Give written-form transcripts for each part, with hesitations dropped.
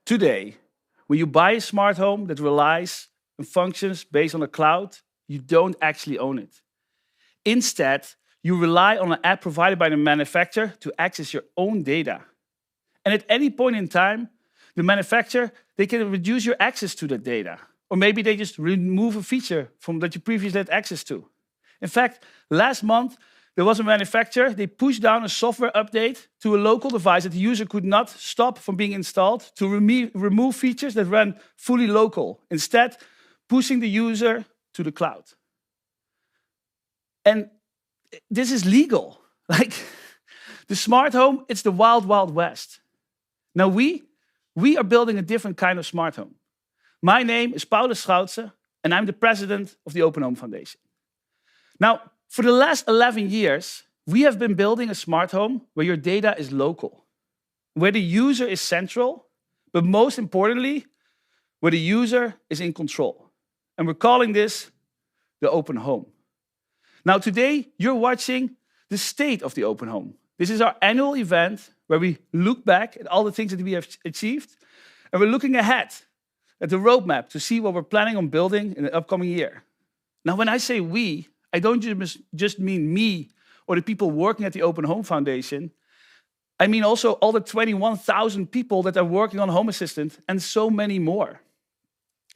Today, when you buy a smart home that relies and functions based on the cloud, you don't actually own it. Instead, you rely on an app provided by the manufacturer to access your own data. And at any point in time, the manufacturer, they can reduce your access to that data. Or maybe they just remove a feature from that you previously had access to. In fact, last month, there was a manufacturer, they pushed down a software update to a local device that the user could not stop from being installed to remove features that ran fully local, instead pushing the user to the cloud. And this is legal. Like, the smart home, it's the wild, wild west. Now we are building a different kind of smart home. My name is Paulus Schoutsen, and I'm the president of the Open Home Foundation. Now, for the last 11 years, we have been building a smart home where your data is local, where the user is central, but most importantly, where the user is in control. And we're calling this the Open Home. Now, today, you're watching the state of the Open Home. This is our annual event where we look back at all the things that we have achieved, and we're looking ahead at the roadmap to see what we're planning on building in the upcoming year. Now, when I say we, I don't just mean me or the people working at the Open Home Foundation. I mean also all the 21,000 people that are working on Home Assistant and so many more.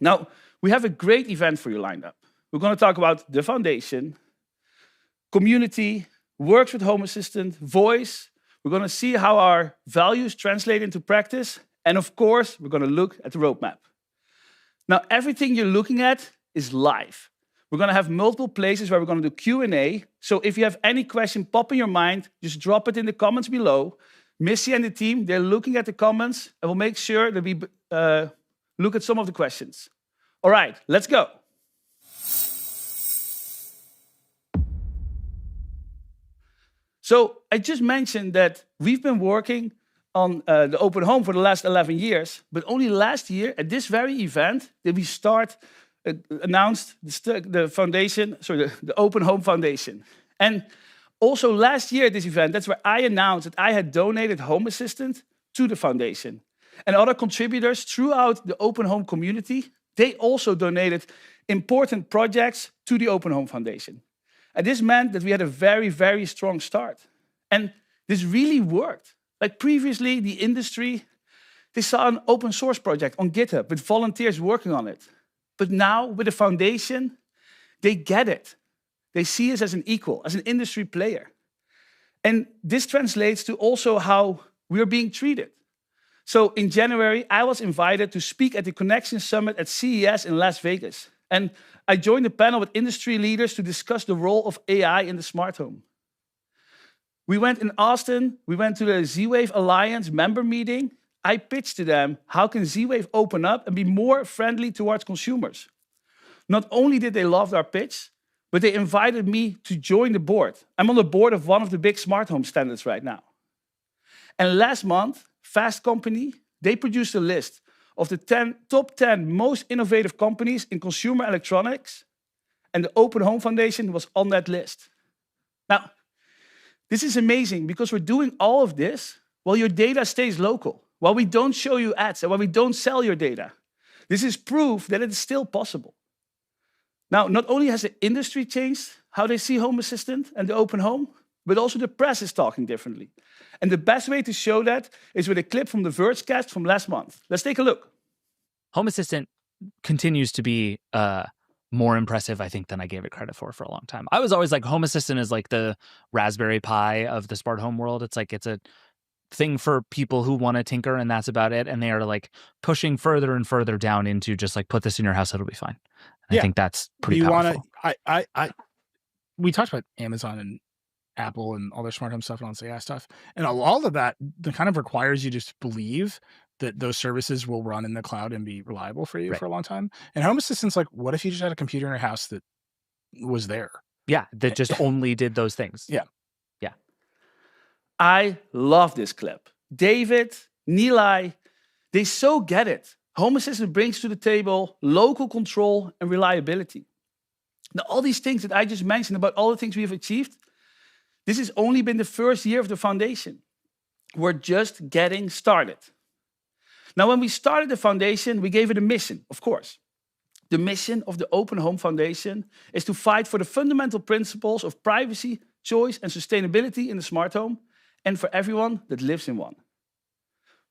Now, we have a great event for you lined up. We're going to talk about the foundation, community, works with Home Assistant, voice. We're going to see how our values translate into practice. And of course, we're going to look at the roadmap. Now, everything you're looking at is live. We're going to have multiple places where we're going to do Q&A. So if you have any question pop in your mind, just drop it in the comments below. Missy and the team, they're looking at the comments, and we'll make sure that we look at some of the questions. All right, let's go. So I just mentioned that we've been working on the Open Home for the last 11 years, but only last year at this very event did we announced the foundation, the Open Home Foundation. And also last year at this event, that's where I announced that I had donated Home Assistant to the foundation. And other contributors throughout the Open Home community, they also donated important projects to the Open Home Foundation. And this meant that we had a very, very strong start. And this really worked. Like previously, the industry, they saw an open source project on GitHub with volunteers working on it. But now, with the foundation, they get it. They see us as an equal, as an industry player. And this translates to also how we are being treated. So in January, I was invited to speak at the Connection Summit at CES in Las Vegas. And I joined a panel with industry leaders to discuss the role of AI in the smart home. We went in Austin, we went to the Z-Wave Alliance member meeting. I pitched to them, how can Z-Wave open up and be more friendly towards consumers? Not only did they love our pitch, but they invited me to join the board. I'm on the board of one of the big smart home standards right now. And last month, Fast Company, they produced a list of the top 10 most innovative companies in consumer electronics, and the Open Home Foundation was on that list. Now, this is amazing because we're doing all of this while your data stays local, while we don't show you ads, and while we don't sell your data. This is proof that it is still possible. Now, not only has the industry changed how they see Home Assistant and the Open Home, but also the press is talking differently. And the best way to show that is with a clip from the Vergecast from last month. Let's take a look. Home Assistant continues to be more impressive, I think, than I gave it credit for a long time. I was always like, Home Assistant is like the Raspberry Pi of the smart home world. It's like, it's a thing for people who want to tinker, and that's about it. And they are like pushing further and further down into just like, put this in your house, it'll be fine. And I think that's pretty powerful. We talked about Amazon and Apple and all their smart home stuff and all this AI stuff. And all of that kind of requires you just believe that those services will run in the cloud and be reliable for you for a long time. And Home Assistant's like, what if you just had a computer in your house that was there? Yeah, that just only did those things. Yeah. Yeah. I love this clip. David, Nilay, they so get it. Home Assistant brings to the table local control and reliability. Now, all these things that I just mentioned about all the things we have achieved, this has only been the first year of the foundation. We're just getting started. Now, when we started the foundation, we gave it a mission, of course. The mission of the Open Home Foundation is to fight for the fundamental principles of privacy, choice, and sustainability in the smart home, and for everyone that lives in one.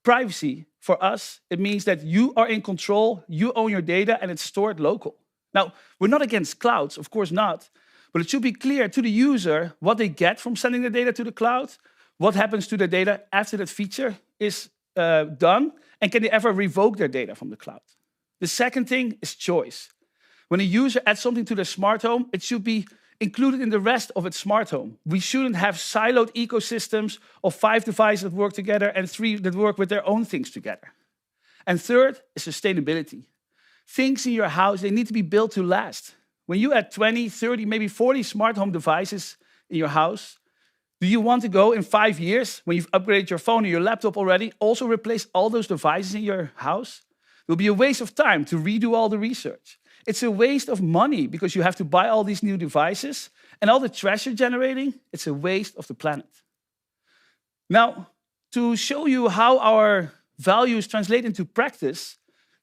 Privacy, for us, it means that you are in control, you own your data, and it's stored local. Now, we're not against clouds, of course not, but it should be clear to the user what they get from sending the data to the cloud, what happens to their data after that feature is done, and can they ever revoke their data from the cloud? The second thing is choice. When a user adds something to their smart home, it should be included in the rest of its smart home. We shouldn't have siloed ecosystems of 5 devices that work together and 3 that work with their own things together. And third is sustainability. Things in your house, they need to be built to last. When you add 20, 30, maybe 40 smart home devices in your house, do you want to go in 5 years, when you've upgraded your phone or your laptop already, also replace all those devices in your house? It will be a waste of time to redo all the research. It's a waste of money because you have to buy all these new devices, and all the trash you're generating, it's a waste of the planet. Now, to show you how our values translate into practice,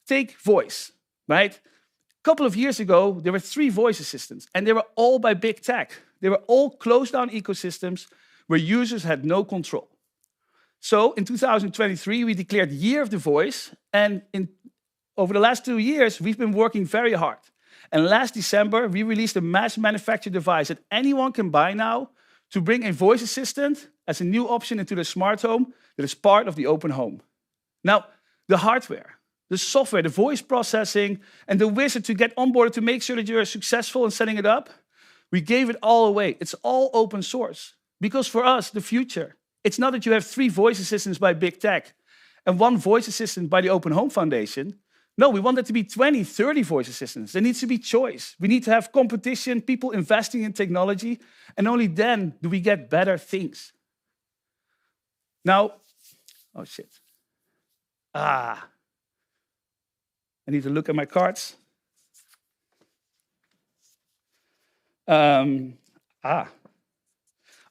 take voice, right? couple of years ago, there were 3 voice assistants, and they were all by big tech. They were all closed-down ecosystems where users had no control. So in 2023, we declared Year of the Voice, and over the last 2 years, we've been working very hard. And last December, we released a mass manufactured device that anyone can buy now to bring a voice assistant as a new option into the smart home that is part of the open home. Now, the hardware, the software, the voice processing, and the wizard to get onboarded to make sure that you're successful in setting it up, we gave it all away. It's all open source. Because for us, the future, it's not that you have 3 voice assistants by big tech and 1 voice assistant by the Open Home Foundation. No, we want it to be 20, 30 voice assistants. There needs to be choice. We need to have competition, people investing in technology, and only then do we get better things. Now, oh shit. I need to look at my cards. Oh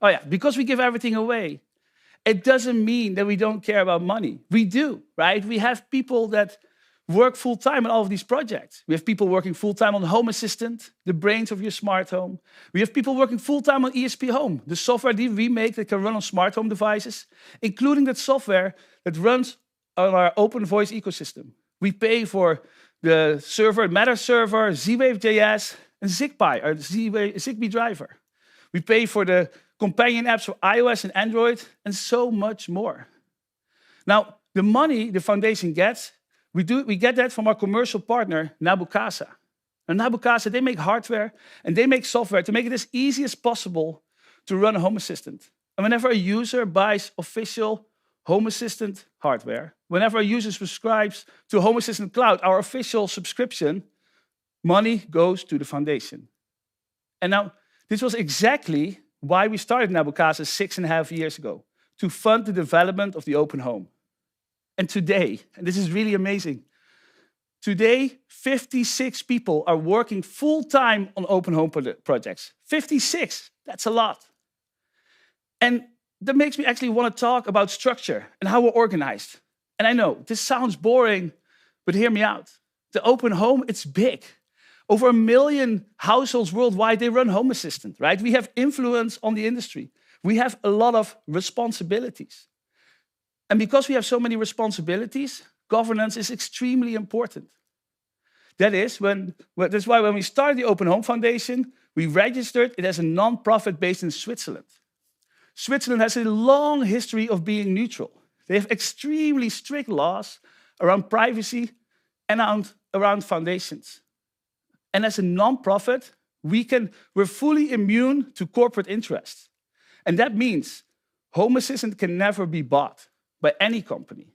yeah, because we give everything away, it doesn't mean that we don't care about money. We do, right? We have people that work full-time on all of these projects. We have people working full-time on Home Assistant, the brains of your smart home. We have people working full-time on ESP Home, the software that we make that can run on smart home devices, including that software that runs on our open voice ecosystem. We pay for the server, Matter server, Z-Wave.js, and ZigPi, our Zigbee driver. We pay for the companion apps for iOS and Android, and so much more. Now, the money the foundation gets, we get that from our commercial partner, Nabu Casa. And Nabu Casa, they make hardware and they make software to make it as easy as possible to run a Home Assistant. And whenever a user buys official Home Assistant hardware, whenever a user subscribes to Home Assistant Cloud, our official subscription, money goes to the foundation. And now, this was exactly why we started Nabu Casa 6.5 years ago, to fund the development of the open home. And today, and this is really amazing, today 56 people are working full-time on open home projects. 56, that's a lot. And that makes me actually want to talk about structure and how we're organized. And I know, this sounds boring, but hear me out. The open home, it's big. Over 1 million households worldwide, they run Home Assistant, right? We have influence on the industry. We have a lot of responsibilities. And because we have so many responsibilities, governance is extremely important. That's why when we started the Open Home Foundation, we registered it as a non-profit based in Switzerland. Switzerland has a long history of being neutral. They have extremely strict laws around privacy and around foundations. And as a non-profit, we're fully immune to corporate interests. And that means Home Assistant can never be bought by any company.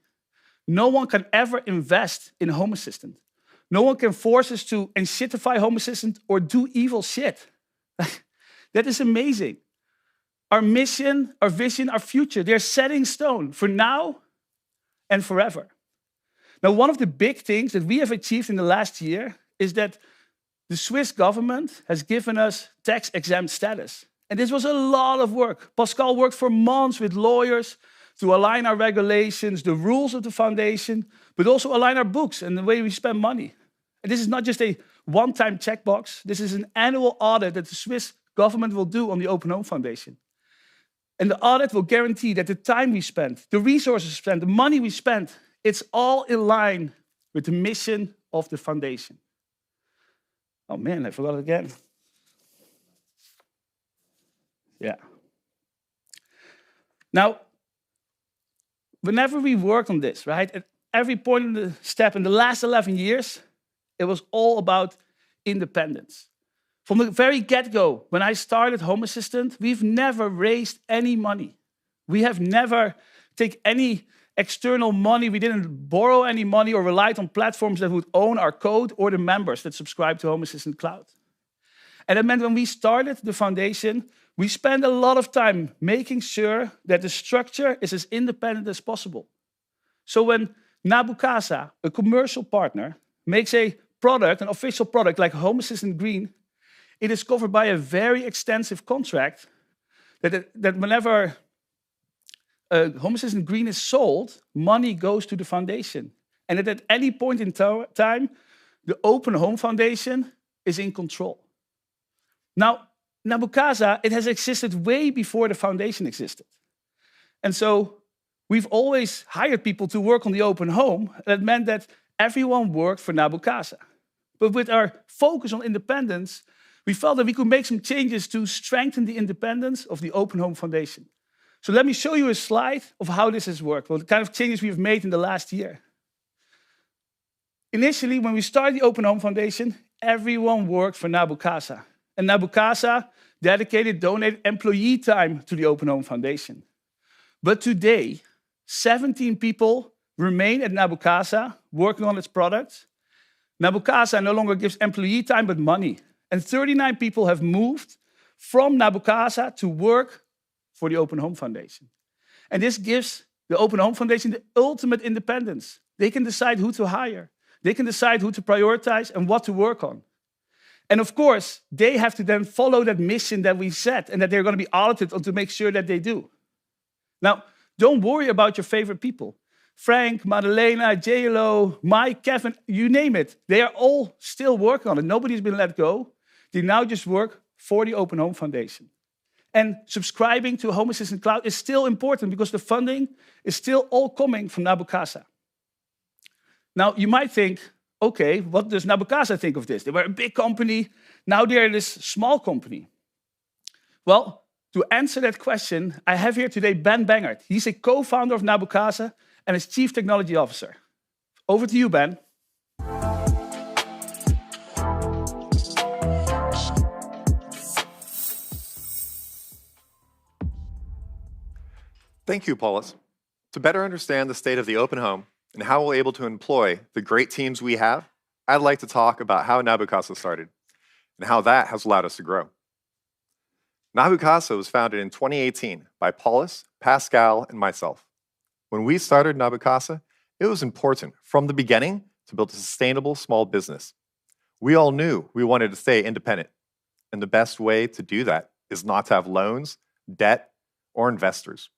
No one can ever invest in Home Assistant. No one can force us to shitify Home Assistant or do evil shit. That is amazing. Our mission, our vision, our future, they're set in stone for now and forever. Now, one of the big things that we have achieved in the last year is that the Swiss government has given us tax-exempt status. And this was a lot of work. Pascal worked for months with lawyers to align our regulations, the rules of the foundation, but also align our books and the way we spend money. And this is not just a one-time checkbox. This is an annual audit that the Swiss government will do on the Open Home Foundation. And the audit will guarantee that the time we spent, the resources spent, the money we spent, it's all in line with the mission of the foundation. Oh man, I forgot it again. Yeah. Now, whenever we worked on this, right, at every point in the step in the last 11 years, it was all about independence. From the very get-go, when I started Home Assistant, we've never raised any money. We have never taken any external money. We didn't borrow any money or relied on platforms that would own our code or the members that subscribe to Home Assistant Cloud. And that meant when we started the foundation, we spent a lot of time making sure that the structure is as independent as possible. So when Nabu Casa, a commercial partner, makes a product, an official product like Home Assistant Green, it is covered by a very extensive contract that whenever Home Assistant Green is sold, money goes to the foundation. And that at any point in time, the Open Home Foundation is in control. Now, Nabu Casa, it has existed way before the foundation existed. And so we've always hired people to work on the open home. That meant that everyone worked for Nabu Casa. But with our focus on independence, we felt that we could make some changes to strengthen the independence of the Open Home Foundation. So let me show you a slide of how this has worked, what kind of changes we've made in the last year. Initially, when we started the Open Home Foundation, everyone worked for Nabu Casa. And Nabu Casa donated employee time to the Open Home Foundation. But today, 17 people remain at Nabu Casa working on its products. Nabu Casa no longer gives employee time, but money. And 39 people have moved from Nabu Casa to work for the Open Home Foundation. And this gives the Open Home Foundation the ultimate independence. They can decide who to hire. They can decide who to prioritize and what to work on. And of course, they have to then follow that mission that we set and that they're going to be audited on to make sure that they do. Now, don't worry about your favorite people. Frank, Madelena, JLo, Mike, Kevin, you name it. They are all still working on it. Nobody's been let go. They now just work for the Open Home Foundation. And subscribing to Home Assistant Cloud is still important because the funding is still all coming from Nabu Casa. Now, you might think, okay, what does Nabu Casa think of this? They were a big company. Now they're this small company. Well, to answer that question, I have here today Ben Bangert. He's a co-founder of Nabu Casa and is Chief Technology Officer. Over to you, Ben. Thank you, Paulus. To better understand the state of the open home and how we're able to employ the great teams we have, I'd like to talk about how Nabu Casa started and how that has allowed us to grow. Nabu Casa was founded in 2018 by Paulus, Pascal, and myself. When we started Nabu Casa, it was important from the beginning to build a sustainable small business. We all knew we wanted to stay independent, and the best way to do that is not to have loans, debt, or investors.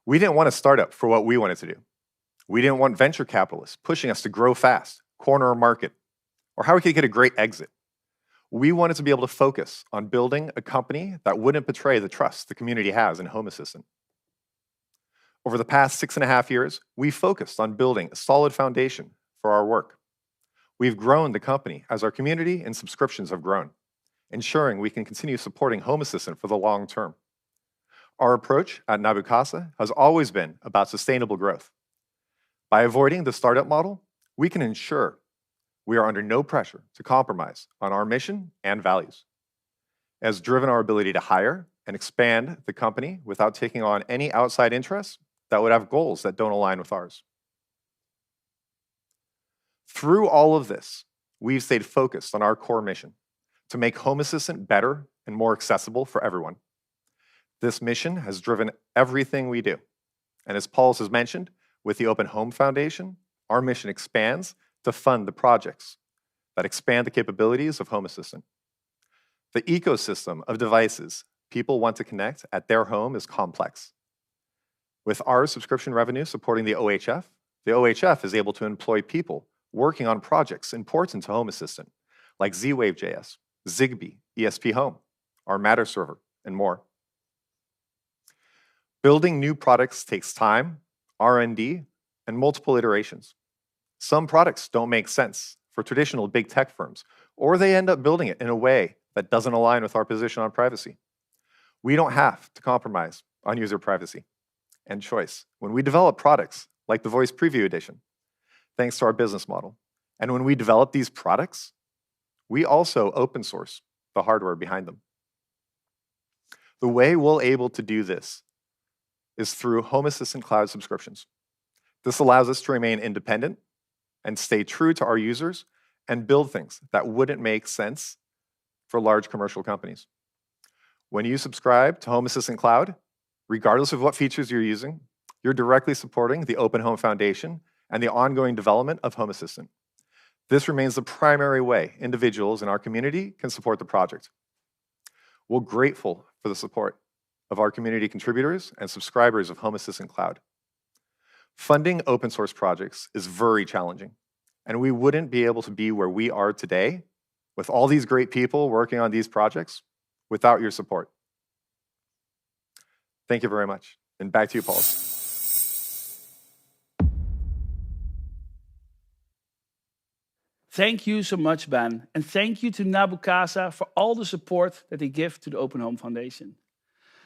We didn't want a startup for what we wanted to do. We didn't want venture capitalists pushing us to grow fast, corner a market, or how we could get a great exit. We wanted to be able to focus on building a company that wouldn't betray the trust the community has in Home Assistant. Over the past 6.5 years, we focused on building a solid foundation for our work. We've grown the company as our community and subscriptions have grown, ensuring we can continue supporting Home Assistant for the long term. Our approach at Nabu Casa has always been about sustainable growth. By avoiding the startup model, we can ensure we are under no pressure to compromise on our mission and values. It has driven our ability to hire and expand the company without taking on any outside interests that would have goals that don't align with ours. Through all of this, we've stayed focused on our core mission to make Home Assistant better and more accessible for everyone. This mission has driven everything we do. And as Paulus has mentioned, with the Open Home Foundation, our mission expands to fund the projects that expand the capabilities of Home Assistant. The ecosystem of devices people want to connect at their home is complex. With our subscription revenue supporting the OHF is able to employ people working on projects important to Home Assistant, like Z-Wave.js, Zigbee, ESP Home, our Matter server, and more. Building new products takes time, R&D, and multiple iterations. Some products don't make sense for traditional big tech firms, or they end up building it in a way that doesn't align with our position on privacy. We don't have to compromise on user privacy and choice when we develop products like the Voice Preview Edition, thanks to our business model. And when we develop these products, we also open source the hardware behind them. The way we're able to do this is through Home Assistant Cloud subscriptions. This allows us to remain independent and stay true to our users and build things that wouldn't make sense for large commercial companies. When you subscribe to Home Assistant Cloud, regardless of what features you're using, you're directly supporting the Open Home Foundation and the ongoing development of Home Assistant. This remains the primary way individuals in our community can support the project. We're grateful for the support of our community contributors and subscribers of Home Assistant Cloud. Funding open source projects is very challenging, and we wouldn't be able to be where we are today with all these great people working on these projects without your support. Thank you very much. And back to you, Paulus. Thank you so much, Ben. And thank you to Nabu Casa for all the support that they give to the Open Home Foundation.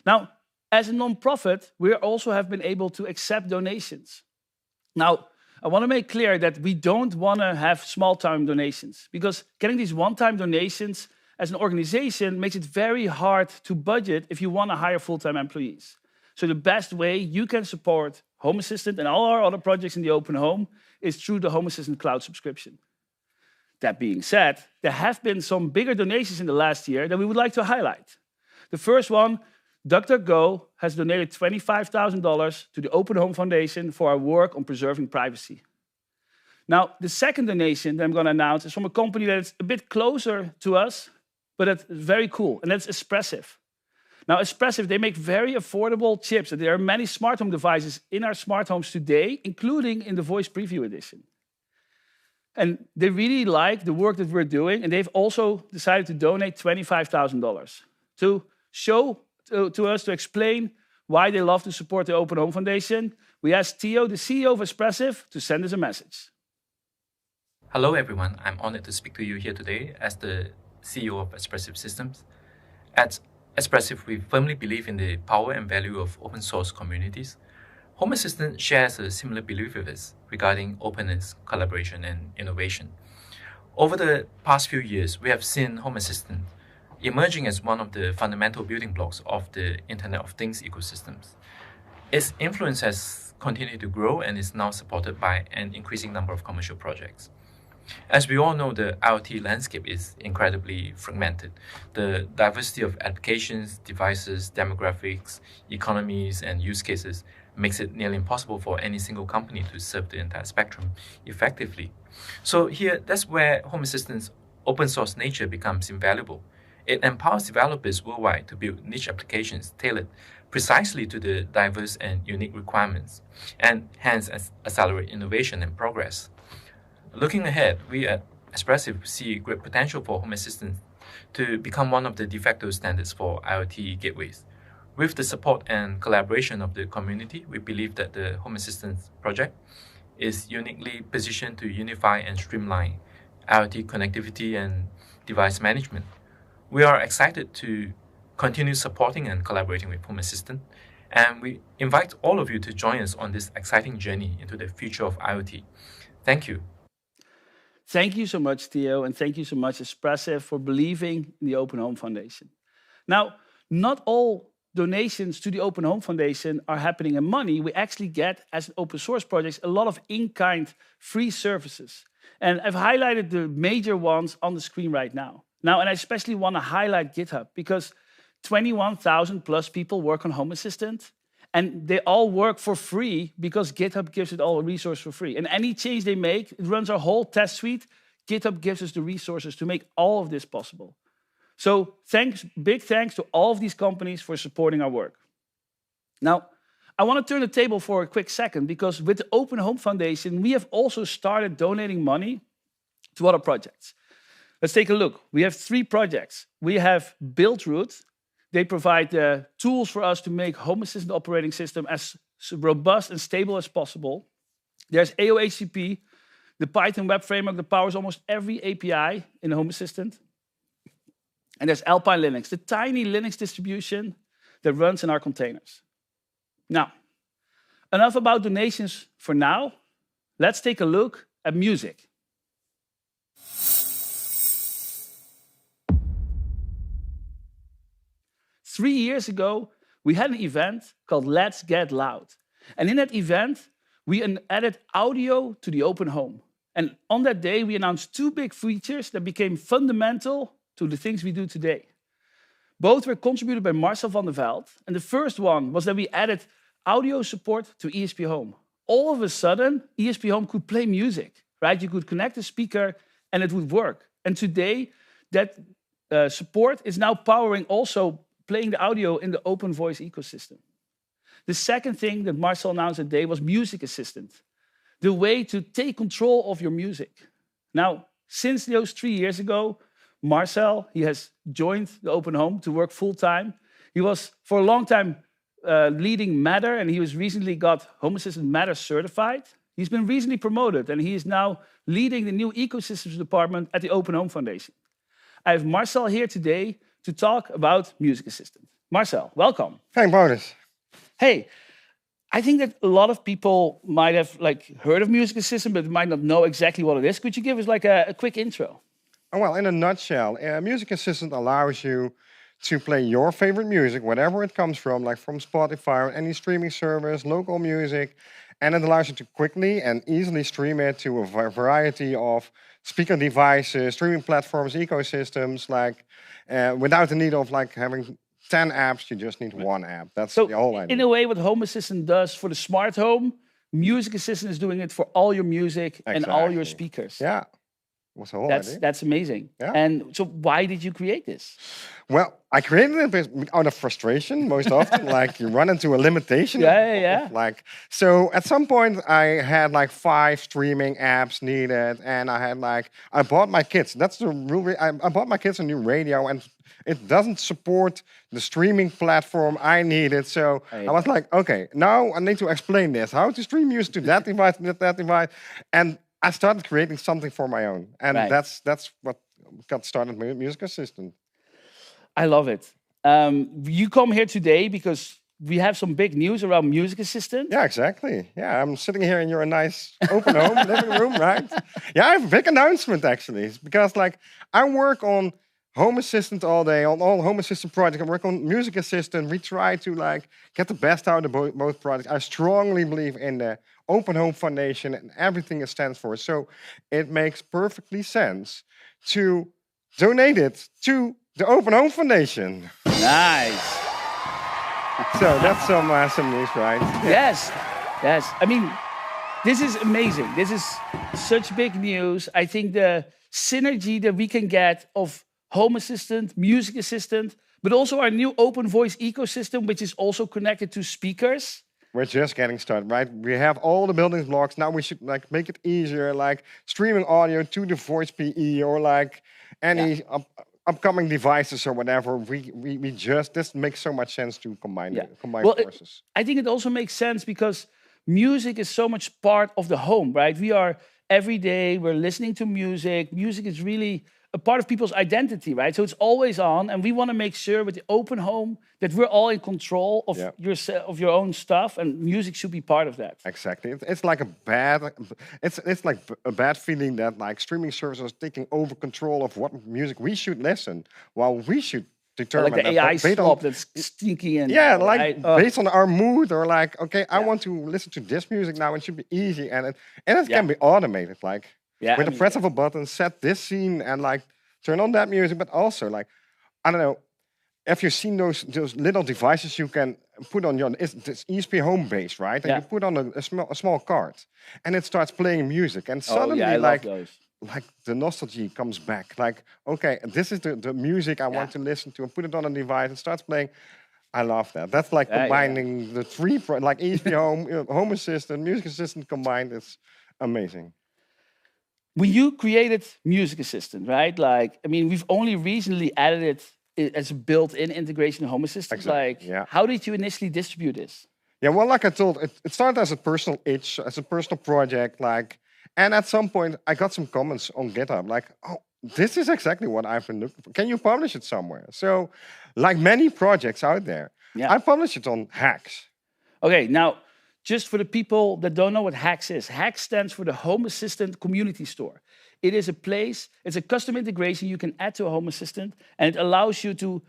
Now, as a non-profit, we also have been able to accept donations. Now, I want to make clear that we don't want to have small-time donations, because getting these one-time donations as an organization makes it very hard to budget if you want to hire full-time employees. So the best way you can support Home Assistant and all our other projects in the Open Home is through the Home Assistant Cloud subscription. That being said, there have been some bigger donations in the last year that we would like to highlight. The first one, DuckDuckGo has donated $25,000 to the Open Home Foundation for our work on preserving privacy. Now, the second donation that I'm going to announce is from a company that is a bit closer to us, but it's very cool, and that's Espressif. Now, Espressif, they make very affordable chips, and there are many smart home devices in our smart homes today, including in the Voice Preview Edition. And they really like the work that we're doing, and they've also decided to donate $25,000 to show to us, to explain why they love to support the Open Home Foundation. We asked Theo, the CEO of Espressif, to send us a message. Hello everyone, I'm honored to speak to you here today as the CEO of Espressif Systems. At Espressif, we firmly believe in the power and value of open source communities. Home Assistant shares a similar belief with us regarding openness, collaboration, and innovation. Over the past few years, we have seen Home Assistant emerging as one of the fundamental building blocks of the Internet of Things ecosystems. Its influence has continued to grow and is now supported by an increasing number of commercial projects. As we all know, the IoT landscape is incredibly fragmented. The diversity of applications, devices, demographics, economies, and use cases makes it nearly impossible for any single company to serve the entire spectrum effectively. So here, that's where Home Assistant's open source nature becomes invaluable. It empowers developers worldwide to build niche applications tailored precisely to the diverse and unique requirements, and hence accelerate innovation and progress. Looking ahead, we at Espressif see great potential for Home Assistant to become one of the de facto standards for IoT gateways. With the support and collaboration of the community, we believe that the Home Assistant project is uniquely positioned to unify and streamline IoT connectivity and device management. We are excited to continue supporting and collaborating with Home Assistant, and we invite all of you to join us on this exciting journey into the future of IoT. Thank you. Thank you so much, Theo, and thank you so much, Espressif, for believing in the Open Home Foundation. Now, not all donations to the Open Home Foundation are happening in money. We actually get, as an open source project, a lot of in-kind free services. And I've highlighted the major ones on the screen right now. Now, and I especially want to highlight GitHub, because 21,000 plus people work on Home Assistant, and they all work for free because GitHub gives it all a resource for free. And any change they make, it runs our whole test suite. GitHub gives us the resources to make all of this possible. So big thanks to all of these companies for supporting our work. Now, I want to turn the table for a quick second, because with the Open Home Foundation, we have also started donating money to other projects. Let's take a look. We have 3 projects. We have BuildRoot. They provide the tools for us to make Home Assistant operating system as robust and stable as possible. There's AOHTTP, the Python web framework that powers almost every API in Home Assistant. And there's Alpine Linux, the tiny Linux distribution that runs in our containers. Now, enough about donations for now. Let's take a look at music. Three years ago, we had an event called Let's Get Loud. And in that event, we added audio to the Open Home. And on that day, we announced 2 big features that became fundamental to the things we do today. Both were contributed by Marcel van der Veldt. And the first one was that we added audio support to ESP Home. All of a sudden, ESP Home could play music, right? You could connect a speaker and it would work. And today, that support is now powering also playing the audio in the open voice ecosystem. The second thing that Marcel announced today was Music Assistant, the way to take control of your music. Now, since those 3 years ago, Marcel, he has joined the Open Home to work full-time. He was, for a long time, leading Matter, and he was recently got Home Assistant Matter certified. He's been recently promoted, and he is now leading the new ecosystems department at the Open Home Foundation. I have Marcel here today to talk about Music Assistant. Marcel, welcome. Hey, Paulus. Hey, I think that a lot of people might have heard of Music Assistant, but might not know exactly what it is. Could you give us a quick intro? Oh, well, in a nutshell, Music Assistant allows you to play your favorite music, whatever it comes from, like from Spotify or any streaming service, local music, and it allows you to quickly and easily stream it to a variety of speaker devices, streaming platforms, ecosystems, without the need of having 10 apps. You just need one app. That's the whole idea. In a way, what Home Assistant does for the smart home, Music Assistant is doing it for all your music and all your speakers. Yeah. What's the whole idea? That's amazing. Yeah. And so why did you create this? Well, I created it out of frustration most often. You run into a limitation. So at some point I had 5 streaming apps needed, and I had I bought my kids. That's the rule. I bought my kids a new radio, and it doesn't support the streaming platform I needed. So I was like, okay, now I need to explain this. How to stream music to that device, that device. And I started creating something for my own. And that's what got started with Music Assistant. I love it. You come here today because we have some big news around Music Assistant. Yeah, exactly. Yeah, I'm sitting here in your nice open home living room, right? Yeah, I have a big announcement, actually. It's because I work on Home Assistant all day, on all Home Assistant projects. I work on Music Assistant. We try to get the best out of both projects. I strongly believe in the Open Home Foundation and everything it stands for. So it makes perfectly sense to donate it to the Open Home Foundation. Nice. So that's some news, right? Yes. I mean, this is amazing. This is such big news. I think the synergy that we can get of Home Assistant, Music Assistant, but also our new open voice ecosystem, which is also connected to speakers. We're just getting started, right? We have all the building blocks. Now we should make it easier, streaming audio to the voice PE or any upcoming devices or whatever. This makes so much sense to combine forces. I think it also makes sense because music is so much part of the home, right? We are every day, we're listening to music. Music is really a part of people's identity, right? So it's always on, and we want to make sure with the Open Home that we're all in control of your own stuff, and music should be part of that. Exactly. It's like a bad feeling that streaming services are taking over control of what music we should listen, while we should determine the AI swap that's stinky and based on our mood or I want to listen to this music now. It should be easy and it can be automated. With the press of a button, set this scene and turn on that music. But also I don't know if you've seen those little devices you can put on it's ESP home base, right? And you put on a small card and it starts playing music and suddenly I love those. The nostalgia comes back. Okay, this is the music I want to listen to, and put it on a device and starts playing. I love that. That's combining the three, ESP Home, Home Assistant, Music Assistant combined. It's amazing. When you created Music Assistant, right? We've only recently added it as a built-in integration in Home Assistant. Exactly. How did you initially distribute this? Yeah, well, like I told, it started as a personal itch, as a personal project, and at some point I got some comments on GitHub, oh, this is exactly what I've been looking for. Can you publish it somewhere? So, like many projects out there, I published it on HACS. Okay, now, just for the people that don't know what HACS is, HACS stands for the Home Assistant Community Store. It is a place, it's a custom integration you can add to a Home Assistant, and it allows you to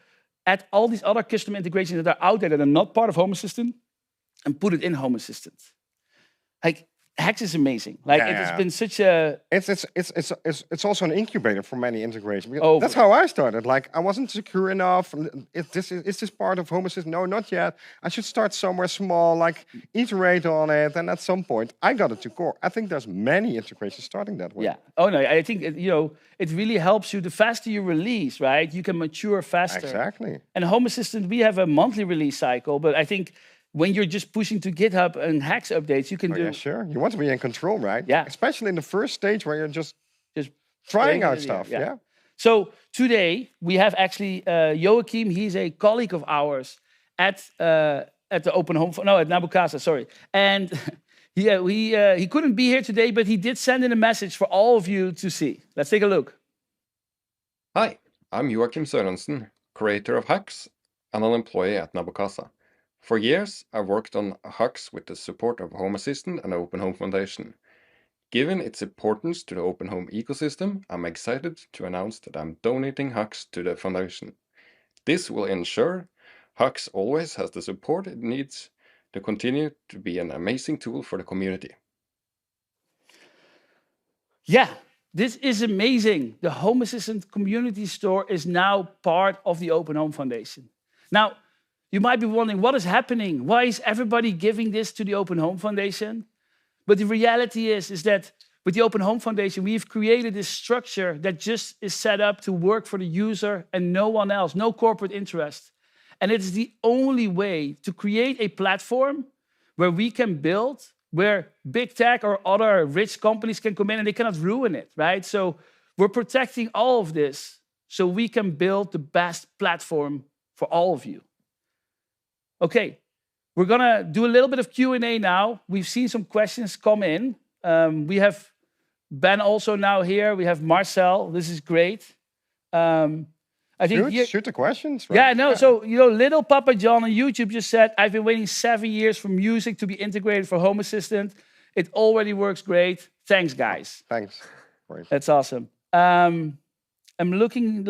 add all these other custom integrations that are out there that are not part of Home Assistant and put it in Home Assistant. HACS is amazing. It has been such a... It's also an incubator for many integrations. That's how I started. I wasn't secure enough. Is this part of Home Assistant? No, not yet. I should start somewhere small, iterate on it, and at some point, I got it to core. I think there's many integrations starting that way. Yeah. Oh, no, I think, it really helps you. The faster you release, right, you can mature faster. Exactly. And Home Assistant, we have a monthly release cycle, but I think when you're just pushing to GitHub and HACS updates, you can do... Yeah, sure. You want to be in control, right? Yeah. Especially in the first stage where you're just trying out stuff. Yeah. So today we have actually Joakim. He's a colleague of ours at the Open Home. No, at Nabu Casa. Sorry, and he couldn't be here today, but he did send in a message for all of you to see. Let's take a look. Hi, I'm Joakim Sørensen, creator of HACS and an employee at Nabu Casa. For years, I've worked on HACS with the support of Home Assistant and Open Home Foundation. Given its importance to the Open Home ecosystem, I'm excited to announce that I'm donating HACS to the foundation. This will ensure HACS always has the support it needs to continue to be an amazing tool for the community. Yeah, this is amazing. The Home Assistant community store is now part of the Open Home Foundation. Now, you might be wondering, what is happening? Why is everybody giving this to the Open Home Foundation? But the reality is that with the Open Home Foundation, we've created this structure that just is set up to work for the user and no one else, no corporate interest. And it's the only way to create a platform where we can build, where big tech or other rich companies can come in and they cannot ruin it, right? So we're protecting all of this so we can build the best platform for all of you. Okay, we're gonna do a little bit of Q&A now. We've seen some questions come in. We have Ben also now here. We have Marcel. This is great. I think shoot the questions. Right? Yeah, no. Yeah. So Little Papa John on YouTube just said, "I've been waiting 7 years for music to be integrated for Home Assistant. It already works great. Thanks, guys." Thanks. Great. That's awesome. I'm looking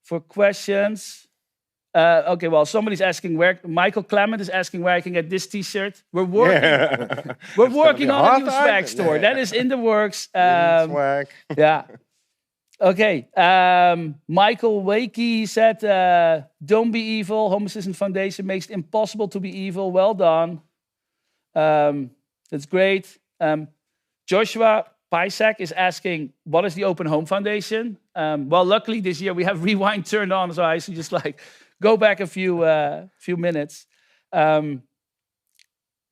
for questions. Okay, well, somebody's asking where. Michael Clement is asking where I can get this T-shirt. We're working. Yeah. We're working on a new swag store. Yeah. That is in the works. Swag. Yeah. Okay. Michael Wakey said, "Don't be evil. Home Assistant Foundation makes it impossible to be evil. Well done." That's great. Joshua Pysak is asking, "What is the Open Home Foundation?" Well, luckily this year we have Rewind turned on, so I should just go back a few minutes. Yeah,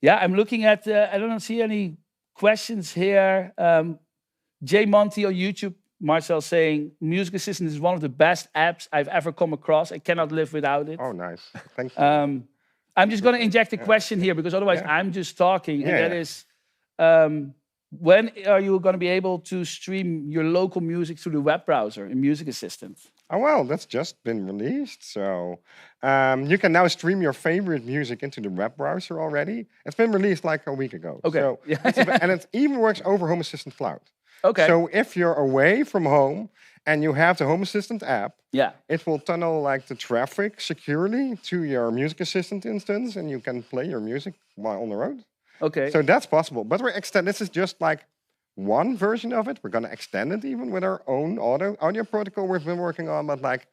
I'm looking at. I don't see any questions here. Jay Monty on YouTube, Marcel saying, "Music Assistant is one of the best apps I've ever come across. I cannot live without it." Oh, nice. Thank you. I'm just going to inject a question here because otherwise I'm just talking, and that is. When are you going to be able to stream your local music through the web browser in Music Assistant? Oh, well, that's just been released. So you can now stream your favorite music into the web browser already. It's been released like a week ago. Okay. So and it even works over Home Assistant Cloud. Okay. So if you're away from home and you have the Home Assistant app, it will tunnel the traffic securely to your Music Assistant instance, and you can play your music while on the road. Okay. So that's possible. But this is just one version of it. We're going to extend it even with our own audio protocol we've been working on, but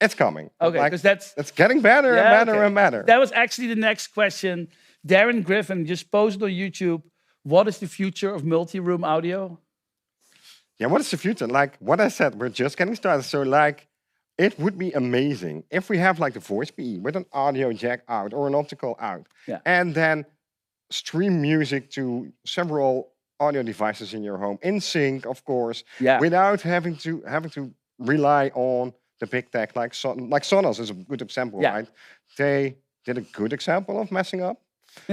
it's coming. Okay, because it's getting better and better and better. That was actually the next question. Darren Griffin just posted on YouTube, "What is the future of multi-room audio?" Yeah, what is the future? What I said, we're just getting started. So it would be amazing if we have the voice PE with an audio jack out or an optical out. Yeah. And then stream music to several audio devices in your home, in sync, of course, without having to rely on the big tech, like Sonos is a good example, right? They did a good example of messing up.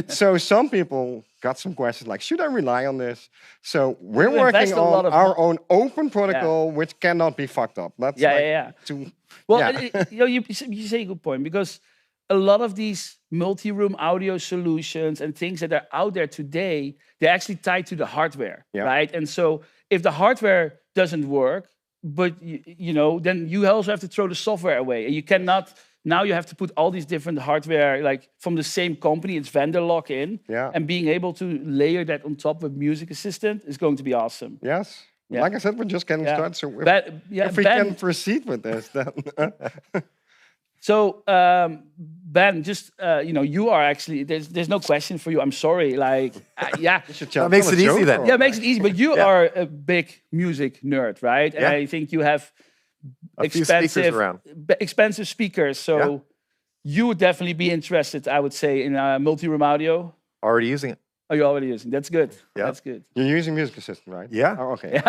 So some people got some questions should I rely on this? So we're working on our own open protocol, which cannot be fucked up. That's you say a good point, because a lot of these multi-room audio solutions and things that are out there today, they're actually tied to the hardware, right? And so if the hardware doesn't work, but then you also have to throw the software away, and you cannot. Now you have to put all these different hardware from the same company. It's vendor lock-in, and being able to layer that on top with Music Assistant is going to be awesome. Yes. Yeah. Like I said, we're just getting started. So if we can proceed with this, then. So, Ben, just, you are actually, there's no question for you. I'm sorry. That makes it easy then. Yeah, it makes it easy. But you are a big music nerd, right? And I think you have expensive speakers. So you would definitely be interested, I would say, in multi-room audio. Already using it. Oh, you're already using. That's good. Yeah. That's good. You're using Music Assistant, right? Yeah. Oh, okay.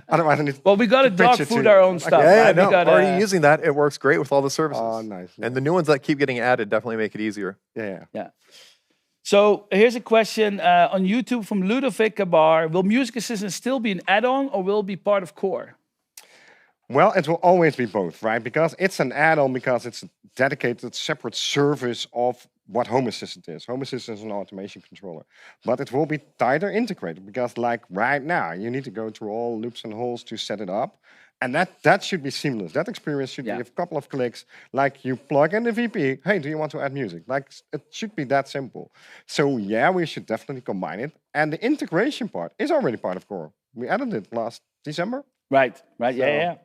Otherwise, I need Well, we got to dog picture food too. our own stuff. Yeah, right? no, We got, already using that. It works great with all the services. Oh, nice. And the new ones that keep getting added definitely make it easier. Yeah. So here's a question on YouTube from Ludovic Kabar. Will Music Assistant still be an add-on or will it be part of core? Well, it will always be both, right? Because it's an add-on, because it's a dedicated, separate service of what Home Assistant is. Home Assistant is an automation controller. But it will be tighter integrated, because like right now, you need to go through all loops and holes to set it up. And that should be seamless. That experience should be a couple of clicks. Like you plug in the VP, hey, do you want to add music? Like it should be that simple. So yeah, we should definitely combine it. And the integration part is already part of core. We added it last December. Right. Yeah.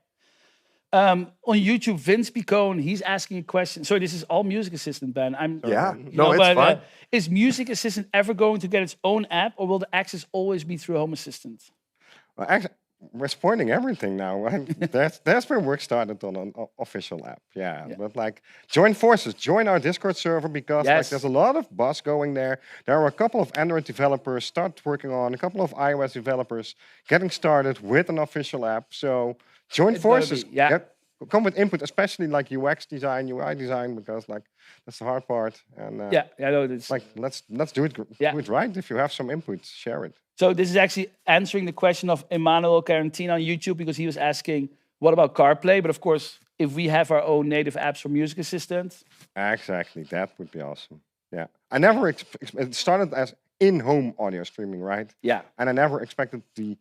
On YouTube, Vince Picone, he's asking a question. Sorry, this is all Music Assistant, Ben. It's fine. Is Music Assistant ever going to get its own app, or will the access always be through Home Assistant? Well, actually, we're spoiling everything now. Right? That's where work started on an official app. Yeah, but like join forces, join our Discord server, because like there's a lot of buzz going there. There are a couple of Android developers start working on, a couple of iOS developers getting started with an official app. So join forces. Come with input, especially like UX design, UI design, because like that's the hard part. And like let's do it right. If you have some input, share it. So this is actually answering the question of Emmanuel Carantina on YouTube, because he was asking, what about CarPlay? But of course, if we have our own native apps for Music Assistant. Exactly, that would be awesome. Yeah, I never it started as in-home audio streaming, right? Yeah. And I never expected the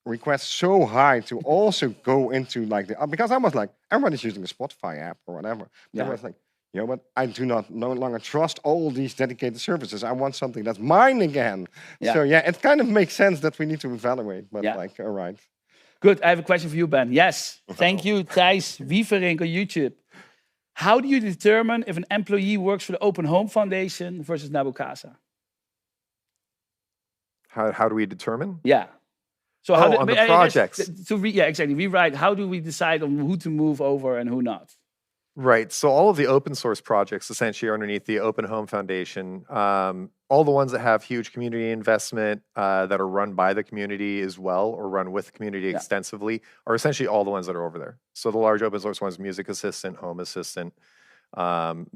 request so high to also go into like because I was like, everybody's using a Spotify app or whatever. I was like, but I do no longer trust all these dedicated services. I want something that's mine again. Yeah. So it kind of makes sense that we need to evaluate. But like, all right. Good. I have a question for you, Ben. Yes. Thank you, Thijs Wieverink on YouTube. How do you determine if an employee works for the Open Home Foundation versus Nabu Casa? How do we determine? Yeah. So on the projects. Exactly. Rewrite. How do we decide on who to move over and who not? Right. So all of the open source projects essentially are underneath the Open Home Foundation. All the ones that have huge community investment that are run by the community as well, or run with the community extensively, are essentially all the ones that are over there. So the large open source ones, Music Assistant, Home Assistant,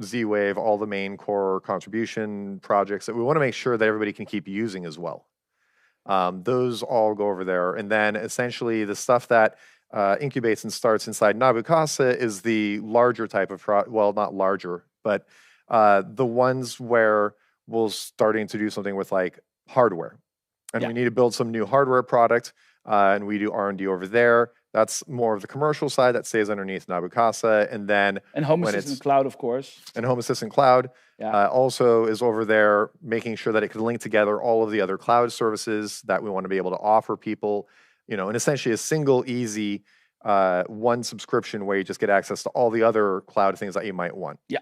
Z-Wave, all the main core contribution projects that we want to make sure that everybody can keep using as well. Those all go over there. And then essentially the stuff that incubates and starts inside Nabu Casa is the larger type of well, not larger, but the ones where we're starting to do something with like hardware, and we need to build some new hardware product, and we do R&D over there. That's more of the commercial side that stays underneath Nabu Casa, and then Home Assistant Cloud, of course, and Home Assistant Cloud also is over there, making sure that it can link together all of the other cloud services that we want to be able to offer people. And essentially a single, easy, one subscription where you just get access to all the other cloud things that you might want. Yeah.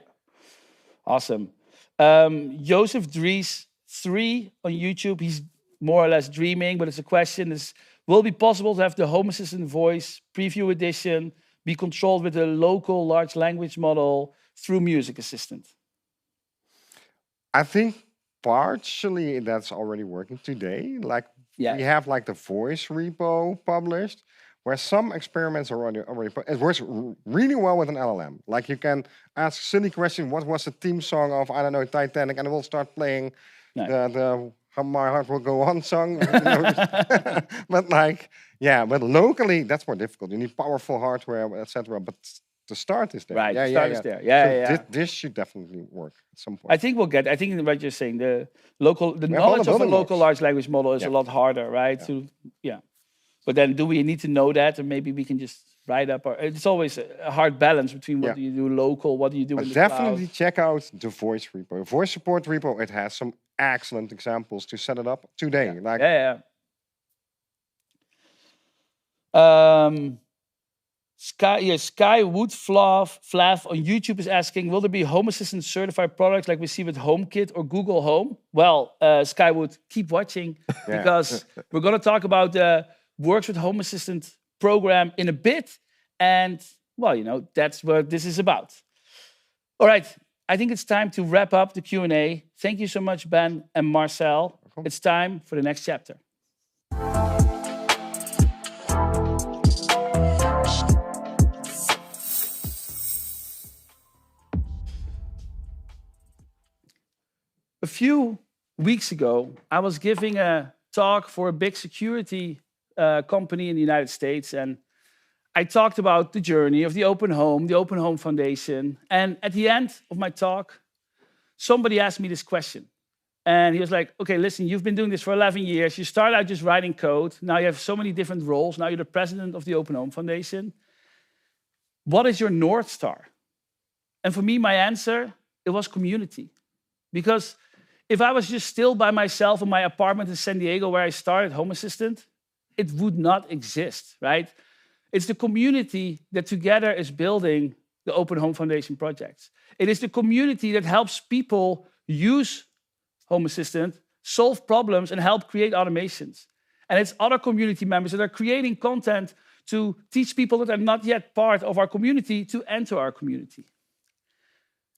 Awesome. Joseph Dries 3 on YouTube, he's more or less dreaming, but it's a question is, will it be possible to have the Home Assistant voice preview edition be controlled with a local large language model through Music Assistant? I think partially that's already working today. Like we have like the voice repo published, where some experiments are already it works really well with an LLM. Like you can ask silly question, what was the theme song of, I don't know, Titanic, and it will start playing the How My Heart Will Go On song. But like, but locally that's more difficult. You need powerful hardware, etc. But the start is there. Right, the start is there. So this should definitely work at some point. I think I think what you're saying, the knowledge of a local large language model is a lot harder, right? But then do we need to know that, or maybe we can just write up? It's always a hard balance between what do you do local, what do you do in the definitely cloud. Check out the voice repo. Voice support repo, it has some excellent examples to set it up today. Sky Wood Flav on YouTube is asking, will there be Home Assistant certified products like we see with HomeKit or Google Home? Well, Skywood, keep watching because we're going to talk about the Works with Home Assistant program in a bit. And, well, that's what this is about. All right. I think it's time to wrap up the Q&A. Thank you so much, Ben and Marcel. It's time for the next chapter. A few weeks ago, I was giving a talk for a big security company in the United States, and I talked about the journey of the Open Home Foundation. And at the end of my talk, somebody asked me this question. And he was like, okay, listen, you've been doing this for 11 years. You started out just writing code. Now you have so many different roles. Now you're the president of the Open Home Foundation. What is your North Star? And for me, my answer, it was community. Because if I was just still by myself in my apartment in San Diego where I started Home Assistant, it would not exist, right? It's the community that together is building the Open Home Foundation projects. It is the community that helps people use Home Assistant, solve problems, and help create automations. And it's other community members that are creating content to teach people that are not yet part of our community to enter our community.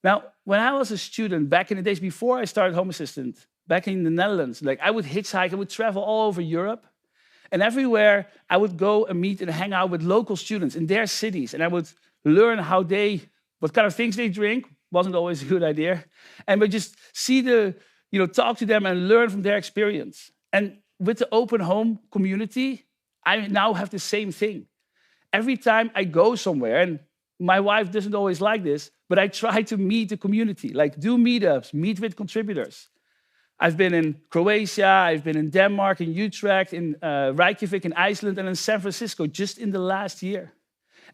Now, when I was a student back in the days before I started Home Assistant, back in the Netherlands, like I would hitchhike, I would travel all over Europe. And everywhere I would go and meet and hang out with local students in their cities. And I would learn what kind of things they drink. Wasn't always a good idea. And we just talk to them and learn from their experience. And with the Open Home community, I now have the same thing. Every time I go somewhere, and my wife doesn't always like this, but I try to meet the community, like do meetups, meet with contributors. I've been in Croatia, I've been in Denmark, in Utrecht, in Reykjavik, in Iceland, and in San Francisco just in the last year.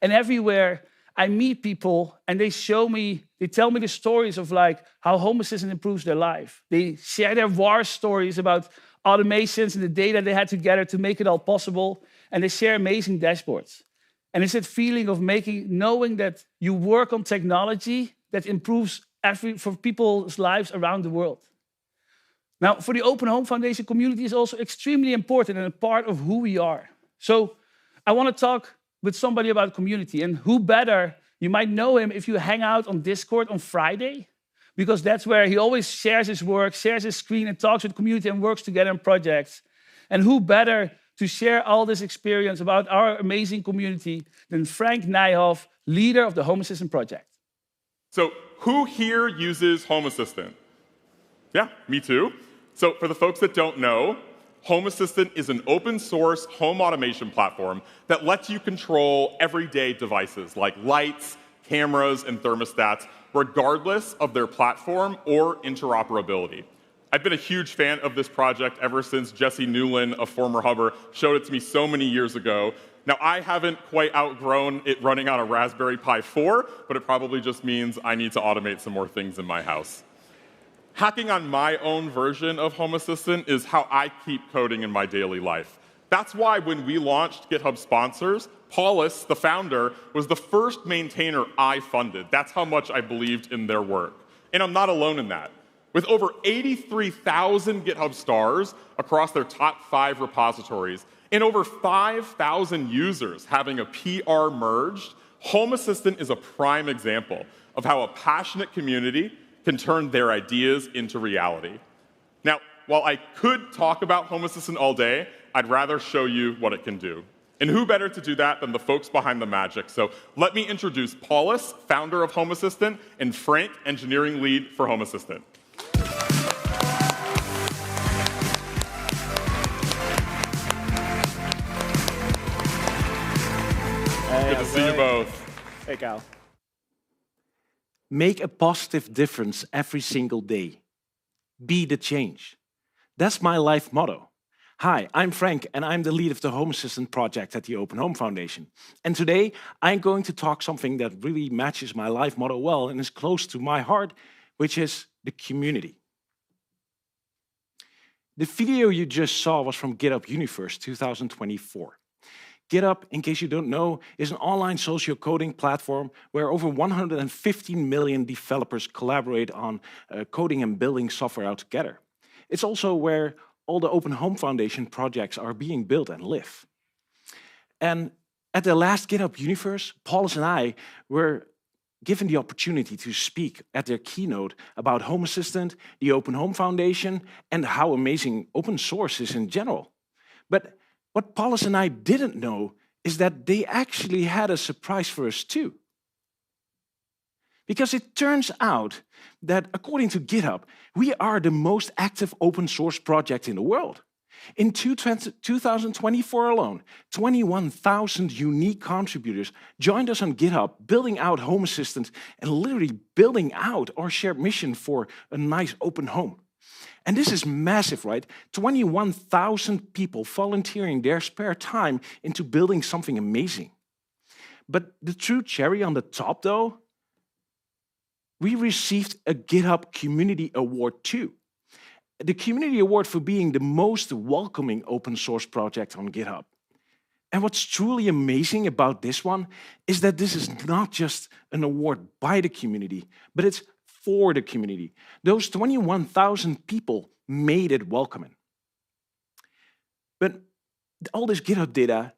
And everywhere I meet people and they tell me the stories of like how Home Assistant improves their life. They share their war stories about automations and the data they had to gather to make it all possible. And they share amazing dashboards. And it's that feeling of knowing that you work on technology that improves for people's lives around the world. Now, for the Open Home Foundation, community is also extremely important and a part of who we are. So I want to talk with somebody about community. And who better, you might know him if you hang out on Discord on Friday, because that's where he always shares his work, shares his screen, and talks with the community and works together in projects. And who better to share all this experience about our amazing community than Franck Nijhof, leader of the Home Assistant project. So who here uses Home Assistant? Yeah, me too. So for the folks that don't know, Home Assistant is an open source home automation platform that lets you control everyday devices like lights, cameras, and thermostats, regardless of their platform or interoperability. I've been a huge fan of this project ever since Jesse Newland, a former Hubber, showed it to me so many years ago. Now, I haven't quite outgrown it running on a Raspberry Pi 4, but it probably just means I need to automate some more things in my house. Hacking on my own version of Home Assistant is how I keep coding in my daily life. That's why when we launched GitHub Sponsors, Paulus, the founder, was the first maintainer I funded. That's how much I believed in their work. And I'm not alone in that. With over 83,000 GitHub stars across their top 5 repositories and over 5,000 users having a PR merged, Home Assistant is a prime example of how a passionate community can turn their ideas into reality. Now, while I could talk about Home Assistant all day, I'd rather show you what it can do. And who better to do that than the folks behind the magic? So let me introduce Paulus, founder of Home Assistant, and Franck, engineering lead for Home Assistant. Good to see you both. Hey, Cal. Make a positive difference every single day. Be the change. That's my life motto. Hi, I'm Franck, and I'm the lead of the Home Assistant project at the Open Home Foundation. And today, I'm going to talk something that really matches my life motto well and is close to my heart, which is the community. The video you just saw was from GitHub Universe 2024. GitHub, in case you don't know, is an online social coding platform where over 115 million developers collaborate on coding and building software out together. It's also where all the Open Home Foundation projects are being built and live. And at the last GitHub Universe, Paulus and I were given the opportunity to speak at their keynote about Home Assistant, the Open Home Foundation, and how amazing open source is in general. But what Paulus and I didn't know is that they actually had a surprise for us too. Because it turns out that according to GitHub, we are the most active open source project in the world. In 2024 alone, 21,000 unique contributors joined us on GitHub, building out Home Assistant and literally building out our shared mission for a nice open home. And this is massive, right? 21,000 people volunteering their spare time into building something amazing. But the true cherry on the top, though, we received a GitHub Community Award too. The Community Award for being the most welcoming open source project on GitHub. And what's truly amazing about this one is that this is not just an award by the community, but it's for the community. Those 21,000 people made it welcoming. But all this GitHub data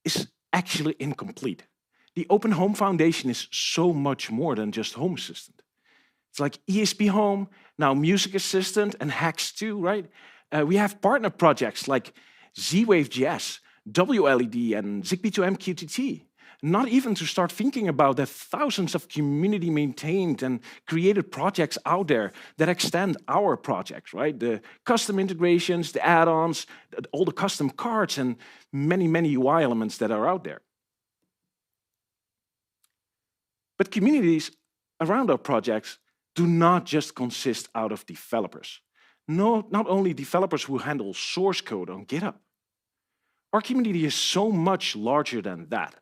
is actually incomplete. The Open Home Foundation is so much more than just Home Assistant. It's like ESP Home, now Music Assistant, and HACS too, right? We have partner projects like Z-Wave.js, WLED, and Zigbee to MQTT. Not even to start thinking about the thousands of community-maintained and created projects out there that extend our projects, right? The custom integrations, the add-ons, all the custom cards, and many, many UI elements that are out there. But communities around our projects do not just consist out of developers. No, not only developers who handle source code on GitHub. Our community is so much larger than that.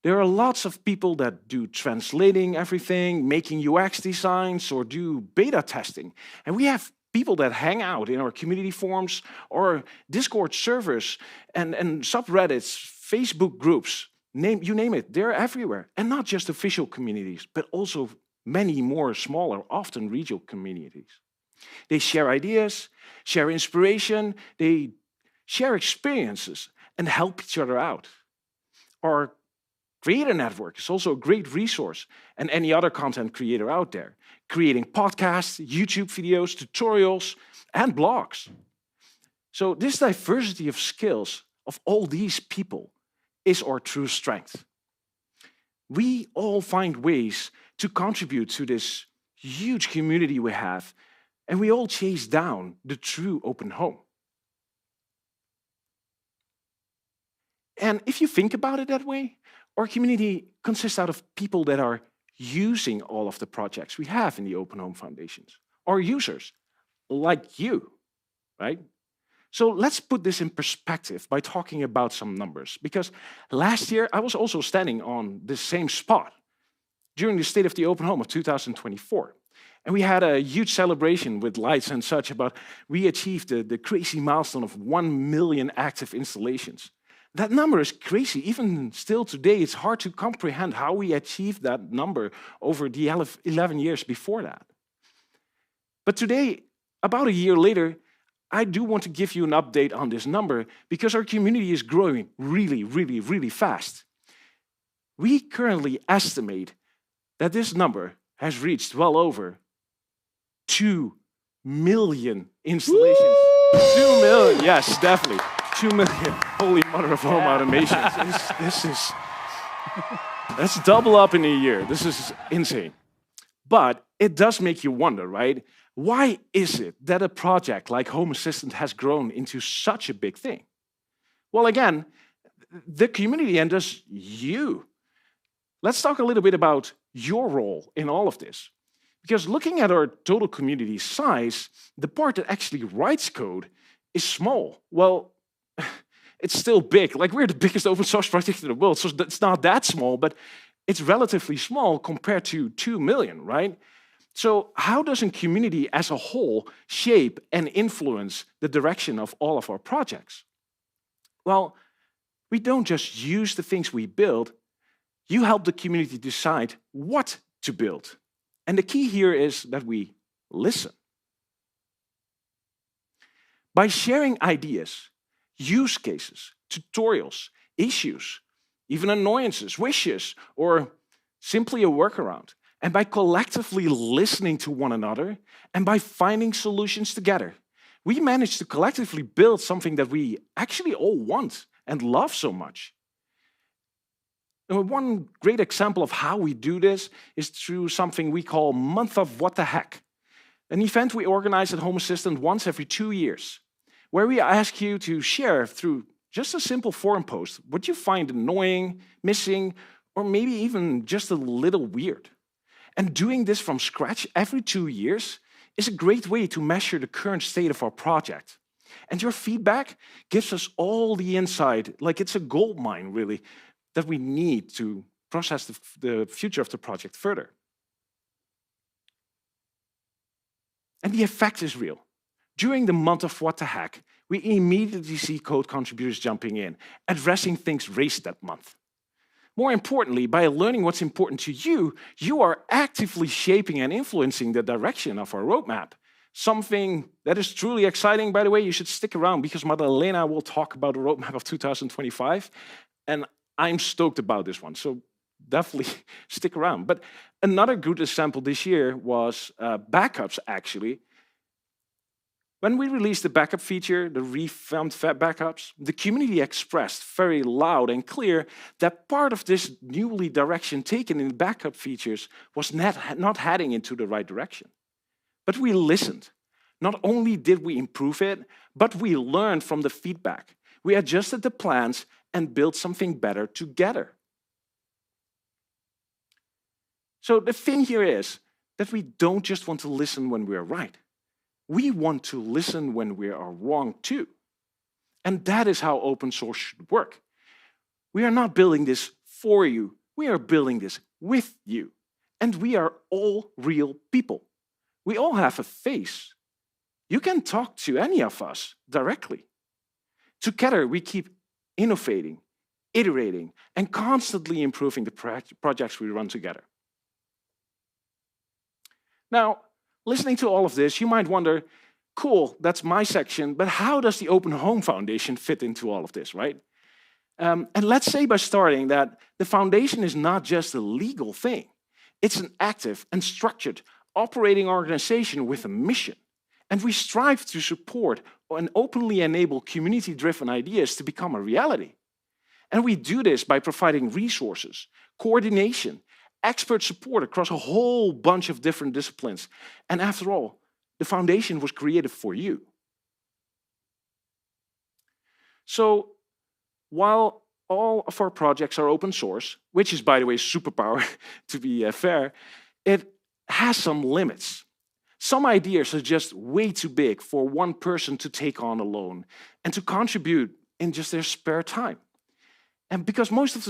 There are lots of people that do translating everything, making UX designs, or do beta testing. And we have people that hang out in our community forums or Discord servers and subreddits, Facebook groups, you name it, they're everywhere. And not just official communities, but also many more smaller, often regional communities. They share ideas, share inspiration, they share experiences, and help each other out. Our creator network is also a great resource, and any other content creator out there, creating podcasts, YouTube videos, tutorials, and blogs. So this diversity of skills of all these people is our true strength. We all find ways to contribute to this huge community we have, and we all chase down the true open home. And if you think about it that way, our community consists out of people that are using all of the projects we have in the Open Home Foundations, our users, like you, right? So let's put this in perspective by talking about some numbers, because last year I was also standing on the same spot during the State of the Open Home of 2024. And we had a huge celebration with lights and such about we achieved the crazy milestone of 1 million active installations. That number is crazy. Even still today, it's hard to comprehend how we achieved that number over the 11 years before that. But today, about a year later, I do want to give you an update on this number because our community is growing really, really, really fast. We currently estimate that this number has reached well over 2 million installations. Woo! 2 million, yes, definitely. 2 million. Holy mother of home automations. That's double up in a year. This is insane. But it does make you wonder, right? Why is it that a project like Home Assistant has grown into such a big thing? Well, again, the community and thus you. Let's talk a little bit about your role in all of this. Because looking at our total community size, the part that actually writes code is small. Well, it's still big. Like, we're the biggest open source project in the world, so it's not that small, but it's relatively small compared to 2 million, right? So how does a community as a whole shape and influence the direction of all of our projects? Well, we don't just use the things we build. You help the community decide what to build. And the key here is that we listen. By sharing ideas, use cases, tutorials, issues, even annoyances, wishes, or simply a workaround. And by collectively listening to one another and by finding solutions together, we managed to collectively build something that we actually all want and love so much. And one great example of how we do this is through something we call Month of What the Heck, an event we organize at Home Assistant once every 2 years, where we ask you to share through just a simple forum post what you find annoying, missing, or maybe even just a little weird. And doing this from scratch every 2 years is a great way to measure the current state of our project. And your feedback gives us all the insight, like it's a gold mine, really, that we need to process the future of the project further. And the effect is real. During the month of What the Heck, we immediately see code contributors jumping in, addressing things raised that month. More importantly, by learning what's important to you, you are actively shaping and influencing the direction of our roadmap. Something that is truly exciting, by the way. You should stick around because Madelena will talk about the roadmap of 2025. And I'm stoked about this one, so definitely stick around. But another good example this year was backups, actually. When we released the backup feature, the revamped backups, the community expressed very loud and clear that part of this newly direction taken in backup features was not heading into the right direction. But we listened. Not only did we improve it, but we learned from the feedback. We adjusted the plans and built something better together. So the thing here is that we don't just want to listen when we're right. We want to listen when we are wrong too. And that is how open source should work. We are not building this for you. We are building this with you. And we are all real people. We all have a face. You can talk to any of us directly. Together, we keep innovating, iterating, and constantly improving the projects we run together. Now, listening to all of this, you might wonder, cool, that's my section, but how does the Open Home Foundation fit into all of this, right? And let's say by starting that the foundation is not just a legal thing. It's an active and structured operating organization with a mission. And we strive to support and openly enable community-driven ideas to become a reality. And we do this by providing resources, coordination, expert support across a whole bunch of different disciplines. And after all, the foundation was created for you. So while all of our projects are open source, which is, by the way, superpower, to be fair, it has some limits. Some ideas are just way too big for one person to take on alone and to contribute in just their spare time. And because most of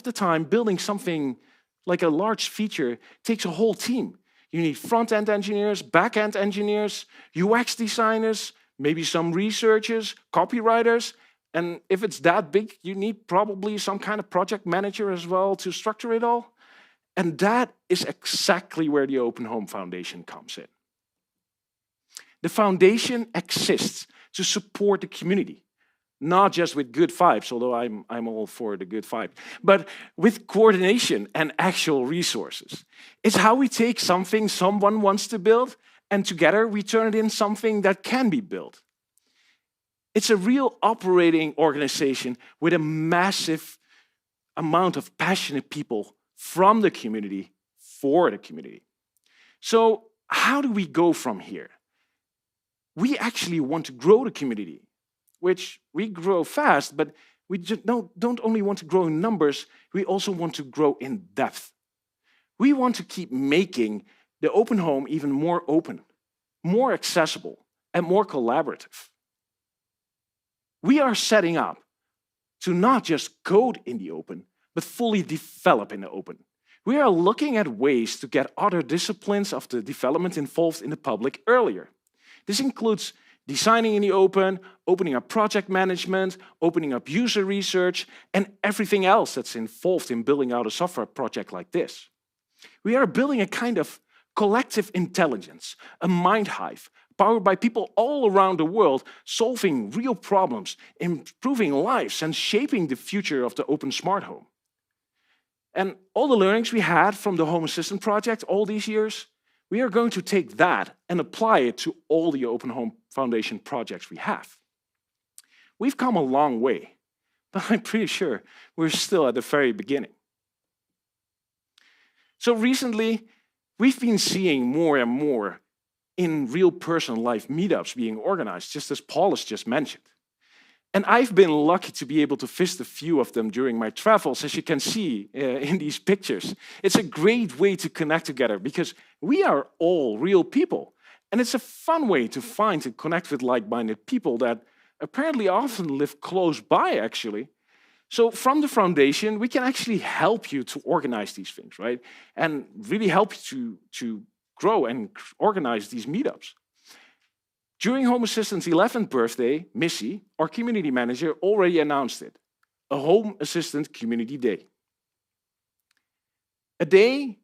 the time, building something like a large feature takes a whole team. You need front-end engineers, back-end engineers, UX designers, maybe some researchers, copywriters. And if it's that big, you need probably some kind of project manager as well to structure it all. And that is exactly where the Open Home Foundation comes in. The foundation exists to support the community, not just with good vibes, although I'm all for the good vibe, but with coordination and actual resources. It's how we take something someone wants to build, and together we turn it into something that can be built. It's a real operating organization with a massive amount of passionate people from the community for the community. So how do we go from here? We actually want to grow the community, which we grow fast, but we just don't only want to grow in numbers, we also want to grow in depth. We want to keep making the open home even more open, more accessible, and more collaborative. We are setting up to not just code in the open, but fully develop in the open. We are looking at ways to get other disciplines of the development involved in the public earlier. This includes designing in the open, opening up project management, opening up user research, and everything else that's involved in building out a software project like this. We are building a kind of collective intelligence, a mind hive, powered by people all around the world, solving real problems, improving lives, and shaping the future of the open smart home. And all the learnings we had from the Home Assistant project all these years, we are going to take that and apply it to all the Open Home Foundation projects we have. We've come a long way, but I'm pretty sure we're still at the very beginning. So recently, we've been seeing more and more in real personal life meetups being organized, just as Paulus just mentioned. And I've been lucky to be able to visit a few of them during my travels, as you can see in these pictures. It's a great way to connect together because we are all real people. And it's a fun way to find and connect with like-minded people that apparently often live close by, actually. So from the foundation, we can actually help you to organize these things, right? And really help you to grow and organize these meetups. During Home Assistant's 11th birthday, Missy, our community manager, already announced it, a Home Assistant Community Day. A day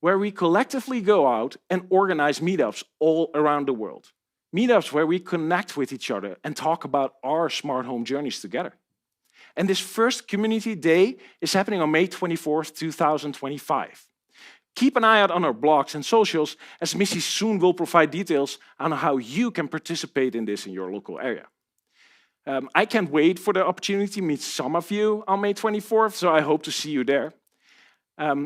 where we collectively go out and organize meetups all around the world. Meetups where we connect with each other and talk about our smart home journeys together. And this first Community Day is happening on May 24th, 2025. Keep an eye out on our blogs and socials, as Missy soon will provide details on how you can participate in this in your local area. I can't wait for the opportunity to meet some of you on May 24th, so I hope to see you there.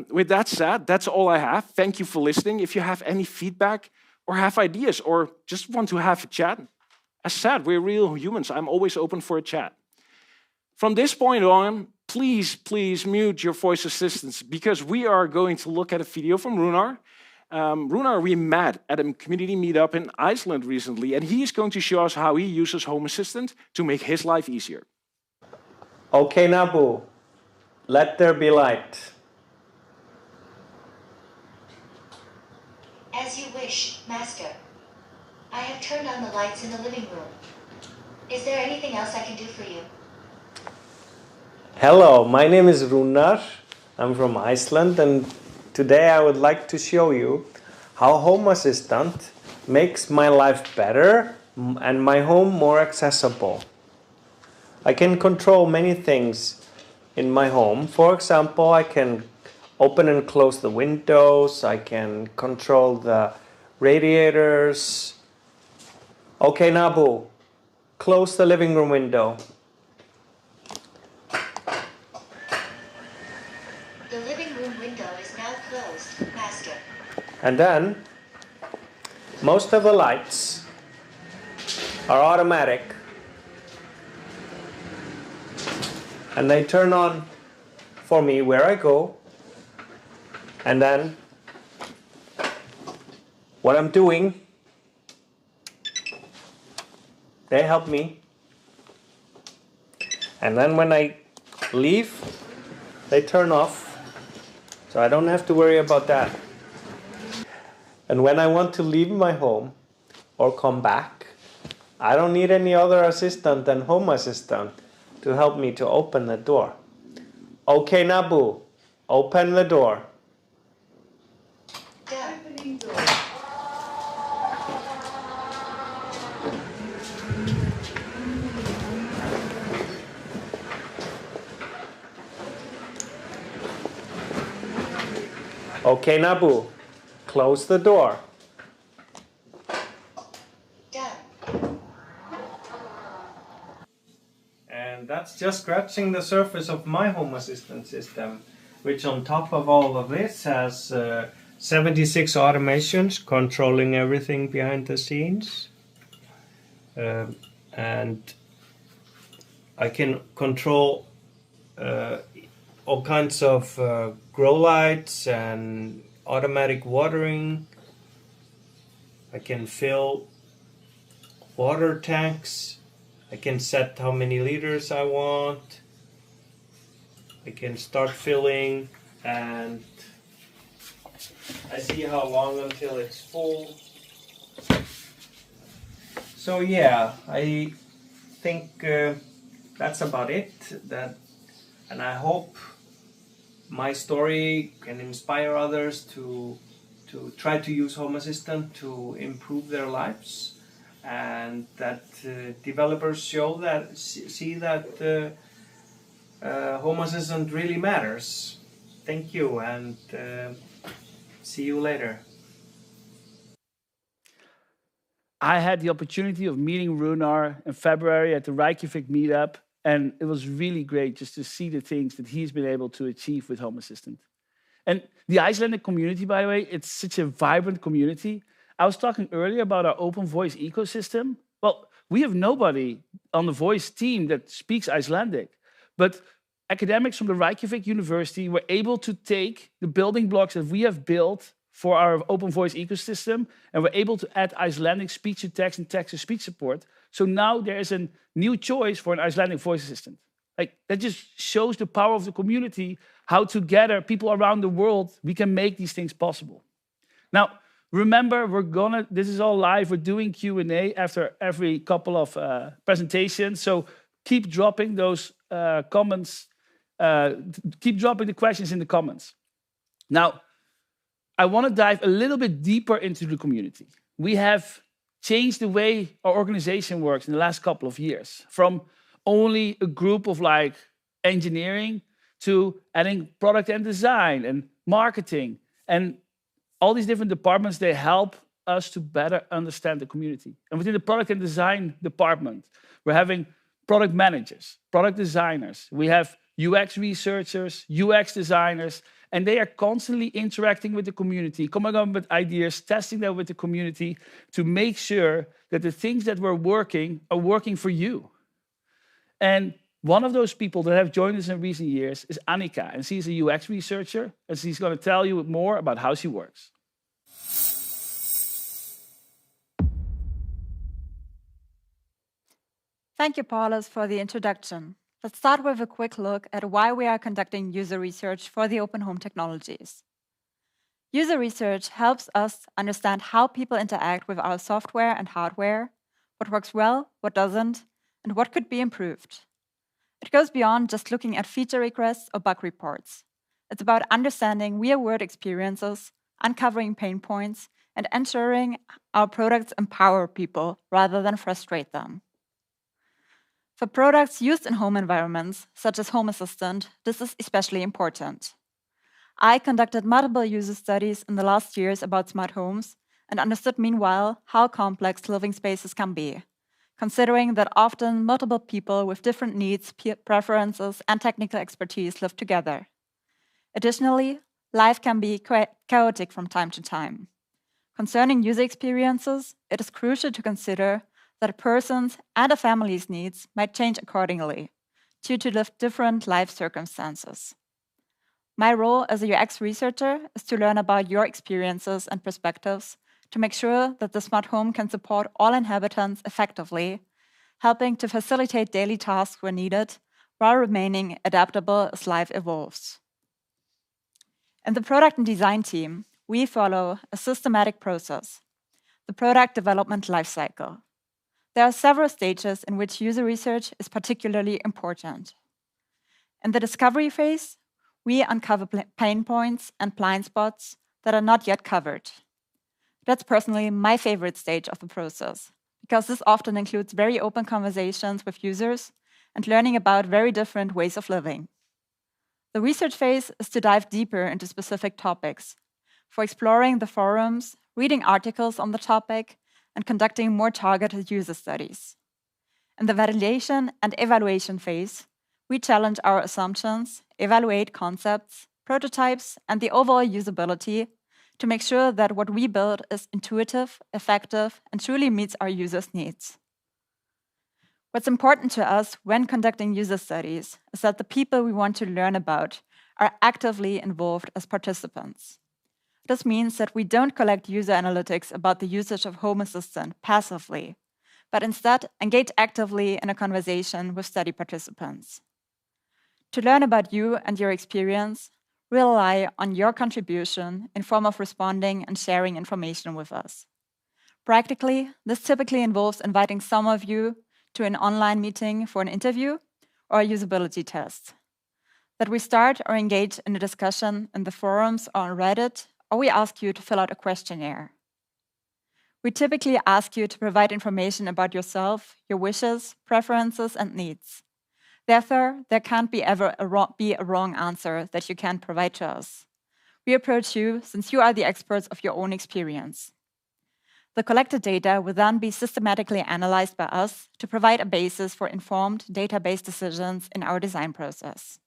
With that said, that's all I have. Thank you for listening. If you have any feedback or have ideas or just want to have a chat, as said, we're real humans. I'm always open for a chat. From this point on, please mute your voice assistants because we are going to look at a video from Rúnar. Rúnar, we met at a community meetup in Iceland recently, and he is going to show us how he uses Home Assistant to make his life easier. Okay, Nabu, let there be light. As you wish, Master. I have turned on the lights in the living room. Is there anything else I can do for you? Hello, my name is Rúnar. I'm from Iceland, and today I would like to show you how Home Assistant makes my life better and my home more accessible. I can control many things in my home. For example, I can open and close the windows. I can control the radiators. Okay, Nabu, close the living room window. The living room window is now closed, Master. And then, most of the lights are automatic. And they turn on for me where I go. And then, what I'm doing, they help me. And then when I leave, they turn off. So I don't have to worry about that. And when I want to leave my home or come back, I don't need any other assistant than Home Assistant to help me to open the door. Okay, Nabu, open the door. Opening door. Okay, Nabu, close the door. Done. And that's just scratching the surface of my Home Assistant system, which on top of all of this has 76 automations controlling everything behind the scenes. And I can control all kinds of grow lights and automatic watering. I can fill water tanks. I can set how many liters I want. I can start filling and I see how long until it's full. So yeah, I think that's about it. And I hope my story can inspire others to try to use Home Assistant to improve their lives, and that developers see that Home Assistant really matters. Thank you, and see you later. I had the opportunity of meeting Rúnar in February at the Reykjavik meetup, and it was really great just to see the things that he's been able to achieve with Home Assistant. And the Icelandic community, by the way, it's such a vibrant community. I was talking earlier about our open voice ecosystem. Well, we have nobody on the voice team that speaks Icelandic, but academics from the Reykjavik University were able to take the building blocks that we have built for our open voice ecosystem, and we're able to add Icelandic speech-to-text and text-to-speech support. So now there is a new choice for an Icelandic voice assistant. Like, that just shows the power of the community, how together, people around the world, we can make these things possible. Now, remember, this is all live, we're doing Q&A after every couple of presentations, so keep dropping those comments, keep dropping the questions in the comments. Now, I want to dive a little bit deeper into the community. We have changed the way our organization works in the last couple of years, from only a group of like engineering to adding product and design and marketing, and all these different departments, they help us to better understand the community. And within the product and design department, we're having product managers, product designers, we have UX researchers, UX designers, and they are constantly interacting with the community, coming up with ideas, testing them with the community to make sure that the things that were working are working for you. And one of those people that have joined us in recent years is Annika, and she's a UX researcher, and she's going to tell you more about how she works. Thank you, Paulus, for the introduction. Let's start with a quick look at why we are conducting user research for the open home technologies. User research helps us understand how people interact with our software and hardware, what works well, what doesn't, and what could be improved. It goes beyond just looking at feature requests or bug reports. It's about understanding real-world experiences, uncovering pain points, and ensuring our products empower people rather than frustrate them. For products used in home environments, such as Home Assistant, this is especially important. I conducted multiple user studies in the last years about smart homes and understood meanwhile how complex living spaces can be, considering that often multiple people with different needs, preferences, and technical expertise live together. Additionally, life can be quite chaotic from time to time. Concerning user experiences, it is crucial to consider that a person's and a family's needs might change accordingly due to different life circumstances. My role as a UX researcher is to learn about your experiences and perspectives to make sure that the smart home can support all inhabitants effectively, helping to facilitate daily tasks where needed, while remaining adaptable as life evolves. In the product and design team, we follow a systematic process, the product development lifecycle. There are several stages in which user research is particularly important. In the discovery phase, we uncover pain points and blind spots that are not yet covered. That's personally my favorite stage of the process, because this often includes very open conversations with users and learning about very different ways of living. The research phase is to dive deeper into specific topics, for exploring the forums, reading articles on the topic, and conducting more targeted user studies. In the validation and evaluation phase, we challenge our assumptions, evaluate concepts, prototypes, and the overall usability to make sure that what we build is intuitive, effective, and truly meets our users' needs. What's important to us when conducting user studies is that the people we want to learn about are actively involved as participants. This means that we don't collect user analytics about the usage of Home Assistant passively, but instead engage actively in a conversation with study participants. To learn about you and your experience, we rely on your contribution in form of responding and sharing information with us. Practically, this typically involves inviting some of you to an online meeting for an interview or a usability test. That we start or engage in a discussion in the forums or on Reddit, or we ask you to fill out a questionnaire. We typically ask you to provide information about yourself, your wishes, preferences, and needs. Therefore, there can't be ever be a wrong answer that you can provide to us. We approach you since you are the experts of your own experience. The collected data will then be systematically analyzed by us to provide a basis for informed database decisions in our design process.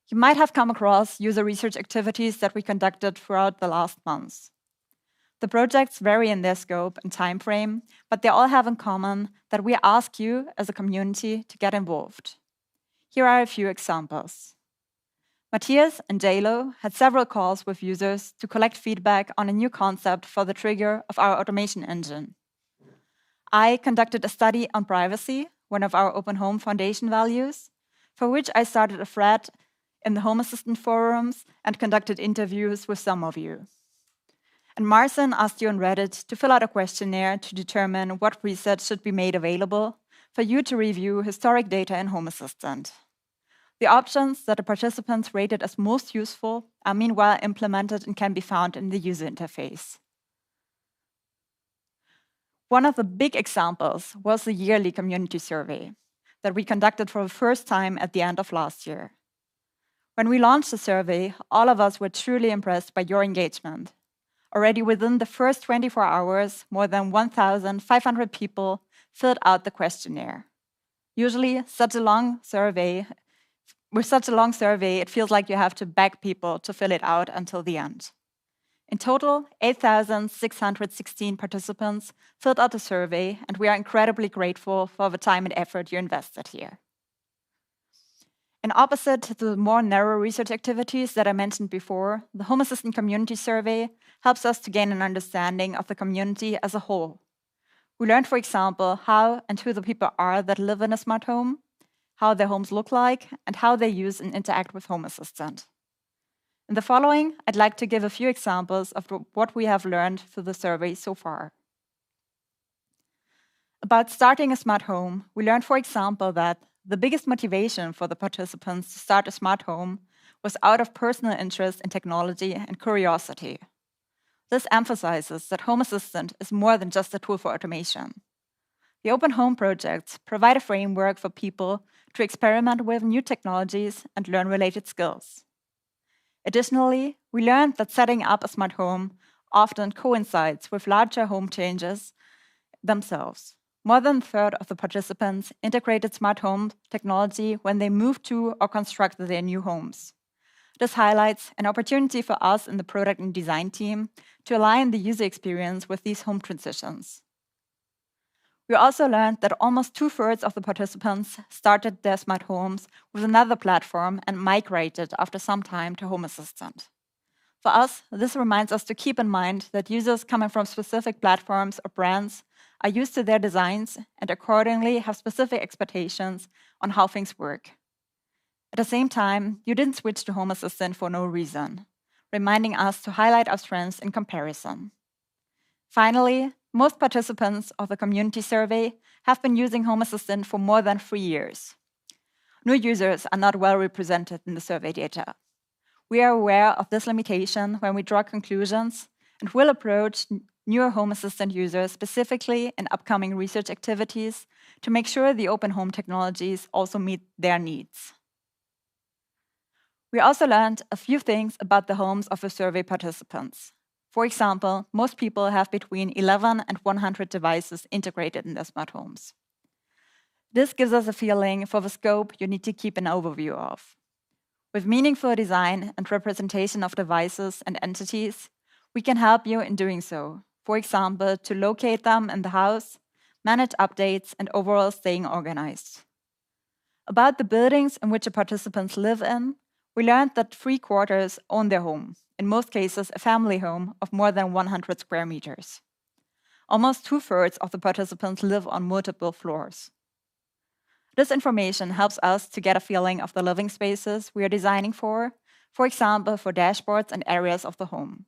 You might have come across user research activities that we conducted throughout the last months. The projects vary in their scope and time frame, but they all have in common that we ask you as a community to get involved. Here are a few examples. Matthias and JLo had several calls with users to collect feedback on a new concept for the trigger of our automation engine. I conducted a study on privacy, one of our Open Home Foundation values, for which I started a thread in the Home Assistant forums and conducted interviews with some of you. And Marcin asked you on Reddit to fill out a questionnaire to determine what presets should be made available for you to review historic data in Home Assistant. The options that the participants rated as most useful are meanwhile implemented and can be found in the user interface. One of the big examples was the yearly community survey that we conducted for the first time at the end of last year. When we launched the survey, all of us were truly impressed by your engagement. Already within the first 24 hours, more than 1,500 people filled out the questionnaire. Usually, with such a long survey, it feels like you have to beg people to fill it out until the end. In total, 8,616 participants filled out the survey, and we are incredibly grateful for the time and effort you invested here. And opposite to the more narrow research activities that I mentioned before, the Home Assistant Community Survey helps us to gain an understanding of the community as a whole. We learned, for example, how and who the people are that live in a smart home, how their homes look like, and how they use and interact with Home Assistant. In the following, I'd like to give a few examples of what we have learned through the survey so far. About starting a smart home, we learned, for example, that the biggest motivation for the participants to start a smart home was out of personal interest in technology and curiosity. This emphasizes that Home Assistant is more than just a tool for automation. The Open Home projects provide a framework for people to experiment with new technologies and learn related skills. Additionally, we learned that setting up a smart home often coincides with larger home changes themselves. More than a third of the participants integrated smart home technology when they moved to or constructed their new homes. This highlights an opportunity for us in the product and design team to align the user experience with these home transitions. We also learned that almost 2/3 of the participants started their smart homes with another platform and migrated after some time to Home Assistant. For us, this reminds us to keep in mind that users coming from specific platforms or brands are used to their designs and accordingly have specific expectations on how things work. At the same time, you didn't switch to Home Assistant for no reason, reminding us to highlight our strengths in comparison. Finally, most participants of the community survey have been using Home Assistant for more than 3 years. New users are not well represented in the survey data. We are aware of this limitation when we draw conclusions and will approach newer Home Assistant users specifically in upcoming research activities to make sure the Open Home technologies also meet their needs. We also learned a few things about the homes of the survey participants. For example, most people have between 11 and 100 devices integrated in their smart homes. This gives us a feeling for the scope you need to keep an overview of. With meaningful design and representation of devices and entities, we can help you in doing so. For example, to locate them in the house, manage updates, and overall staying organized. About the buildings in which the participants live in, we learned that 3/4 own their home, in most cases a family home of more than 100 square meters. Almost 2/3 of the participants live on multiple floors. This information helps us to get a feeling of the living spaces we are designing for example, for dashboards and areas of the home.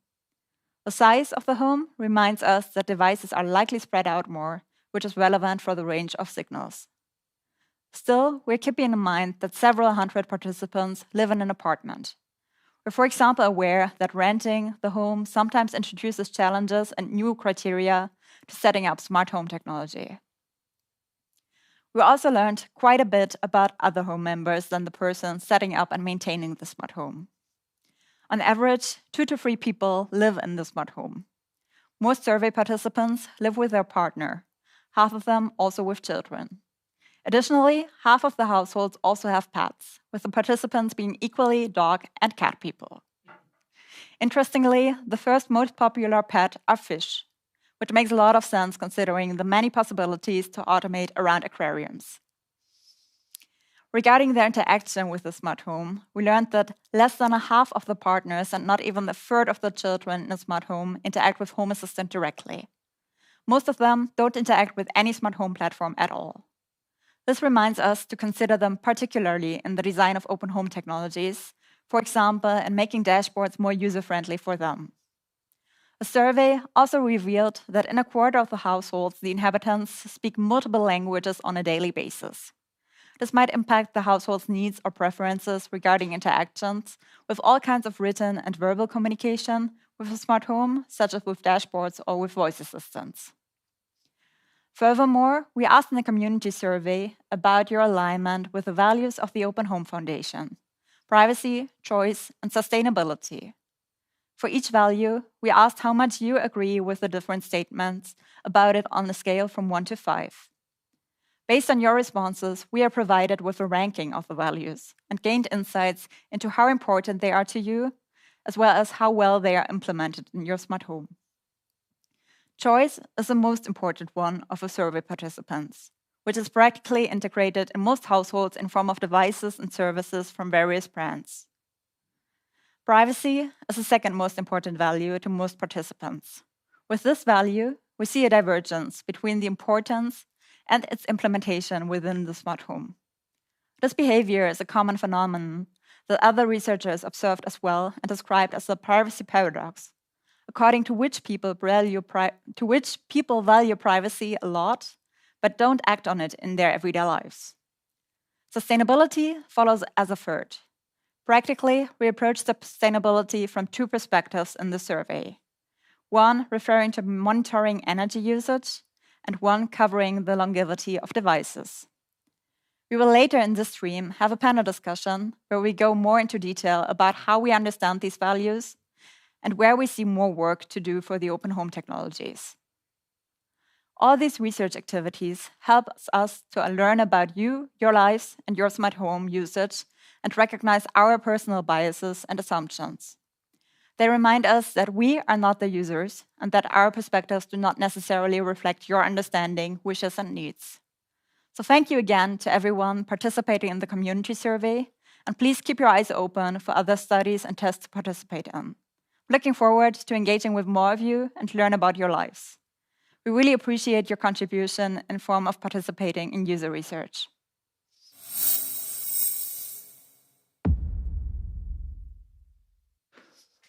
The size of the home reminds us that devices are likely spread out more, which is relevant for the range of signals. Still, we're keeping in mind that several hundred participants live in an apartment. We're, for example, aware that renting the home sometimes introduces challenges and new criteria to setting up smart home technology. We also learned quite a bit about other home members than the person setting up and maintaining the smart home. On average, 2 to 3 people live in the smart home. Most survey participants live with their partner, half of them also with children. Additionally, half of the households also have pets, with the participants being equally dog and cat people. Interestingly, the first most popular pet are fish, which makes a lot of sense considering the many possibilities to automate around aquariums. Regarding their interaction with the smart home, we learned that less than a half of the partners and not even a third of the children in a smart home interact with Home Assistant directly. Most of them don't interact with any smart home platform at all. This reminds us to consider them particularly in the design of open home technologies, for example, in making dashboards more user-friendly for them. A survey also revealed that in a quarter of the households, the inhabitants speak multiple languages on a daily basis. This might impact the household's needs or preferences regarding interactions with all kinds of written and verbal communication with a smart home, such as with dashboards or with voice assistants. Furthermore, we asked in the community survey about your alignment with the values of the Open Home Foundation: privacy, choice, and sustainability. For each value, we asked how much you agree with the different statements about it on a scale from 1 to 5. Based on your responses, we are provided with a ranking of the values and gained insights into how important they are to you, as well as how well they are implemented in your smart home. Choice is the most important one of the survey participants, which is practically integrated in most households in form of devices and services from various brands. Privacy is the second most important value to most participants. With this value, we see a divergence between the importance and its implementation within the smart home. This behavior is a common phenomenon that other researchers observed as well and described as the privacy paradox, according to which people value privacy a lot, but don't act on it in their everyday lives. Sustainability follows as a third. Practically, we approach sustainability from 2 perspectives in the survey. One referring to monitoring energy usage, and one covering the longevity of devices. We will later in this stream have a panel discussion where we go more into detail about how we understand these values and where we see more work to do for the open home technologies. All these research activities help us to learn about you, your lives, and your smart home usage, and recognize our personal biases and assumptions. They remind us that we are not the users and that our perspectives do not necessarily reflect your understanding, wishes, and needs. So thank you again to everyone participating in the community survey, and please keep your eyes open for other studies and tests to participate in. Looking forward to engaging with more of you and learn about your lives. We really appreciate your contribution in form of participating in user research.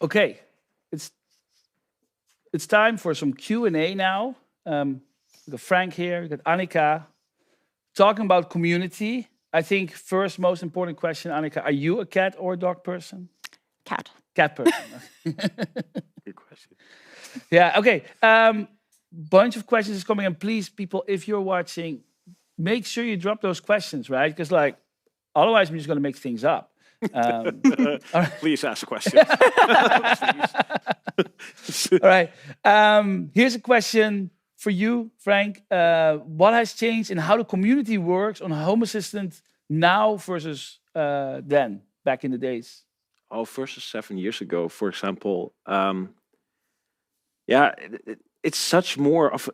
Okay, it's time for some Q&A now. We got Frank here, we got Annika. Talking about community, I think first most important question, Annika, are you a cat or a dog person? Cat. Cat person. Good question. Yeah, okay. Bunch of questions is coming in. Please, people, if you're watching, make sure you drop those questions, right? Because otherwise I'm just going to make things up. Please ask questions. All right. Here's a question for you, Frank. What has changed in how the community works on Home Assistant now versus then, back in the days? Oh, versus 7 years ago, for example. It's such more of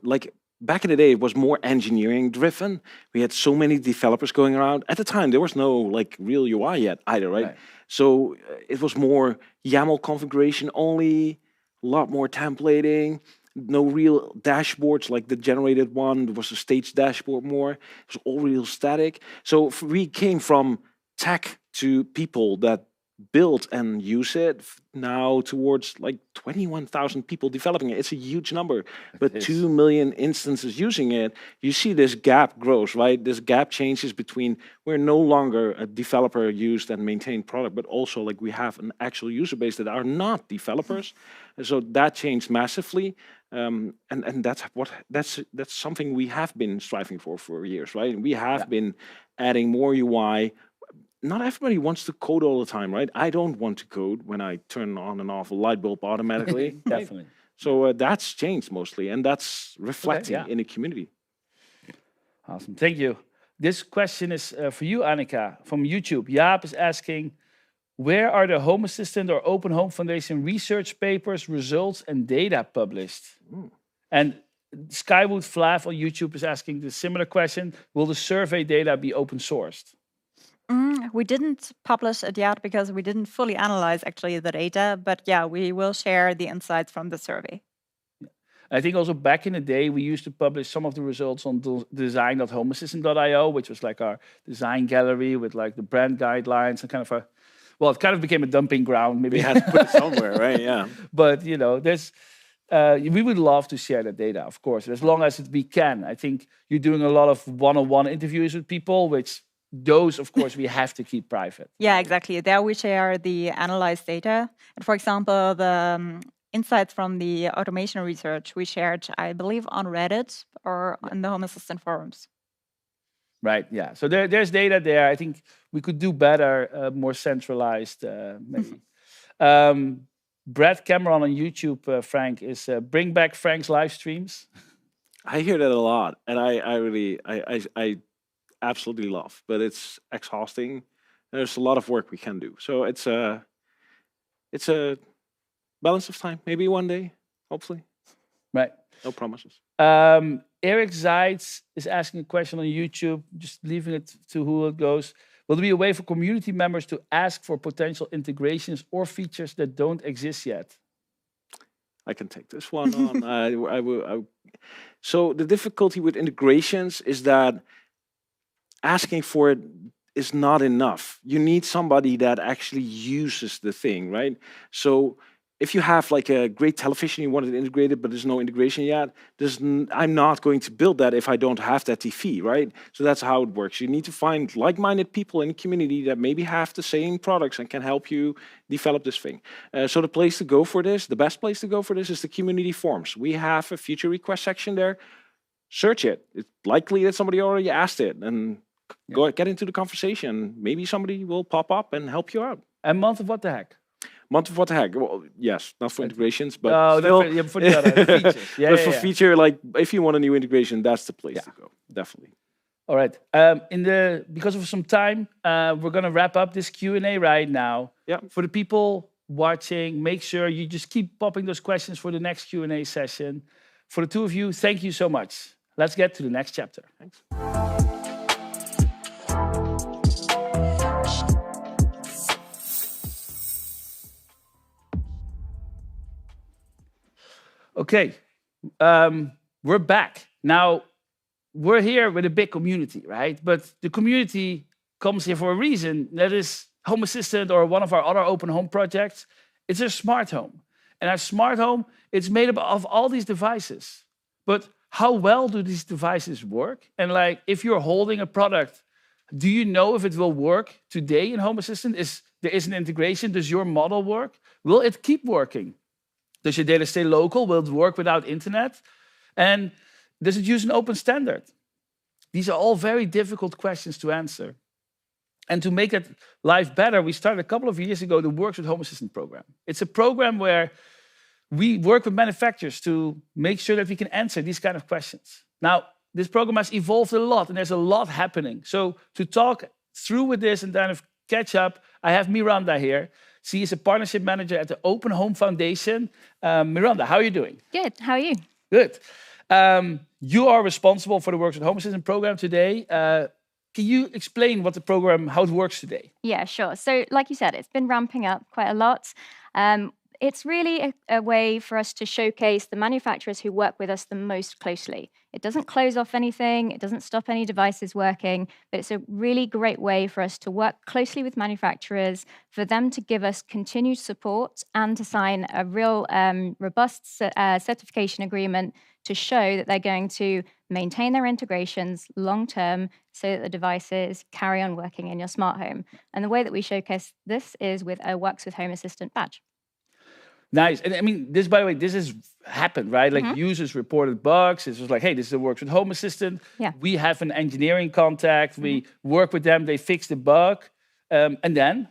back in the day, it was more engineering driven. We had so many developers going around. At the time, there was no real UI yet either, right? So it was more YAML configuration only, a lot more templating, no real dashboards like the generated one. There was a staged dashboard more. It was all real static. So we came from tech to people that build and use it now towards 21,000 people developing it. It's a huge number, but 2 million instances using it. You see this gap grows, right? This gap changes between we're no longer a developer used and maintained product, but also we have an actual user base that are not developers. So that changed massively. And that's something we have been striving for years, right? We have been adding more UI. Not everybody wants to code all the time, right? I don't want to code when I turn on and off a light bulb automatically. Definitely. Right? So that's changed mostly, and that's reflecting in the community. Awesome, thank you. This question is for you, Annika, from YouTube. Jaap is asking, where are the Home Assistant or Open Home Foundation research papers, results, and data published? And Skywood Flav on YouTube is asking the similar question. Will the survey data be open sourced? We didn't publish it yet because we didn't fully analyze actually the data, but yeah, we will share the insights from the survey. I think also back in the day, we used to publish some of the results on design.homeassistant.io, which was like our design gallery with like the brand guidelines and kind of a, well, it kind of became a dumping ground. Maybe we had to put it somewhere, right? Yeah. But, you know, there's, we would love to share that data, of course, as long as we can. I think you're doing a lot of one-on-one interviews with people, which those, of course, we have to keep private. Yeah, exactly. There we share the analyzed data. And for example, the insights from the automation research we shared, I believe, on Reddit or on the Home Assistant forums. Right, yeah. So there's data there. I think we could do better, more centralized, maybe. Brad Cameron on YouTube, Frank, is bring back Frank's live streams. I hear that a lot, and I absolutely love, but it's exhausting. There's a lot of work we can do. So it's a balance of time. Maybe one day, hopefully. Right. No promises. Eric Zeitz is asking a question on YouTube, just leaving it to who it goes. Will there be a way for community members to ask for potential integrations or features that don't exist yet? I can take this one on. So the difficulty with integrations is that asking for it is not enough. You need somebody that actually uses the thing, right? So if you have like a great television, you want it integrated, but there's no integration yet, I'm not going to build that if I don't have that TV, right? So that's how it works. You need to find like-minded people in the community that maybe have the same products and can help you develop this thing. So the place to go for this, the best place to go for this is the community forums. We have a feature request section there. Search it. It's likely that somebody already asked it, and go get into the conversation. Maybe somebody will pop up and help you out. And month of what the heck? Month of what the heck? Well, yes, not for integrations, but still, for the other features. But for feature, like if you want a new integration, that's the place to go. Definitely. All right. Because of some time, we're gonna wrap up this Q&A right now. Yeah. For the people watching, make sure you just keep popping those questions for the next Q&A session. For the two of you, thank you so much. Let's get to the next chapter. Thanks. Okay, we're back. Now, we're here with a big community, right? But the community comes here for a reason. That is Home Assistant or one of our other open home projects. It's a smart home. And our smart home, it's made up of all these devices. But how well do these devices work? And like, if you're holding a product, do you know if it will work today in Home Assistant? There is an integration. Does your model work? Will it keep working? Does your data stay local? Will it work without internet? And does it use an open standard? These are all very difficult questions to answer. And to make it life better, we started a couple of years ago the Works with Home Assistant program. It's a program where we work with manufacturers to make sure that we can answer these kind of questions. Now, this program has evolved a lot, and there's a lot happening. So to talk through with this and kind of catch up, I have Miranda here. She is a partnership manager at the Open Home Foundation. Miranda, how are you doing? Good. How are you? Good. You are responsible for the Works with Home Assistant program today. Can you explain what the program, how it works today? Yeah, sure. So like you said, it's been ramping up quite a lot. It's really a way for us to showcase the manufacturers who work with us the most closely. It doesn't close off anything. It doesn't stop any devices working, but it's a really great way for us to work closely with manufacturers, for them to give us continued support and to sign a real robust certification agreement to show that they're going to maintain their integrations long-term so that the devices carry on working in your smart home. And the way that we showcase this is with a Works with Home Assistant badge. Nice. And I mean, this, by the way, this has happened, right? Like users reported bugs. It was like, hey, this works with Home Assistant. Yeah. We have an engineering contact. We work with them. They fix the bug. And then?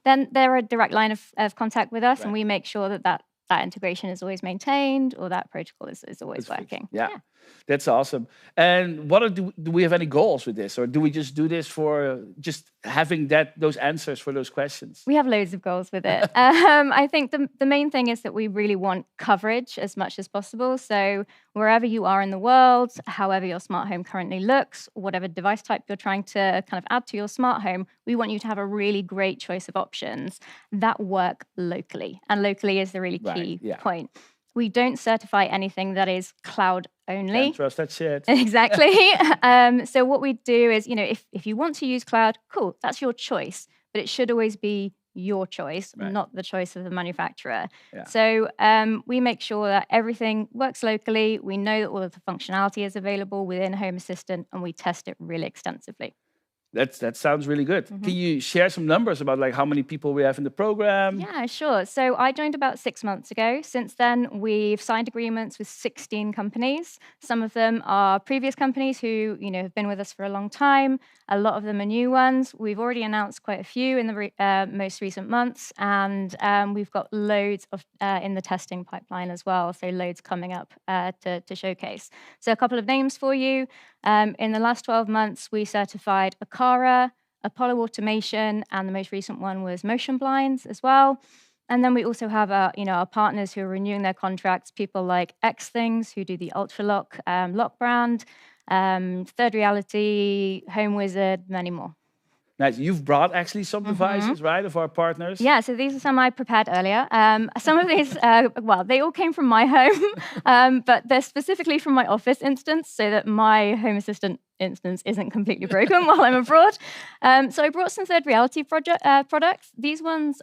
Then they're a direct line of contact with us, and we make sure that integration is always maintained, or that protocol is always working. Yeah. That's awesome. And do we have any goals with this, or do we just do this for just having those answers for those questions? We have loads of goals with it. I think the main thing is that we really want coverage as much as possible. So wherever you are in the world, however your smart home currently looks, whatever device type you're trying to kind of add to your smart home, we want you to have a really great choice of options that work locally. And locally is the really key point. We don't certify anything that is cloud only. Can't trust that shit. Exactly. So what we do is, if you want to use cloud, cool, that's your choice. But it should always be your choice, not the choice of the manufacturer. Yeah. So we make sure that everything works locally. We know that all of the functionality is available within Home Assistant, and we test it really extensively. That sounds really good. Can you share some numbers about like how many people we have in the program? Yeah, sure. So I joined about 6 months ago. Since then, we've signed agreements with 16 companies. Some of them are previous companies who have been with us for a long time. A lot of them are new ones. We've already announced quite a few in the most recent months, and we've got loads of in the testing pipeline as well. So loads coming up to showcase. So a couple of names for you. In the last 12 months, we certified Cara, Apollo Automation, and the most recent one was Motion Blinds as well. And then we also have our partners who are renewing their contracts, people like X Things, who do the Ultralock lock brand, Third Reality, Home Wizard, many more. Nice. You've brought actually some devices, right, of our partners? Yeah, so these are some I prepared earlier. Some of these, they all came from my home, but they're specifically from my office instance so that my Home Assistant instance isn't completely broken while I'm abroad. So I brought some Third Reality products. These ones,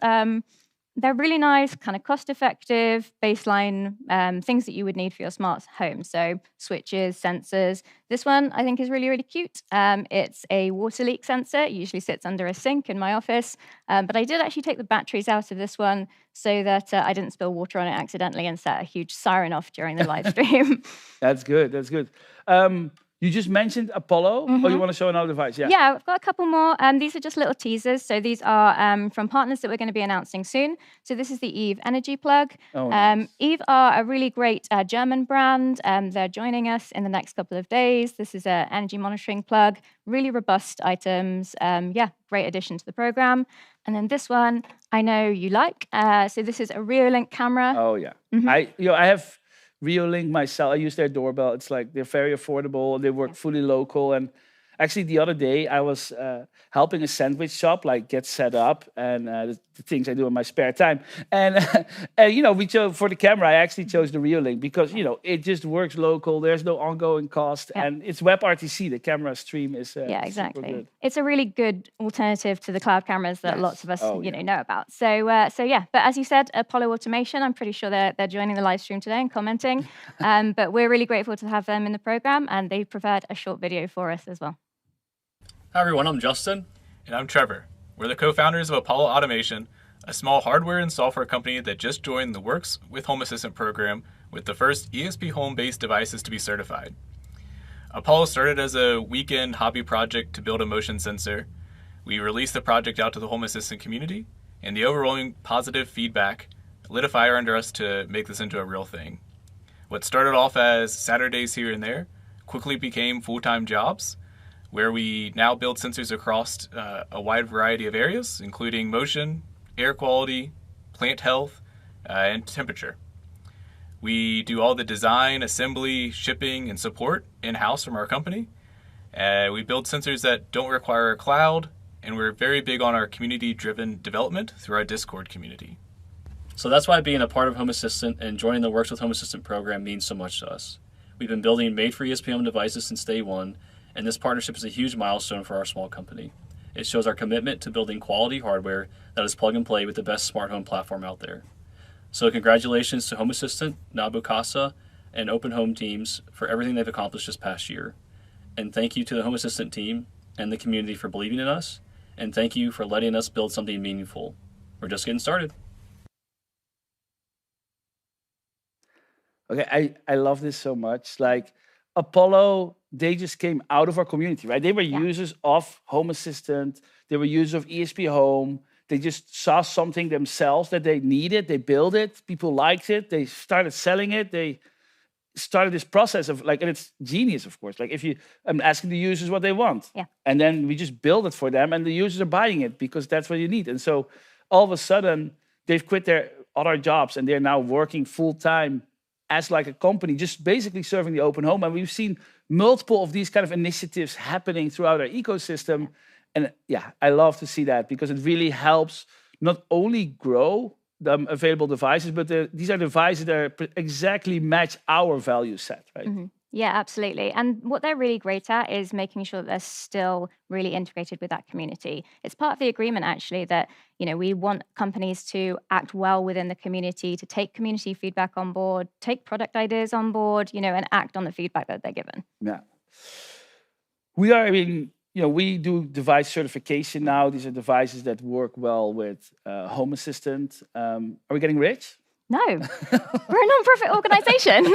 they're really nice, kind of cost-effective, baseline things that you would need for your smart home. So switches, sensors. This one I think is really, really cute. It's a water leak sensor. It usually sits under a sink in my office. But I did actually take the batteries out of this one so that I didn't spill water on it accidentally and set a huge siren off during the live stream. That's good. That's good. You just mentioned Apollo. Oh, you want to show another device? Yeah. Yeah, I've got a couple more. These are just little teasers. So these are from partners that we're going to be announcing soon. So this is the Eve Energy Plug. Oh, nice. Eve are a really great German brand. They're joining us in the next couple of days. This is an energy monitoring plug. Really robust items. Great addition to the program. And then this one, I know you like. So this is a Reolink camera. Oh yeah. I have Reolink myself. I use their doorbell. It's like they're very affordable. They work fully local. And actually, the other day I was helping a sandwich shop like get set up and the things I do in my spare time. And we chose for the camera. I actually chose the Reolink because it just works local. There's no ongoing cost, and it's WebRTC. The camera stream is exactly. super good. It's a really good alternative to the cloud cameras that lots of us know about. So But as you said, Apollo Automation. I'm pretty sure they're joining the live stream today and commenting. But we're really grateful to have them in the program, and they prepared a short video for us as well. Hi everyone, I'm Justin. And I'm Trevor. We're the co-founders of Apollo Automation, a small hardware and software company that just joined the Works with Home Assistant program with the first ESP home-based devices to be certified. Apollo started as a weekend hobby project to build a motion sensor. We released the project out to the Home Assistant community, and the overwhelming positive feedback lit a fire under us to make this into a real thing. What started off as Saturdays here and there quickly became full-time jobs, where we now build sensors across a wide variety of areas, including motion, air quality, plant health, and temperature. We do all the design, assembly, shipping, and support in-house from our company. We build sensors that don't require a cloud, and we're very big on our community-driven development through our Discord community. So that's why being a part of Home Assistant and joining the Works with Home Assistant program means so much to us. We've been building made-for-ESP home devices since day one, and this partnership is a huge milestone for our small company. It shows our commitment to building quality hardware that is plug and play with the best smart home platform out there. So congratulations to Home Assistant, Nabu, Casa, and Open Home teams for everything they've accomplished this past year. And thank you to the Home Assistant team and the community for believing in us, and thank you for letting us build something meaningful. We're just getting started. Okay, I love this so much. Like Apollo, they just came out of our community, right? They were users of Home Assistant. They were users of ESP Home. They just saw something themselves that they needed. They built it. People liked it. They started selling it. They started this process of like, and it's genius, of course. Like I'm asking the users what they want. Yeah. And then we just build it for them and the users are buying it because that's what you need. And so all of a sudden they've quit their other jobs and they're now working full time as like a company, just basically serving the open home. And we've seen multiple of these kind of initiatives happening throughout our ecosystem. And yeah, I love to see that because it really helps not only grow the available devices, but these are devices that exactly match our value set, right? Mm-hmm. Yeah, absolutely. And what they're really great at is making sure that they're still really integrated with that community. It's part of the agreement, actually, that we want companies to act well within the community, to take community feedback on board, take product ideas on board, and act on the feedback that they're given. Yeah. We do device certification now. These are devices that work well with Home Assistant. Are we getting rich? No, we're a non-profit organization.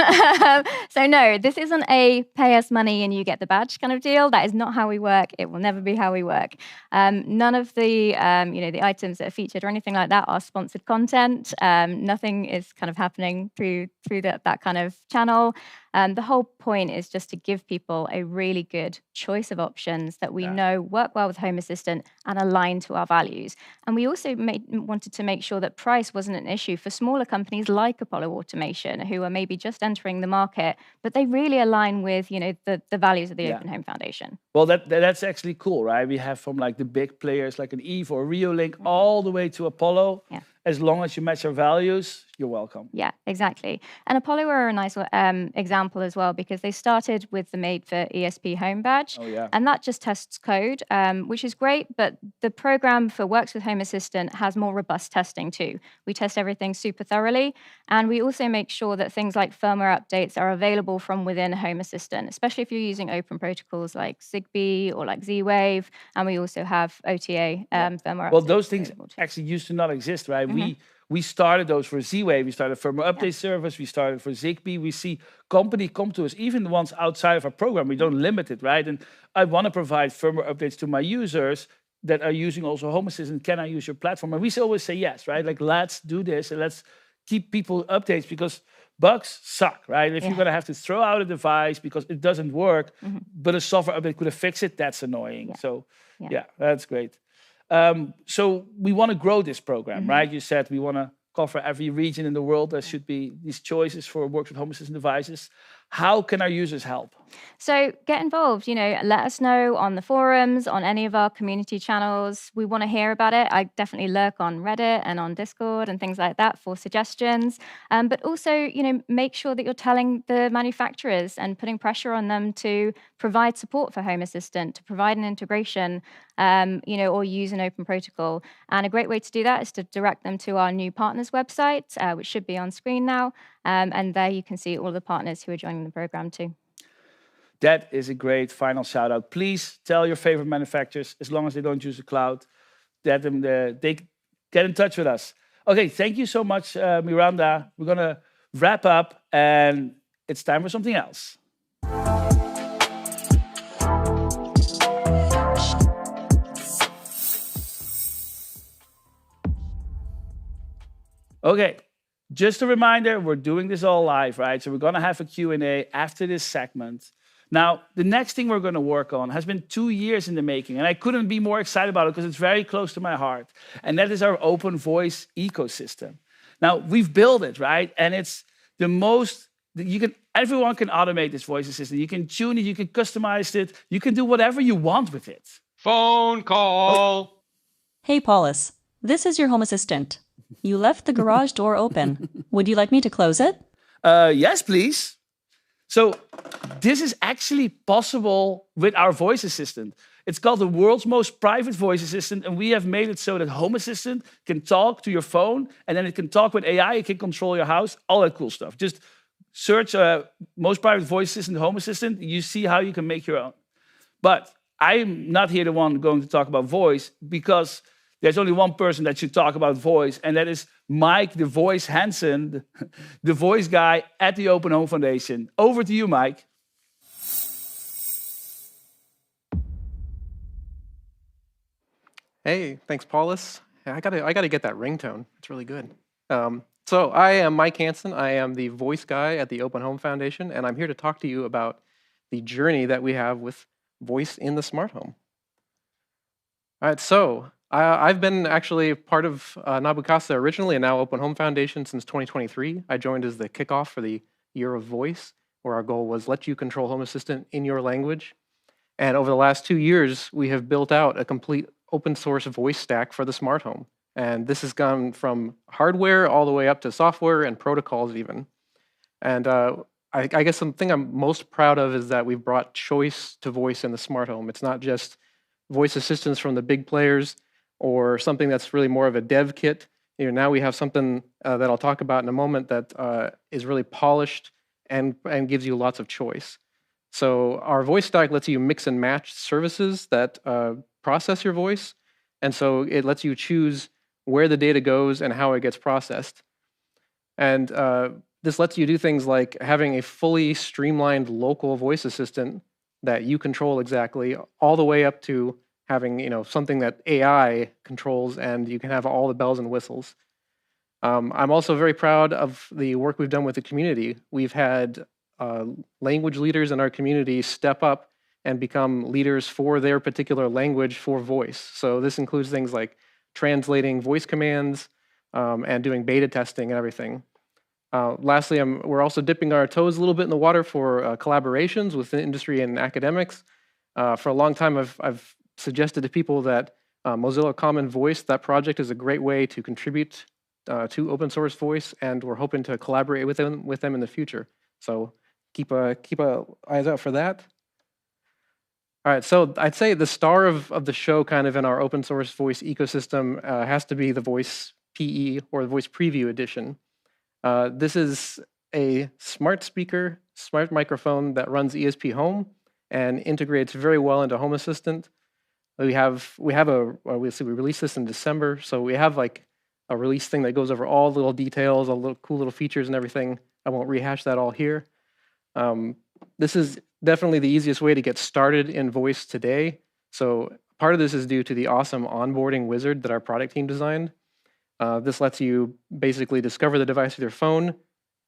So no, this isn't a pay us money and you get the badge kind of deal. That is not how we work. It will never be how we work. None of the, the items that are featured or anything like that are sponsored content. Nothing is kind of happening through that kind of channel. The whole point is just to give people a really good choice of options that we know work well with Home Assistant and align to our values. And we also wanted to make sure that price wasn't an issue for smaller companies like Apollo Automation, who are maybe just entering the market, but they really align with, the values of the Open Home Foundation. Well, that's actually cool, right? We have from like the big players like an Eve or Reolink all the way to Apollo. Yeah. As long as you match our values, you're welcome. Yeah, exactly. And Apollo are a nice example as well because they started with the Made for ESP Home badge. Oh, yeah. And that just tests code, which is great. But the program for Works with Home Assistant has more robust testing too. We test everything super thoroughly. And we also make sure that things like firmware updates are available from within Home Assistant, especially if you're using open protocols like Zigbee or like Z-Wave. And we also have OTA firmware updates. Well, those things actually used to not exist, right? We started those for Z-Wave. We started firmware update service. We started for Zigbee. We see company come to us, even the ones outside of our program. We don't limit it, right? And I want to provide firmware updates to my users that are using also Home Assistant. Can I use your platform? And we always say yes, right? Like, let's do this and let's keep people updates because bugs suck, right? If you're going to have to throw out a device because it doesn't work, but a software update could have fixed it, that's annoying. Yeah. So, yeah, that's great. So we want to grow this program, right? You said we want to cover every region in the world. There should be these choices for Works with Home Assistant devices. How can our users help? So get involved, let us know on the forums, on any of our community channels. We want to hear about it. I definitely lurk on Reddit and on Discord and things like that for suggestions. But also, make sure that you're telling the manufacturers and putting pressure on them to provide support for Home Assistant, to provide an integration, or use an open protocol. And a great way to do that is to direct them to our new partners website, which should be on screen now. And there you can see all the partners who are joining the program too. That is a great final shout out. Please tell your favorite manufacturers, as long as they don't use the cloud, that they get in touch with us. Okay, thank you so much, Miranda. We're going to wrap up and it's time for something else. Okay, just a reminder, we're doing this all live, right? So we're going to have a Q&A after this segment. Now, the next thing we're going to work on has been 2 years in the making, and I couldn't be more excited about it because it's very close to my heart, and that is our open voice ecosystem. Now, we've built it, right? And it's the most, everyone can automate this voice assistant. You can tune it, you can customize it, you can do whatever you want with it. Phone call. Oh. Hey, Paulus, this is your Home Assistant. You left the garage door open. Would you like me to close it? Yes, please. So this is actually possible with our voice assistant. It's called the world's most private voice assistant, and we have made it so that Home Assistant can talk to your phone, and then it can talk with AI, it can control your house, all that cool stuff. Just search most private voice assistant, Home Assistant, you see how you can make your own. But I'm not here the one going to talk about voice because there's only one person that should talk about voice, and that is Mike, the voice Hansen, the voice guy at the Open Home Foundation. Over to you, Mike. Hey, thanks, Paulus. I gotta get that ringtone. It's really good. So I am Mike Hansen. I am the voice guy at the Open Home Foundation, and I'm here to talk to you about the journey that we have with voice in the smart home. All right, so I've been actually part of Nabu Casa originally and now Open Home Foundation since 2023. I joined as the kickoff for the Year of Voice, where our goal was let you control Home Assistant in your language. And over the last 2 years, we have built out a complete open source voice stack for the smart home. And this has gone from hardware all the way up to software and protocols even. And I guess something I'm most proud of is that we've brought choice to voice in the smart home. It's not just voice assistants from the big players or something that's really more of a dev kit. Now we have something that I'll talk about in a moment that is really polished and gives you lots of choice. So our voice stack lets you mix and match services that process your voice. And so it lets you choose where the data goes and how it gets processed. And this lets you do things like having a fully streamlined local voice assistant that you control exactly, all the way up to having something that AI controls, and you can have all the bells and whistles. I'm also very proud of the work we've done with the community. We've had language leaders in our community step up and become leaders for their particular language for voice. So this includes things like translating voice commands and doing beta testing and everything. Lastly, we're also dipping our toes a little bit in the water for collaborations with the industry and academics. For a long time, I've suggested to people that Mozilla Common Voice, that project is a great way to contribute to open source voice, and we're hoping to collaborate with them in the future. So keep eyes out for that. All right, so I'd say the star of the show kind of in our open source voice ecosystem has to be the Voice PE or the Voice Preview Edition. This is a smart speaker, smart microphone that runs ESP Home and integrates very well into Home Assistant. We released this in December, so we have like a release thing that goes over all the little details, all the cool little features and everything. I won't rehash that all here. This is definitely the easiest way to get started in voice today. So part of this is due to the awesome onboarding wizard that our product team designed. This lets you basically discover the device with your phone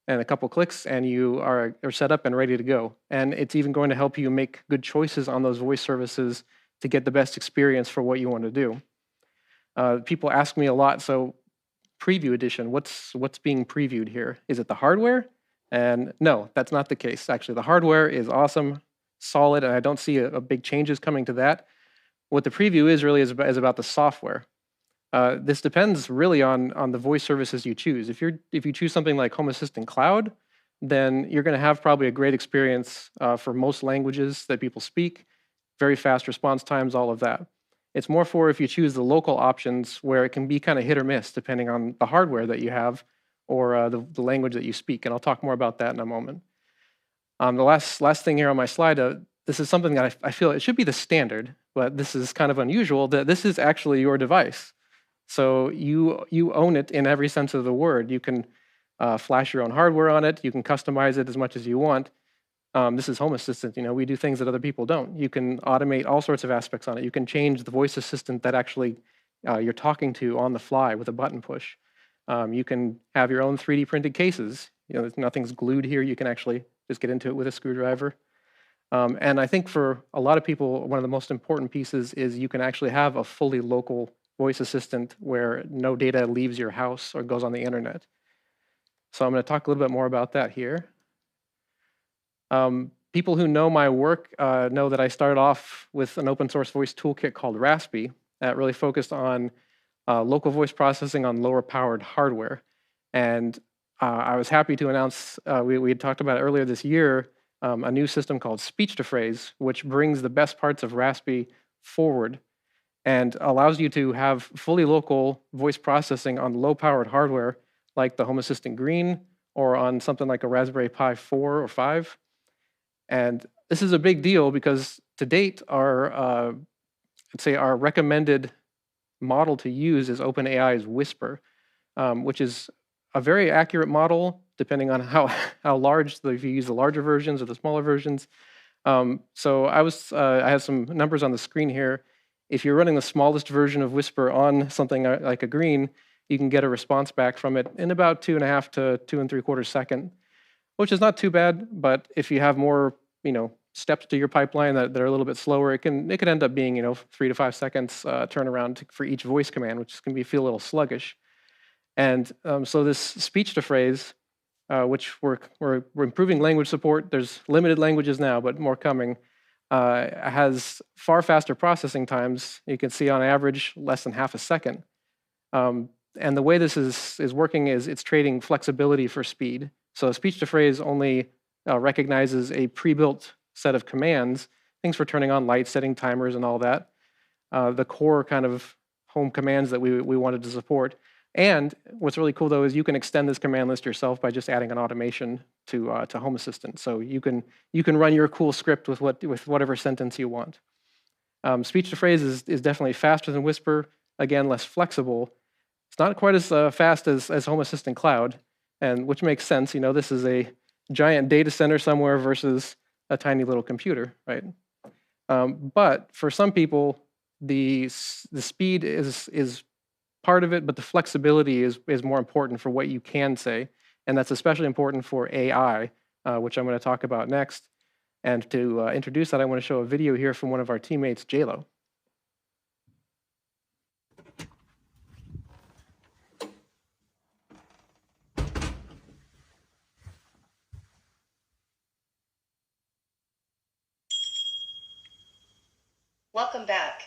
and a couple clicks, and you are set up and ready to go. And it's even going to help you make good choices on those voice services to get the best experience for what you want to do. People ask me a lot, so Preview Edition, what's being previewed here? Is it the hardware? And no, that's not the case. Actually, the hardware is awesome, solid, and I don't see a big changes coming to that. What the preview is really is about the software. This depends really on the voice services you choose. If you choose something like Home Assistant Cloud, then you're going to have probably a great experience for most languages that people speak, very fast response times, all of that. It's more for if you choose the local options where it can be kind of hit or miss depending on the hardware that you have or the language that you speak, and I'll talk more about that in a moment. The last thing here on my slide, this is something that I feel it should be the standard, but this is kind of unusual, that this is actually your device. So you own it in every sense of the word. You can flash your own hardware on it. You can customize it as much as you want. This is Home Assistant. We do things that other people don't. You can automate all sorts of aspects on it. You can change the voice assistant that actually you're talking to on the fly with a button push. You can have your own 3D printed cases. Nothing's glued here. You can actually just get into it with a screwdriver. And I think for a lot of people, one of the most important pieces is you can actually have a fully local voice assistant where no data leaves your house or goes on the internet. So I'm going to talk a little bit more about that here. People who know my work know that I started off with an open source voice toolkit called Raspy that really focused on local voice processing on lower powered hardware. And I was happy to announce, we had talked about it earlier this year, a new system called Speech to Phrase, which brings the best parts of Raspy forward and allows you to have fully local voice processing on low-powered hardware like the Home Assistant Green or on something like a Raspberry Pi 4 or 5. And this is a big deal because to date, our recommended model to use is OpenAI's Whisper. which is a very accurate model, depending on how large, if you use the larger versions or the smaller versions. So I have some numbers on the screen here. If you're running the smallest version of Whisper on something like a green, you can get a response back from it in about 2.5 to 2 3/4 seconds, which is not too bad. But if you have more, steps to your pipeline that are a little bit slower, it can end up being 3 to 5 seconds turnaround for each voice command, which can feel a little sluggish. And so this speech to phrase, which we're improving language support. There's limited languages now, but more coming. Has far faster processing times. You can see on average less than half a second. And the way this is working is it's trading flexibility for speed. So speech to phrase only recognizes a pre-built set of commands, things for turning on lights, setting timers, and all that. The core kind of home commands that we wanted to support. And what's really cool though is you can extend this command list yourself by just adding an automation to Home Assistant. So you can run your cool script with whatever sentence you want. Speech to phrase is definitely faster than Whisper. Again, less flexible. It's not quite as fast as Home Assistant Cloud, and which makes sense. This is a giant data center somewhere versus a tiny little computer, right? But for some people, the speed is part of it, but the flexibility is more important for what you can say, and that's especially important for AI, which I'm going to talk about next. And to introduce that, I want to show a video here from one of our teammates, JLo. Welcome back.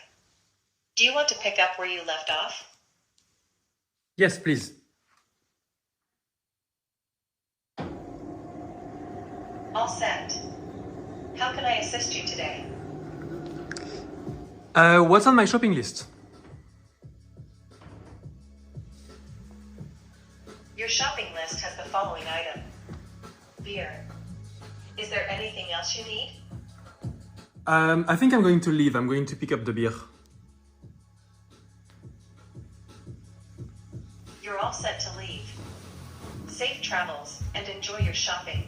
Do you want to pick up where you left off? Yes, please. All set. How can I assist you today? What's on my shopping list? Your shopping list has the following item. Beer. Is there anything else you need? I think I'm going to leave. I'm going to pick up the beer. You're all set to leave. Safe travels and enjoy your shopping.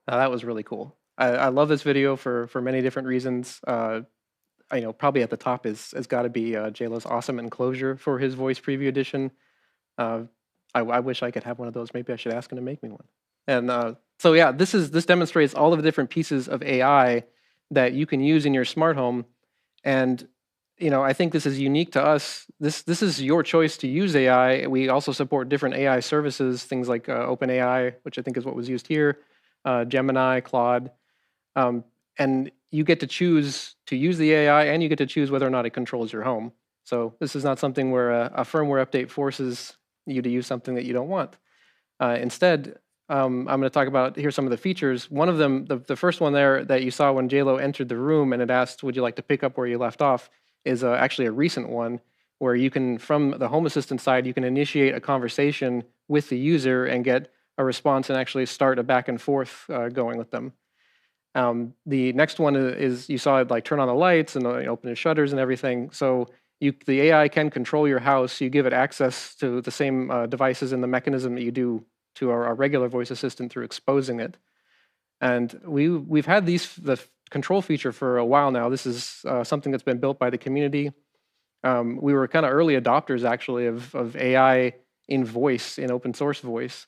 That was really cool. I love this video for many different reasons. Probably at the top has got to be JLo's awesome enclosure for his voice preview edition. I wish I could have one of those. Maybe I should ask him to make me one. And so yeah, this demonstrates all of the different pieces of AI that you can use in your smart home. And I think this is unique to us. This is your choice to use AI. We also support different AI services, things like OpenAI, which I think is what was used here, Gemini, Claude. And you get to choose to use the AI, and you get to choose whether or not it controls your home. So this is not something where a firmware update forces you to use something that you don't want. Instead, I'm going to talk about, here's some of the features. One of them, the first one there that you saw when JLo entered the room and it asked, would you like to pick up where you left off, is actually a recent one where you can, from the Home Assistant side, you can initiate a conversation with the user and get a response and actually start a back and forth going with them. The next one is you saw it like turn on the lights and open the shutters and everything. So the AI can control your house. You give it access to the same devices and the mechanism that you do to our regular voice assistant through exposing it. And we've had the control feature for a while now. This is something that's been built by the community. We were kind of early adopters actually of AI in voice, in open source voice.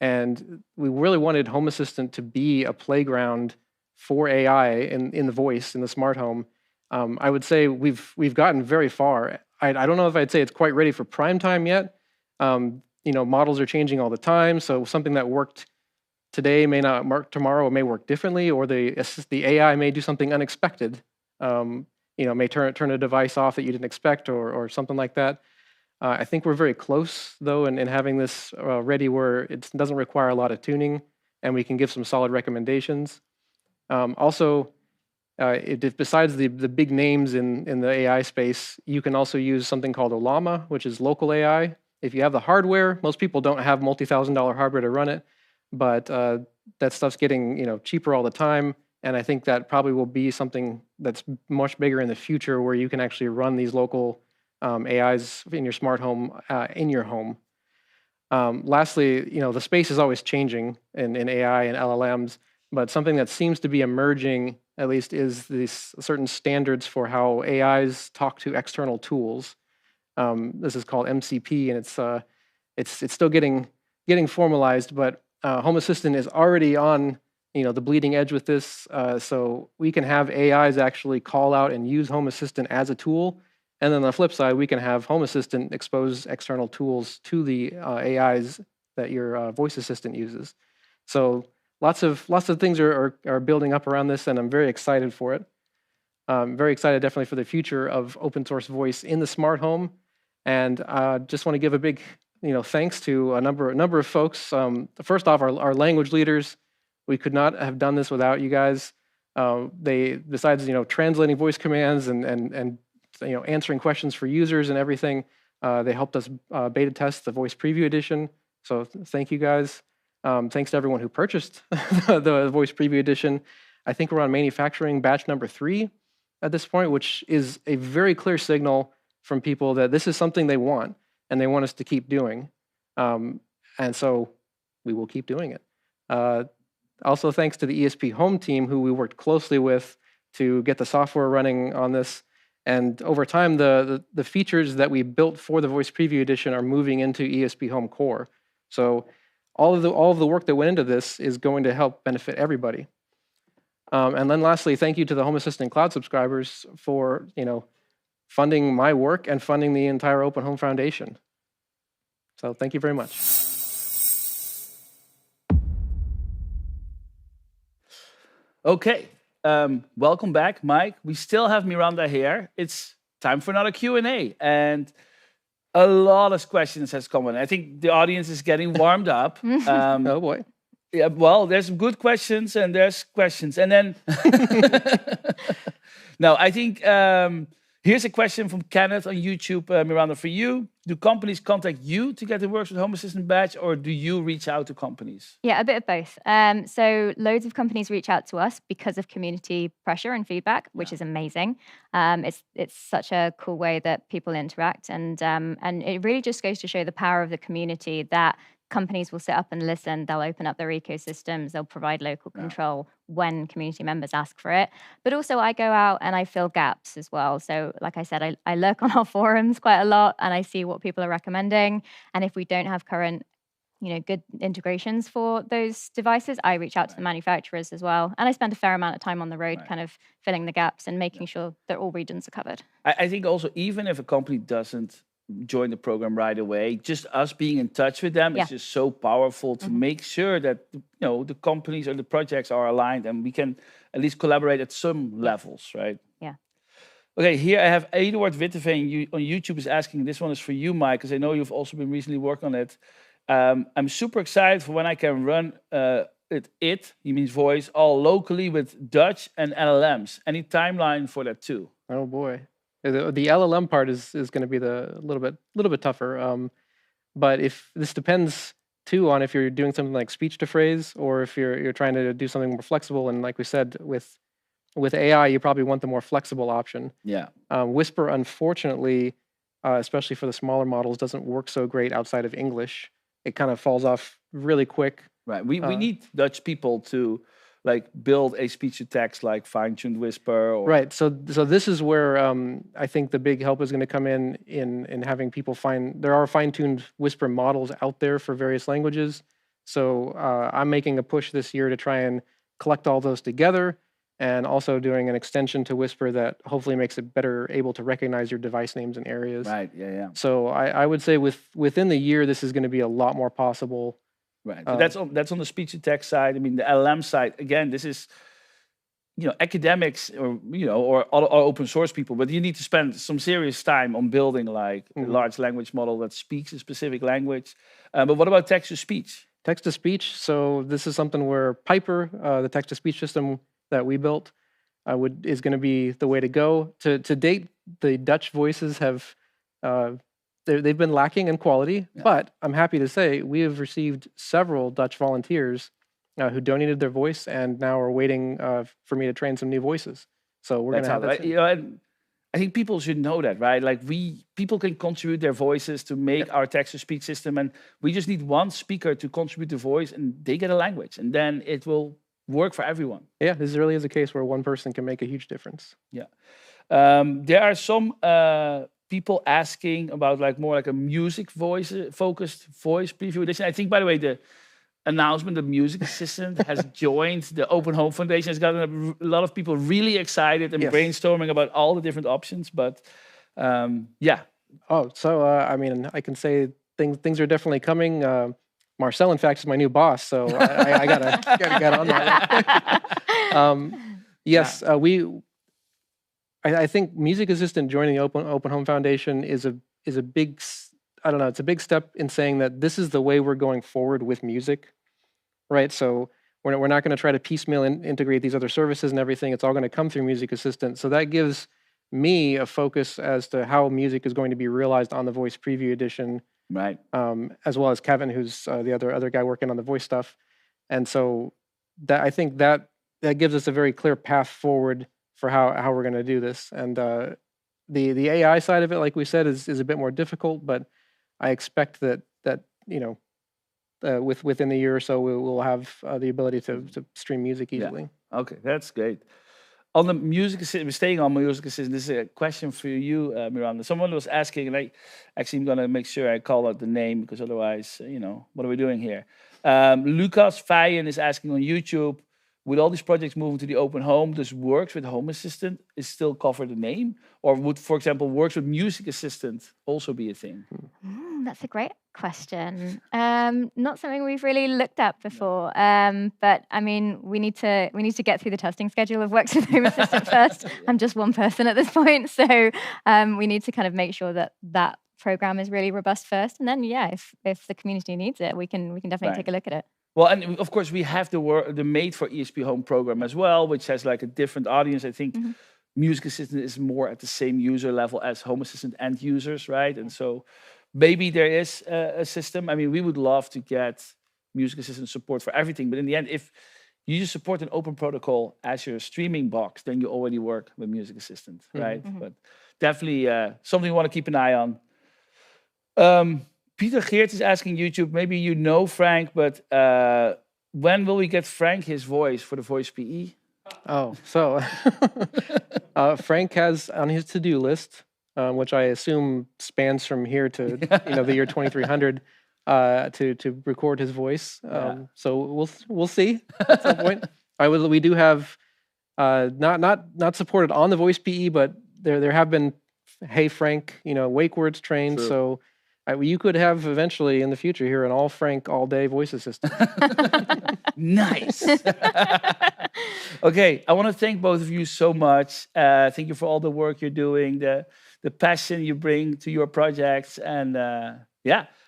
And we really wanted Home Assistant to be a playground for AI in the voice, in the smart home. I would say we've gotten very far. I don't know if I'd say it's quite ready for prime time yet. Models are changing all the time, so something that worked today may not work tomorrow, or may work differently, or the AI may do something unexpected. May turn a device off that you didn't expect, or something like that. I think we're very close, though, in having this ready where it doesn't require a lot of tuning, and we can give some solid recommendations. Also, besides the big names in the AI space, you can also use something called Ollama, which is local AI. If you have the hardware, most people don't have multi-$1,000 hardware to run it, but that stuff's getting cheaper all the time. And I think that probably will be something that's much bigger in the future, where you can actually run these local AIs in your smart home in your home. Lastly, the space is always changing in AI and LLMs, but something that seems to be emerging, at least, is these certain standards for how AIs talk to external tools. This is called MCP, and it's still getting formalized, but Home Assistant is already on the bleeding edge with this, so we can have AIs actually call out and use Home Assistant as a tool. And then on the flip side, we can have Home Assistant expose external tools to the AIs that your voice assistant uses. So lots of things are building up around this, and I'm very excited for it. I'm very excited, definitely, for the future of open source voice in the smart home. And just want to give a big thanks to a number of folks. First off, our language leaders. We could not have done this without you guys. They, besides translating voice commands and answering questions for users and everything, they helped us beta test the voice preview edition. So thank you guys. Thanks to everyone who purchased the voice preview edition. I think we're on manufacturing batch number 3 at this point, which is a very clear signal from people that this is something they want and they want us to keep doing. And so we will keep doing it. Also, thanks to the ESP Home team, who we worked closely with to get the software running on this. And over time, the features that we built for the Voice Preview Edition are moving into ESP Home Core. So all of the work that went into this is going to help benefit everybody. And then lastly, thank you to the Home Assistant Cloud subscribers for funding my work and funding the entire Open Home Foundation. So thank you very much. Okay, welcome back, Mike. We still have Miranda here. It's time for another Q&A, and a lot of questions has come in. I think the audience is getting warmed up. Oh boy. Yeah, well, there's some good questions and there's questions. And then, no, I think here's a question from Kenneth on YouTube, Miranda, for you. Do companies contact you to get the Works with Home Assistant badge, or do you reach out to companies? Yeah, a bit of both. So loads of companies reach out to us because of community pressure and feedback, which is amazing. It's such a cool way that people interact, and it really just goes to show the power of the community, that companies will sit up and listen. They'll open up their ecosystems. They'll provide local control when community members ask for it. But also I go out and I fill gaps as well. So like I said, I lurk on our forums quite a lot, and I see what people are recommending. And if we don't have current, good integrations for those devices, I reach out to the manufacturers as well. And I spend a fair amount of time on the road kind of filling the gaps and making sure that all regions are covered. I think also, even if a company doesn't join the program right away, just us being in touch with them is just so powerful to make sure that the companies or the projects are aligned, and we can at least collaborate at some levels, right? Yeah. Okay, here I have Eduard Witteveen on YouTube is asking, this one is for you, Mike, because I know you've also been recently working on it. I'm super excited for when I can run he means voice, all locally with Dutch and LLMs. Any timeline for that too? Oh boy. The LLM part is going to be a little bit tougher, but if this depends too on if you're doing something like speech to phrase, or if you're trying to do something more flexible. And like we said, with AI, you probably want the more flexible option. Yeah. Whisper, unfortunately, especially for the smaller models, doesn't work so great outside of English. It kind of falls off really quick. Right. We need Dutch people to build a speech to text, like fine-tuned Whisper. Right. So this is where I think the big help is going to come in having people there are fine-tuned Whisper models out there for various languages. So I'm making a push this year to try and collect all those together, and also doing an extension to Whisper that hopefully makes it better able to recognize your device names and areas. Right. Yeah. So I would say within the year, this is going to be a lot more possible. Right. So that's on the speech to text side. I mean, the LLM side, again, this is, academics or open source people, but you need to spend some serious time on building a large language model that speaks a specific language. But what about text to speech? Text to speech. So this is something where Piper, the text to speech system that we built, is going to be the way to go. To date, the Dutch voices have they've been lacking in quality, but I'm happy to say we have received several Dutch volunteers who donated their voice and now are waiting for me to train some new voices. So we're going to have that. Right? You know, and I think people should know that, right? Like people can contribute their voices to make our text-to-speech system, and we just need one speaker to contribute the voice, and they get a language, and then it will work for everyone. Yeah, this really is a case where one person can make a huge difference. Yeah, there are some people asking about more like a music focused voice preview edition. I think, by the way, the announcement the music assistant has joined the Open Home Foundation has gotten a lot of people really excited and brainstorming about all the different options. But yeah. Oh, so I mean, I can say things are definitely coming. Marcel, in fact, is my new boss, so I gotta get on that. Yes, I think music assistant joining the Open Home Foundation is a big. I don't know, it's a big step in saying that this is the way we're going forward with music, right? So we're not going to try to piecemeal integrate these other services and everything. It's all going to come through Music Assistant. So that gives me a focus as to how music is going to be realized on the Voice Preview Edition, right? As well as Kevin, who's the other guy working on the voice stuff. And so that I think that gives us a very clear path forward for how we're going to do this. And the AI side of it, like we said, is a bit more difficult, but I expect that within the year or so we'll have the ability to stream music easily. Yeah. Okay, that's great. On the music assistant, we're staying on music assistant. This is a question for you, Miranda. Someone was asking, and I actually am going to make sure I call out the name because otherwise, what are we doing here? Lucas Feyen is asking on YouTube, would all these projects moving to the Open Home, does Works with Home Assistant is still cover the name? Or would, for example, Works with Music Assistant also be a thing? That's a great question. Not something we've really looked at before. But I mean, we need to get through the testing schedule of Works with Home Assistant first. I'm just one person at this point, so we need to kind of make sure that program is really robust first, and then if the community needs it, we can definitely take a look at it. Well, and of course, we have the Made for ESP Home program as well, which has like a different audience. I think Music Assistant is more at the same user level as Home Assistant end users, right? And so maybe there is a system. I mean, we would love to get Music Assistant support for everything. But in the end, if you just support an open protocol as your streaming box, then you already work with Music Assistant, right? But definitely something you want to keep an eye on. Peter Geert is asking YouTube, maybe you know Frank, but when will we get Frank his voice for the Voice PE? Oh, so Frank has on his to-do list, which I assume spans from here to the year 2300, to record his voice. So we'll see at some point. We do have not supported on the Voice PE, but there have been Hey Frank wake words trained. True. So. You could have eventually in the future here an all Frank all day voice assistant. Nice. Okay, I want to thank both of you so much. Thank you for all the work you're doing, the passion you bring to your projects, and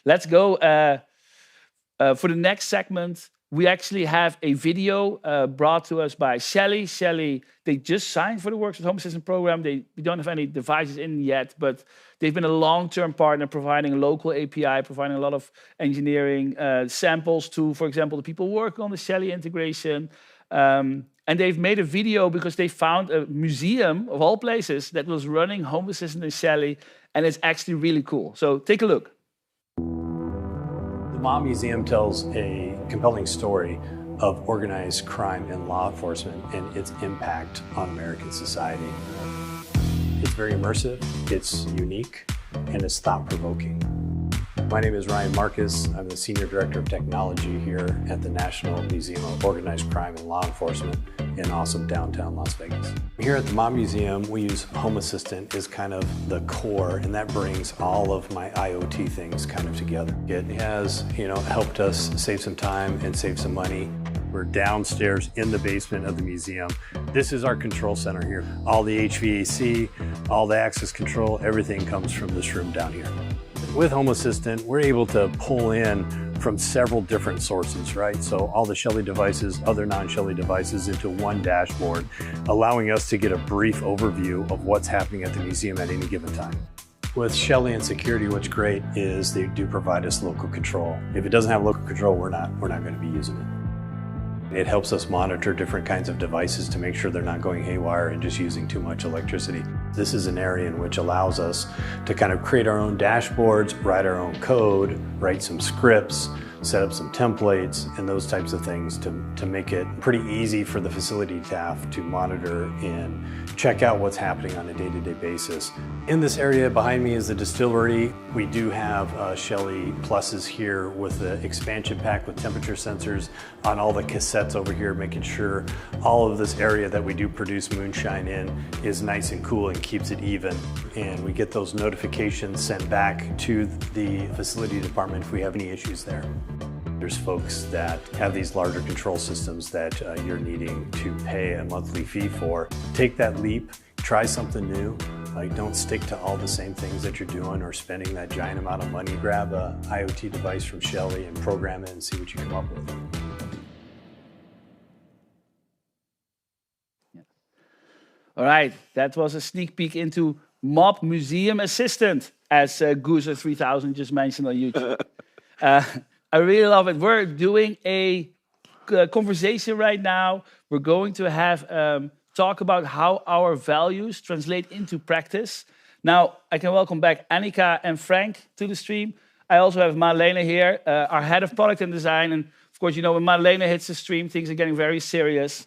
let's go for the next segment. We actually have a video brought to us by Shelly. Shelly, they just signed for the Works with Home Assistant program. We don't have any devices in yet, but they've been a long-term partner providing a local API, providing a lot of engineering samples to, for example, the people working on the Shelly integration. And they've made a video because they found a museum, of all places, that was running Home Assistant and Shelly, and it's actually really cool. So take a look. The Mom Museum tells a compelling story of organized crime and law enforcement and its impact on American society. It's very immersive, it's unique, and it's thought-provoking. My name is Ryan Marcus. I'm the Senior Director of Technology here at the National Museum of Organized Crime and Law Enforcement in awesome downtown Las Vegas. Here at the Mom Museum, we use Home Assistant as kind of the core, and that brings all of my IoT things kind of together. It has, helped us save some time and save some money. We're downstairs in the basement of the museum. This is our control center here. All the HVAC, all the access control, everything comes from this room down here. With Home Assistant, we're able to pull in from several different sources, right? So all the Shelly devices, other non-Shelly devices into one dashboard, allowing us to get a brief overview of what's happening at the museum at any given time. With Shelly and security, what's great is they do provide us local control. If it doesn't have local control, we're not going to be using it. It helps us monitor different kinds of devices to make sure they're not going haywire and just using too much electricity. This is an area in which allows us to kind of create our own dashboards, write our own code, write some scripts, set up some templates and those types of things to make it pretty easy for the facility staff to monitor and check out what's happening on a day-to-day basis. In this area behind me is the distillery. We do have Shelly Pluses here with the expansion pack with temperature sensors on all the cassettes over here, making sure all of this area that we do produce moonshine in is nice and cool and keeps it even. And we get those notifications sent back to the facility department if we have any issues there. There's folks that have these larger control systems that you're needing to pay a monthly fee for. Take that leap, try something new. Like, don't stick to all the same things that you're doing or spending that giant amount of money. Grab a IoT device from Shelly and program it and see what you come up with. All right, that was a sneak peek into Mob Museum Assistant, as Goozer 3000 just mentioned on YouTube. I really love it. We're doing a conversation right now. We're going to have talk about how our values translate into practice. Now, I can welcome back Annika and Frank to the stream. I also have Madelena here, our head of product and design. And of course, you know, when Madelena hits the stream, things are getting very serious.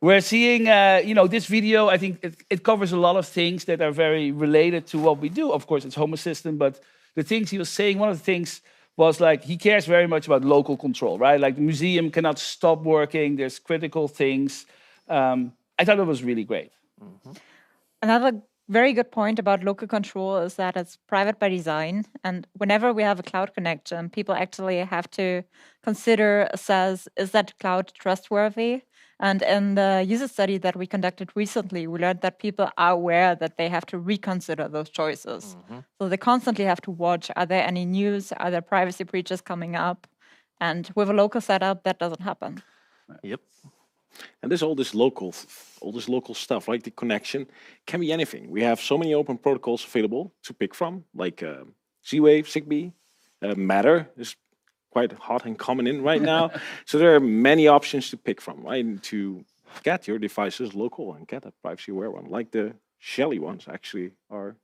We're seeing, this video, I think it covers a lot of things that are very related to what we do. Of course, it's Home Assistant, but the things he was saying, one of the things was like, he cares very much about local control, right? Like the museum cannot stop working. There's critical things. I thought it was really great. Mm-hmm. Another very good point about local control is that it's private by design. And whenever we have a cloud connection, people actually have to consider, assess, is that cloud trustworthy? And in the user study that we conducted recently, we learned that people are aware that they have to reconsider those choices. Mm-hmm. So they constantly have to watch, are there any news? Are there privacy breaches coming up? And with a local setup, that doesn't happen. Yep. And there's all this local stuff, like the connection can be anything. We have so many open protocols available to pick from, like Z-Wave, Zigbee, Matter is quite hot and common in right now. So there are many options to pick from, right? To get your devices local and get a privacy-aware one. Like the Shelly ones actually are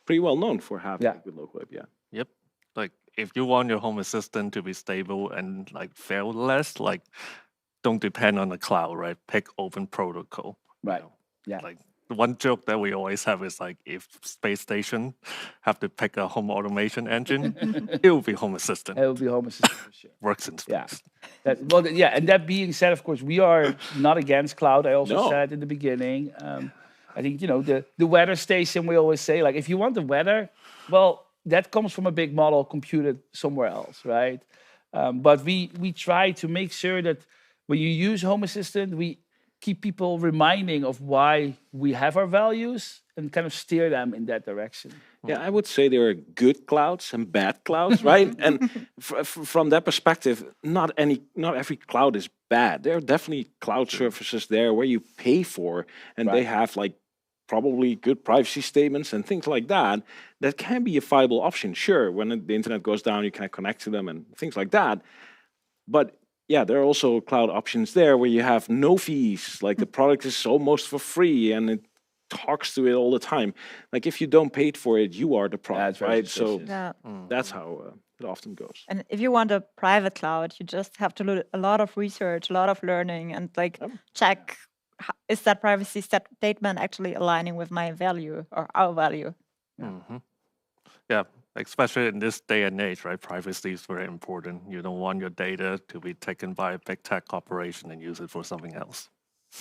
pretty well known for having a good local API. Yep. Like if you want your Home Assistant to be stable and like fail less, like don't depend on the cloud, right? Pick open protocol. Right. You know? Yeah. Like the one joke that we always have is like, if space station have to pick a home automation engine, it will be Home Assistant. It will be Home Assistant for sure. Works in space. Yeah. And that being said, of course, we are not against cloud. I also said in the beginning. I think, the weather station, we always say, like, if you want the weather, well, that comes from a big model computed somewhere else, right? But we try to make sure that when you use Home Assistant, we keep people reminding of why we have our values and kind of steer them in that direction. Yeah, I would say there are good clouds and bad clouds, right? And from that perspective, not every cloud is bad. There are definitely cloud services there where you pay for, and they have like probably good privacy statements and things like that. That can be a viable option. Sure, when the internet goes down, you can connect to them and things like that. But yeah, there are also cloud options there where you have no fees, like the product is almost for free and it talks to it all the time. Like if you don't pay for it, you are the product, right? So that's how it often goes. And if you want a private cloud, you just have to do a lot of research, a lot of learning, and check, is that privacy statement actually aligning with my value or our value? Mm-hmm. Yeah. Especially in this day and age, right? Privacy is very important. You don't want your data to be taken by a big tech corporation and use it for something else.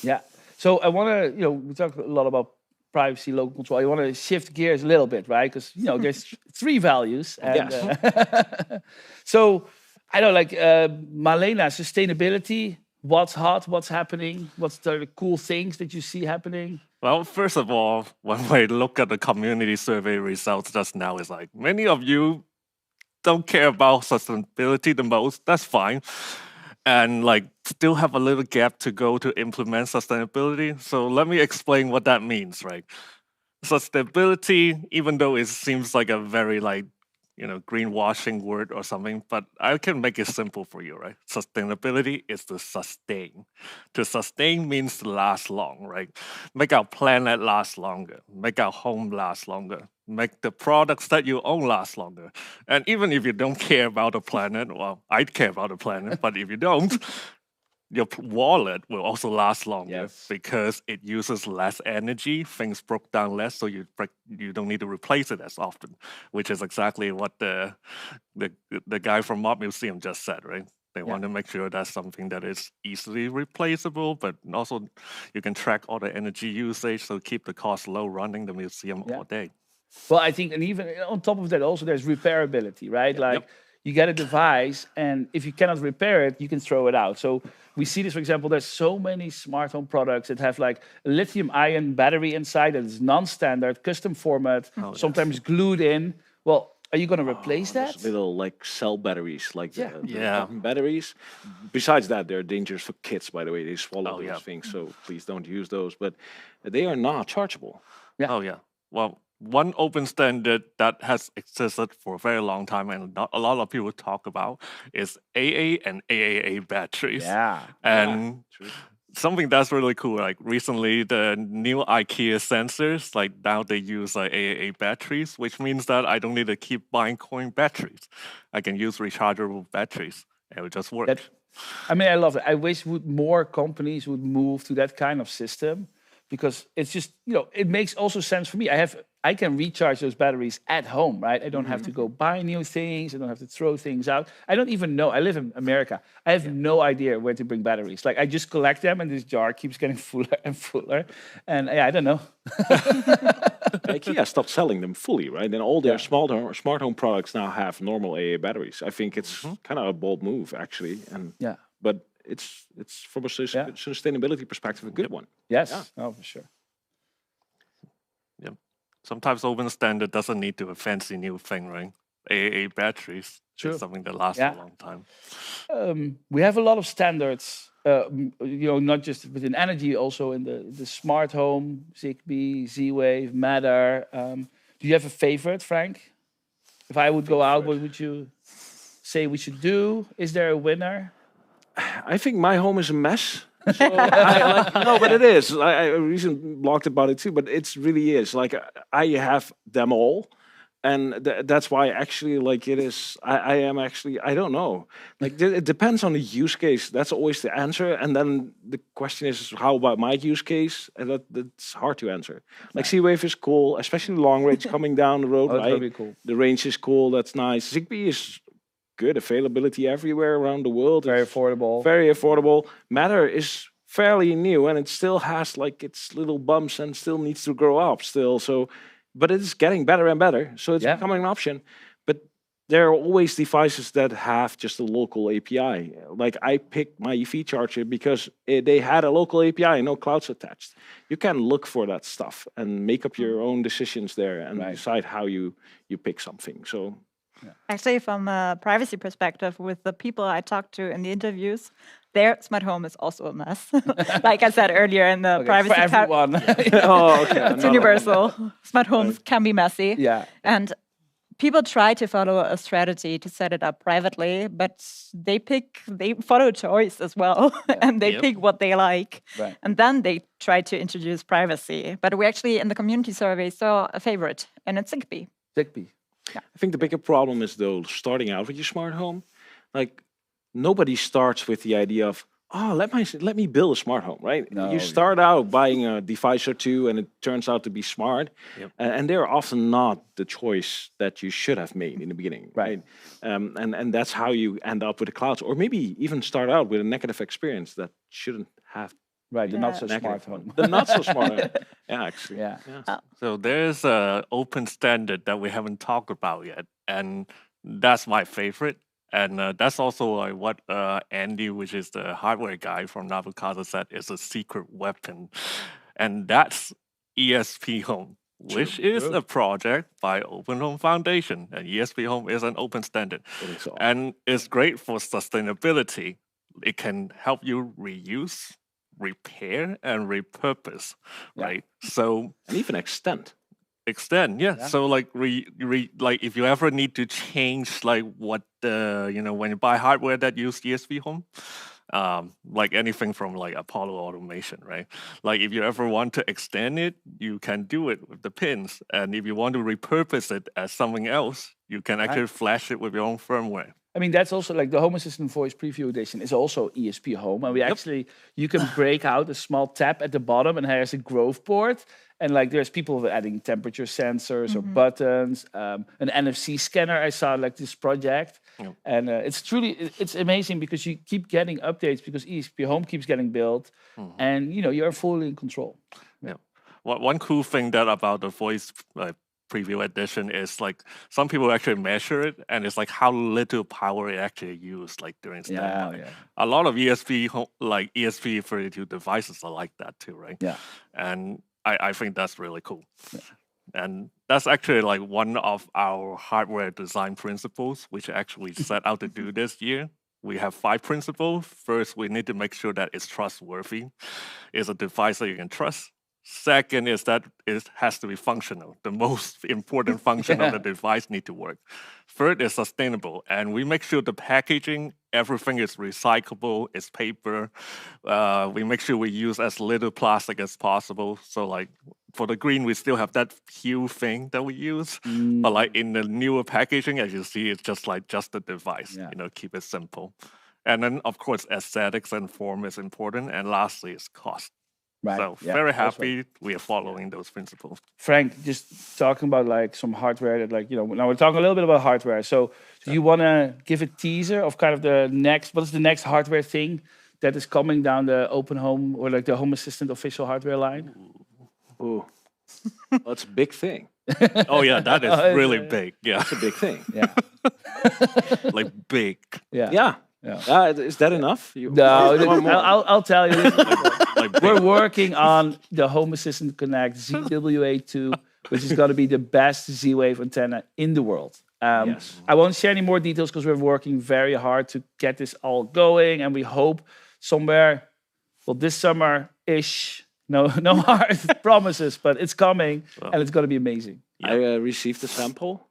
Yeah. So I want to, we talked a lot about privacy, local control. I want to shift gears a little bit, right? Because, there's three values. And, so I don't Madelena, sustainability. What's hot? What's happening? What's the cool things that you see happening? Well, first of all, when we look at the community survey results just now, it's like many of you don't care about sustainability the most, that's fine. And like still have a little gap to go to implement sustainability. So let me explain what that means, right? Sustainability, even though it seems like a very like, greenwashing word or something, but I can make it simple for you, right? Sustainability is to sustain. To sustain means to last long, right? Make our planet last longer, make our home last longer, make the products that you own last longer. And even if you don't care about the planet, well, I care about the planet, but if you don't, your wallet will also last longer because it uses less energy. Things broke down less, so you don't need to replace it as often, which is exactly what the guy from Mob Museum just said, right? They want to make sure that's something that is easily replaceable, but also you can track all the energy usage, so keep the cost low running the museum all day. Well, I think, and even on top of that, also there's repairability, right? You get a device, and if you cannot repair it, you can throw it out. So we see this, for example, there's so many smart home products that have like a lithium-ion battery inside that is non-standard, custom format, sometimes glued in. Well, are you going to replace that? Those little like cell batteries, like the Yeah. batteries. Besides that, they're dangerous for kids, by the way. They swallow those things, so please don't use those. But they are not chargeable. Oh, yeah. Well, one open standard that has existed for a very long time and not a lot of people talk about is AA and AAA batteries. Yeah. And something that's really cool, like recently the new IKEA sensors, like now they use AAA batteries, which means that I don't need to keep buying coin batteries. I can use rechargeable batteries. It will just work. I mean, I love it. I wish more companies would move to that kind of system, because it's just, it makes also sense for me. I can recharge those batteries at home, right? I don't have to go buy new things. I don't have to throw things out. I don't even know. I live in America. I have no idea where to bring batteries. Like, I just collect them, and this jar keeps getting fuller and fuller. And I don't know. IKEA stopped selling them fully, right? And all their smart home products now have normal AA batteries. I think it's kind of a bold move, actually. And but it's from a sustainability perspective a good one. Yes, oh, for sure. Yeah. Sometimes open standard doesn't need to a fancy new thing, right? AA batteries is something that lasts a long time. We have a lot of standards, not just within energy, also in the smart home, Zigbee, Z-Wave, Matter. Do you have a favorite, Frank? If I would go out, what would you say we should do? Is there a winner? I think my home is a mess. So no, but it is. I recently blogged about it too, but it really is. Like, I have them all. And that's why actually, like, it is, I am actually, I don't know. Like, it depends on the use case. That's always the answer. And then the question is, how about my use case? And that's hard to answer. Like, Z-Wave is cool, especially long range coming down the road, right? Very cool. The range is cool, that's nice. Zigbee is good, availability everywhere around the world. Very affordable. Very affordable. Matter is fairly new, and it still has, like, its little bumps and still needs to grow up still. So, but it's getting better and better, so it's becoming an option. But there are always devices that have just a local API. Like, I picked my EV charger because they had a local API, no clouds attached. You can look for that stuff and make up your own decisions there and decide how you pick something. So, actually, from a privacy perspective, with the people I talked to in the interviews, their smart home is also a mess. Like I said earlier, in the privacy, for everyone. It's universal. Smart homes can be messy. Yeah. And people try to follow a strategy to set it up privately, but they follow choice as well, and they pick what they like, and then they try to introduce privacy. But we actually, in the community survey, saw a favorite, and it's Zigbee. Zigbee. Yeah. I think the bigger problem is, though, starting out with your smart home. Like, nobody starts with the idea of, let me build a smart home, right? No. You start out buying a device or two, and it turns out to be smart, and they're often not the choice that you should have made in the beginning, right? And that's how you end up with the clouds, or maybe even start out with a negative experience that shouldn't have. Right, the not so smart home. The not so smart home. Yeah, actually. Yeah. So there's an open standard that we haven't talked about yet, and that's my favorite. And that's also what Andy, which is the hardware guy from Nabu Casa, said is a secret weapon. And that's ESP Home. which is a project by Open Home Foundation, and ESP Home is an open standard. And it's great for sustainability. It can help you reuse, repair, and repurpose, right? So and even extend. Yeah. So like like if you ever need to change like what when you buy hardware that use ESP Home, like anything from like Apollo automation, right? Like if you ever want to extend it, you can do it with the pins. And if you want to repurpose it as something else, you can actually flash it with your own firmware. I mean, that's also like the Home Assistant Voice Preview Edition is also ESP Home. And we actually, you can break out a small tab at the bottom and there's a growth board. And like there's people adding temperature sensors or buttons, an NFC scanner. I saw like this project. And it's amazing because you keep getting updates because ESP Home keeps getting built and you're fully in control. Yeah. One cool thing about the voice preview edition is like some people actually measure it and it's like how little power it actually used like during standby. A lot of ESP32 devices are like that too, right? Yeah. And I think that's really cool. Yeah. And that's actually like one of our hardware design principles, which actually set out to do this year. We have 5 principles. First, we need to make sure that it's trustworthy. It's a device that you can trust. Second is that it has to be functional. The most important function of the device need to work. Third is sustainable. And we make sure the packaging, everything is recyclable, it's paper. We make sure we use as little plastic as possible. So like for the green, we still have that hue thing that we use. But like in the newer packaging, as you see, it's just the device, keep it simple. And then of course, aesthetics and form is important. And lastly is cost. Right. So very happy we are following those principles. Frank, just talking about like some hardware that now we're talking a little bit about hardware. So do you want to give a teaser of kind of what is the next hardware thing that is coming down the Open Home or like the Home Assistant official hardware line? Ooh. That's a big thing. Oh yeah, that is really big. Yeah. That's a big thing. Yeah. Like big. Yeah. Is that enough? I'll tell you. We're working on the Home Assistant Connect ZWA2, which is going to be the best Z-Wave antenna in the world. I won't share any more details because we're working very hard to get this all going, and we hope somewhere, this summer-ish. No hard promises, but it's coming, and it's going to be amazing. I received a sample,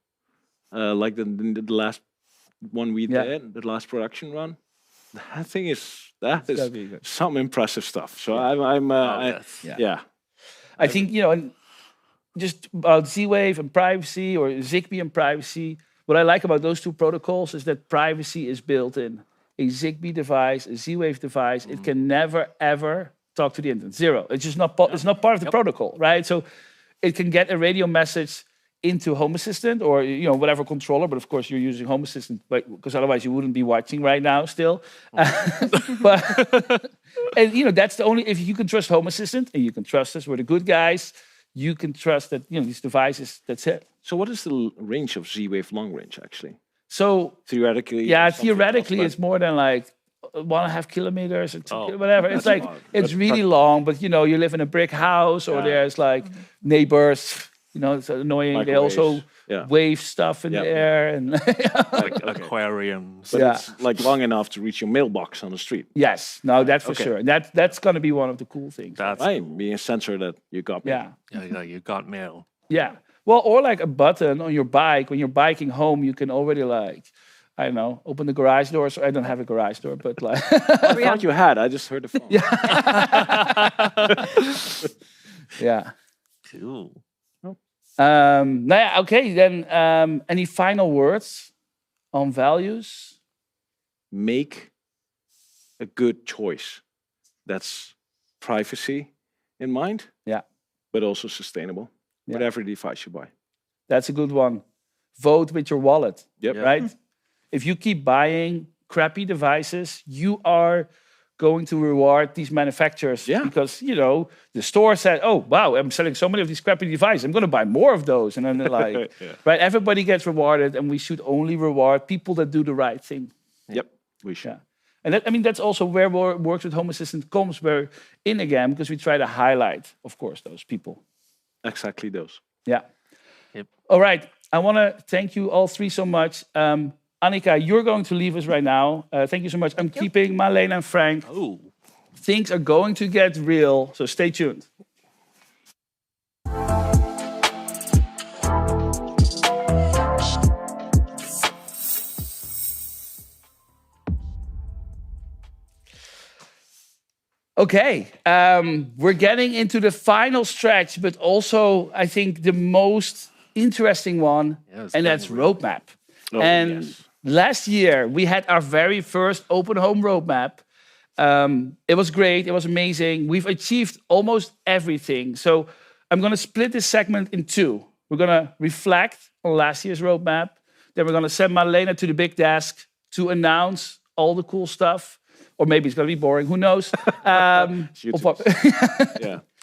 like the last one we did, the last production run. That thing is some impressive stuff. So I think and just about Z-Wave and privacy or Zigbee and privacy. What I like about those two protocols is that privacy is built in. A Zigbee device, a Z-Wave device, it can never ever talk to the internet. Zero. It's just not. It's not part of the protocol, right? So it can get a radio message into Home Assistant or whatever controller, but of course you're using Home Assistant, because otherwise you wouldn't be watching right now still. But and that's the only, if you can trust Home Assistant and you can trust us, we're the good guys, you can trust that these devices, that's it. So what is the range of Z-Wave long range actually? So theoretically, theoretically it's more than like 1.5 kilometers or 2 whatever. It's like it's really long, but you live in a brick house or there's like neighbors. It's annoying. Microwaves. They also wave stuff in the air and like aquariums. But it's like long enough to reach your mailbox on the street. Yes, no, that's for sure. That's going to be one of the cool things. That's being a sensor that you got. Yeah, you got mail. Yeah, well, or like a button on your bike when you're biking home, you can already I don't know, open the garage door. So I don't have a garage door, but like I thought you had. I just heard the phone. Yeah. Cool. Okay, then any final words on values? Make a good choice. That's privacy in mind. Yeah. But also sustainable. Whatever device you buy. That's a good one. Vote with your wallet. Yep. Right? If you keep buying crappy devices, you are going to reward these manufacturers because the store said, "Oh wow, I'm selling so many of these crappy devices. I'm going to buy more of those." And then they're like, right? Everybody gets rewarded, and we should only reward people that do the right thing. Yep, we should. Yeah. And that's also where Works with Home Assistant comes. We're in again because we try to highlight, of course, those people. Exactly those. Yeah. Yep. All right. I want to thank you all three so much. Annika, you're going to leave us right now. Thank you so much. I'm keeping Madelena and Frank. Oh. Things are going to get real, so stay tuned. Okay, we're getting into the final stretch, but also I think the most interesting one, and that's roadmap. Oh, and yes. last year we had our very first open home roadmap. It was great, it was amazing. We've achieved almost everything. So I'm gonna split this segment in two. We're gonna reflect on last year's roadmap. Then we're gonna send Madelena to the big desk to announce all the cool stuff. Or maybe it's going to be boring. Who knows? Yeah.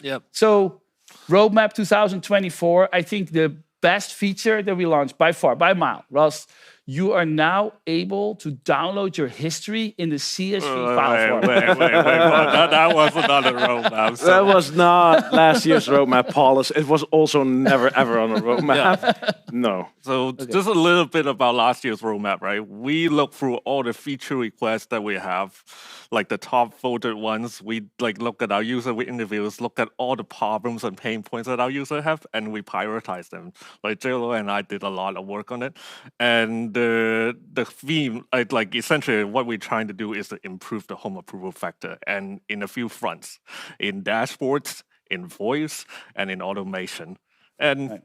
Yep. So, roadmap 2024. I think the best feature that we launched by far, by a mile, was you are now able to download your history in the CSV file format. Wait. That was another roadmap. So. That was not last year's roadmap, Paulus. It was also never, ever on a roadmap. Yeah. No. So just a little bit about last year's roadmap, right? We looked through all the feature requests that we have, like the top voted ones. We look at our user interviews, look at all the problems and pain points that our user have, and we prioritize them. Like JLo and I did a lot of work on it. And the theme, essentially what we're trying to do is to improve the home approval factor, and in a few fronts, in dashboards, in voice, and in automation. And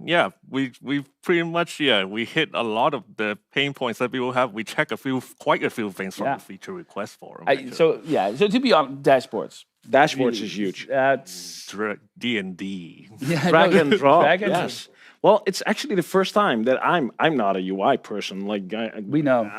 we pretty much we hit a lot of the pain points that people have. We check quite a few things from the feature request forum. So to be honest, dashboards. Dashboards is huge. That's D&D. Drag and drop. Yes. Well, it's actually the first time that I'm not a UI person. We know.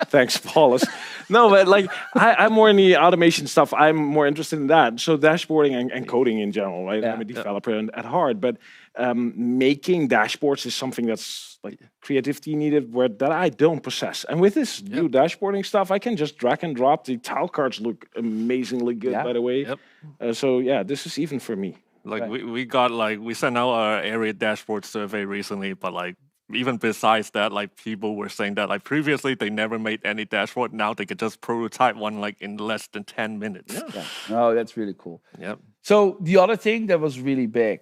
Thanks, Paulus. No, but I'm more in the automation stuff. I'm more interested in that. So dashboarding and coding in general, right? I'm a developer at heart, but making dashboards is something that's creativity needed that I don't possess. And with this new dashboarding stuff, I can just drag and drop. The tile cards look amazingly good, by the way. Yep. This is even for me. We sent out our area dashboard survey recently, but even besides that, people were saying that previously they never made any dashboard. Now they could just prototype one in less than 10 minutes. Yeah. Oh, that's really cool. Yep. So the other thing that was really big,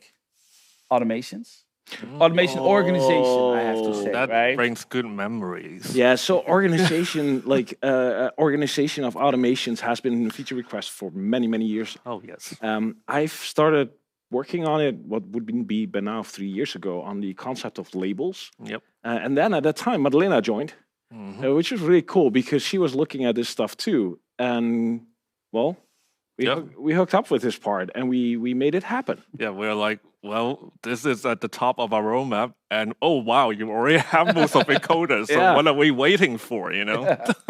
automations. Automation organization, I have to say, that brings good memories. Yeah, so organization, organization of automations has been a feature request for many, many years. Oh, yes. I've started working on it, what would be by now 3 years ago, on the concept of labels. Yep. And then at that time, Madelena joined, which was really cool because she was looking at this stuff too. And, well, we hooked up with this part and we made it happen. Yeah, we're this is at the top of our roadmap, and oh wow, you already have most of it coded. So what are we waiting for?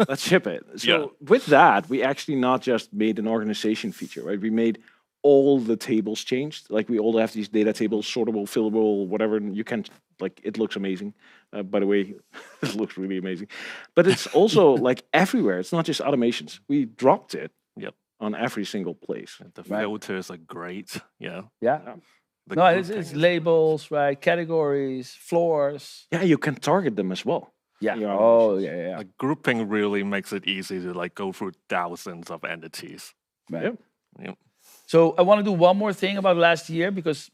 Let's ship it. So with that, we actually not just made an organization feature, right? We made all the tables changed. We all have these data tables, sortable, fillable, whatever. You can it looks amazing. By the way, it looks really amazing. But it's also everywhere. It's not just automations. We dropped it. Yep. On every single place. The filters are great. Yeah. It's labels, right? Categories, floors. Yeah, you can target them as well. Yeah. Grouping really makes it easy to go through thousands of entities. Right. Yep. So I want to do one more thing about last year because,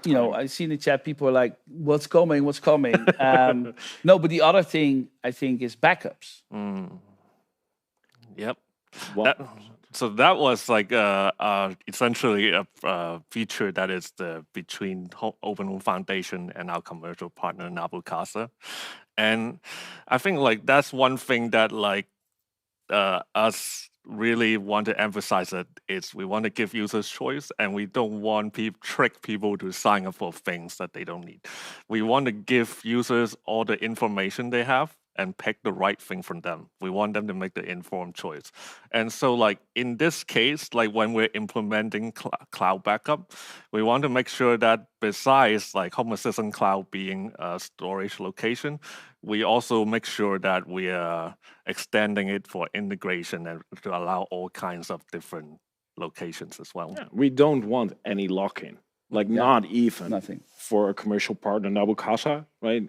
I see in the chat people are like, "What's coming? What's coming?" No, but the other thing I think is backups. Yep. So that was essentially a feature that is between Open Home Foundation and our commercial partner Nabu Casa, and I think that's one thing that us really want to emphasize is we want to give users choice, and we don't want trick people to sign up for things that they don't need. We want to give users all the information they have and pick the right thing for them. We want them to make the informed choice. And so in this case, when we're implementing cloud backup, we want to make sure that besides Home Assistant Cloud being a storage location, we also make sure that we are extending it for integration and to allow all kinds of different locations as well. Yeah, we don't want any lock-in. Not even. Nothing. For a commercial partner, Nabu Casa, right?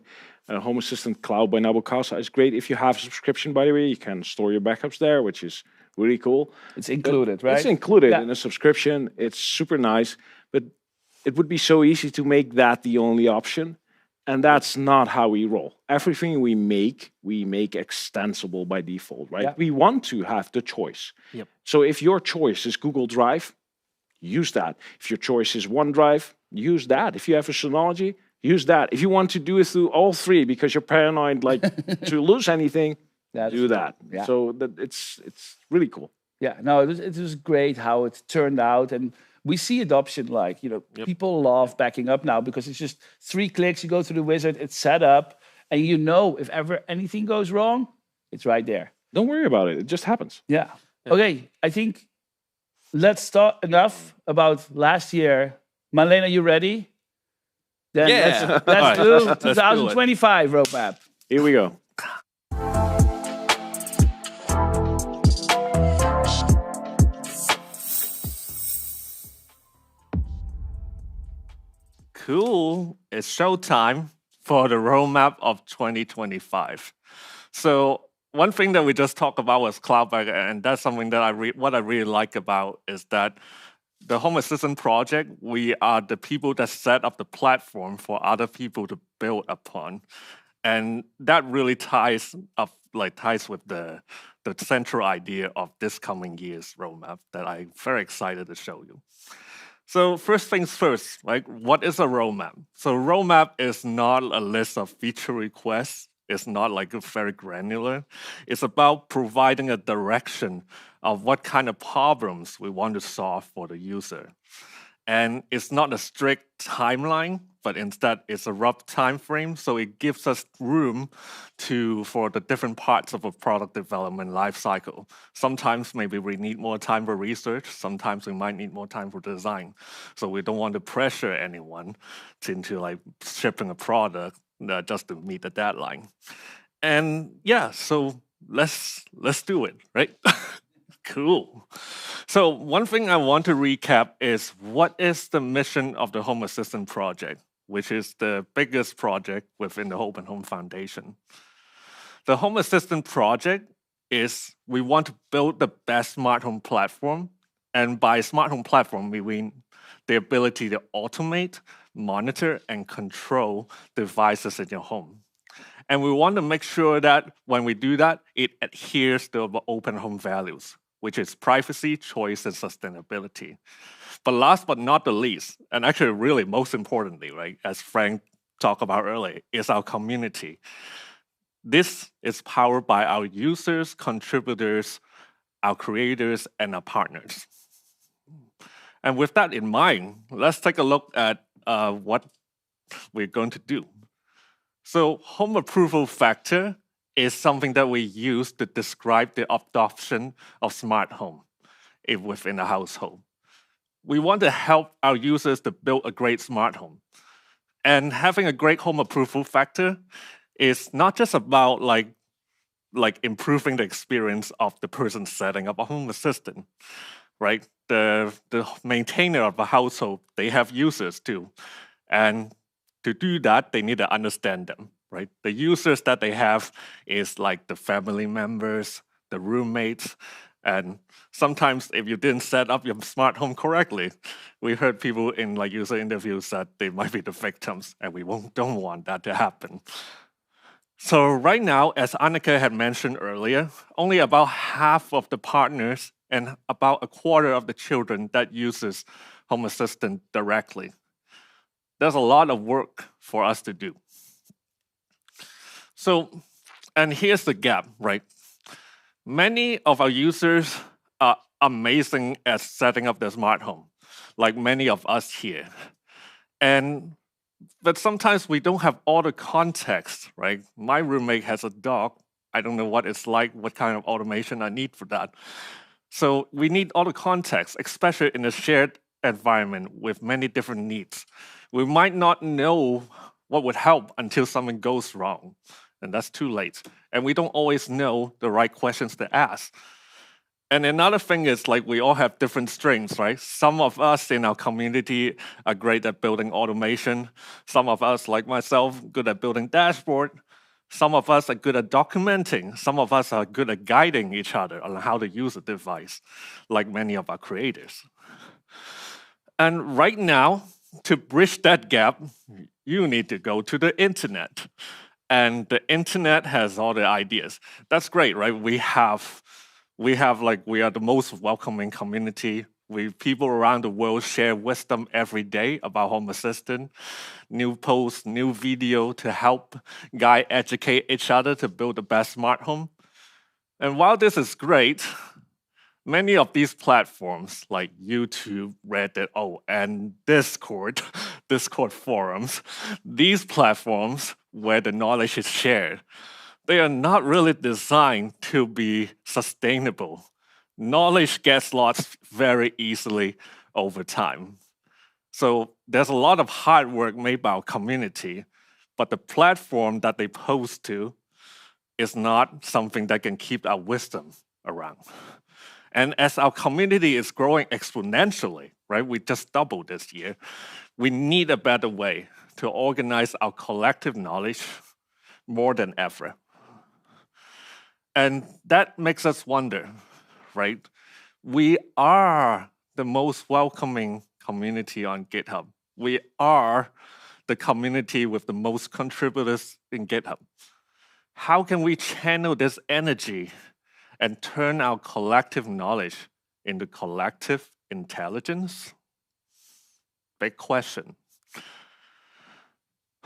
Home Assistant Cloud by Nabu Casa is great. If you have a subscription, by the way, you can store your backups there, which is really cool. It's included, right? It's included in a subscription. It's super nice, but it would be so easy to make that the only option. And that's not how we roll. Everything we make extensible by default, right? Yeah. We want to have the choice. Yep. So if your choice is Google Drive, use that. If your choice is OneDrive, use that. If you have a Synology, use that. If you want to do it through all three because you're paranoid to lose anything, do that. Yeah. So it's really cool. Yeah, no, it was great how it turned out. And we see adoption people love backing up now because it's just 3 clicks, you go through the wizard, it's set up, and if ever anything goes wrong, it's right there. Don't worry about it. It just happens. Yeah. Okay, I think let's talk enough about last year. Madelena, you ready? Then let's do 2025 roadmap. Here we go. Cool. It's showtime for the roadmap of 2025. So one thing that we just talked about was Cloud Backup, and that's something that what I really like about is that the Home Assistant project, we are the people that set up the platform for other people to build upon. And that really ties with the central idea of this coming year's roadmap that I'm very excited to show you. So first things first, what is a roadmap? So roadmap is not a list of feature requests. It's not very granular. It's about providing a direction of what kind of problems we want to solve for the user. And it's not a strict timeline, but instead it's a rough time frame. So it gives us room for the different parts of a product development lifecycle. Sometimes maybe we need more time for research. Sometimes we might need more time for design. So we don't want to pressure anyone into shipping a product just to meet the deadline. And so let's do it, right? Cool. So one thing I want to recap is what is the mission of the Home Assistant project, which is the biggest project within the Open Home Foundation. The Home Assistant project is we want to build the best smart home platform. And by smart home platform, we mean the ability to automate, monitor, and control devices in your home. And we want to make sure that when we do that, it adheres to the open home values, which is privacy, choice, and sustainability. But last but not the least, and actually really most importantly, right, as Frank talked about earlier, is our community. This is powered by our users, contributors, our creators, and our partners. And with that in mind, let's take a look at what we're going to do. So home approval factor is something that we use to describe the adoption of smart home within a household. We want to help our users to build a great smart home. And having a great home approval factor is not just about improving the experience of the person setting up a home assistant, right? The maintainer of a household, they have users too. And to do that, they need to understand them, right? The users that they have is the family members, the roommates, and sometimes if you didn't set up your smart home correctly, we heard people in user interviews that they might be the victims, and we don't want that to happen. So right now, as Annika had mentioned earlier, only about half of the partners and about a quarter of the children that uses Home Assistant directly. There's a lot of work for us to do. So, and here's the gap, right? Many of our users are amazing at setting up their smart home, like many of us here. But sometimes we don't have all the context, right? My roommate has a dog. I don't know what it's like, what kind of automation I need for that. So we need all the context, especially in a shared environment with many different needs. We might not know what would help until something goes wrong, and that's too late. And we don't always know the right questions to ask. And another thing is like we all have different strengths, right? Some of us in our community are great at building automation. Some of us, like myself, good at building dashboard. Some of us are good at documenting. Some of us are good at guiding each other on how to use a device, like many of our creators. And right now, to bridge that gap, you need to go to the internet. And the internet has all the ideas. That's great, right? We are the most welcoming community. People around the world share wisdom every day about Home Assistant. New posts, new video to help guide, educate each other to build the best smart home. And while this is great, many of these platforms like YouTube, Reddit, and Discord forums, these platforms where the knowledge is shared, they are not really designed to be sustainable. Knowledge gets lost very easily over time. So there's a lot of hard work made by our community, but the platform that they post to is not something that can keep our wisdom around. And as our community is growing exponentially, right, we just doubled this year, we need a better way to organize our collective knowledge more than ever. And that makes us wonder, right? We are the most welcoming community on GitHub. We are the community with the most contributors in GitHub. How can we channel this energy and turn our collective knowledge into collective intelligence? Big question.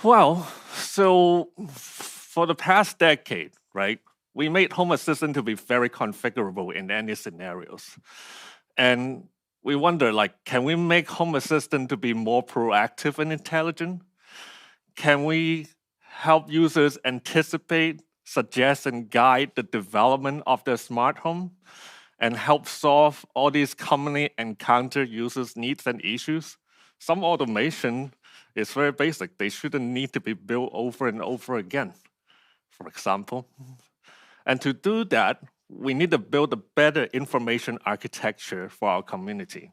Well, so for the past decade, right, we made Home Assistant to be very configurable in any scenarios. And we wonder, like, can we make Home Assistant to be more proactive and intelligent? Can we help users anticipate, suggest, and guide the development of their smart home and help solve all these commonly encountered users' needs and issues? Some automation is very basic. They shouldn't need to be built over and over again, for example. And to do that, we need to build a better information architecture for our community.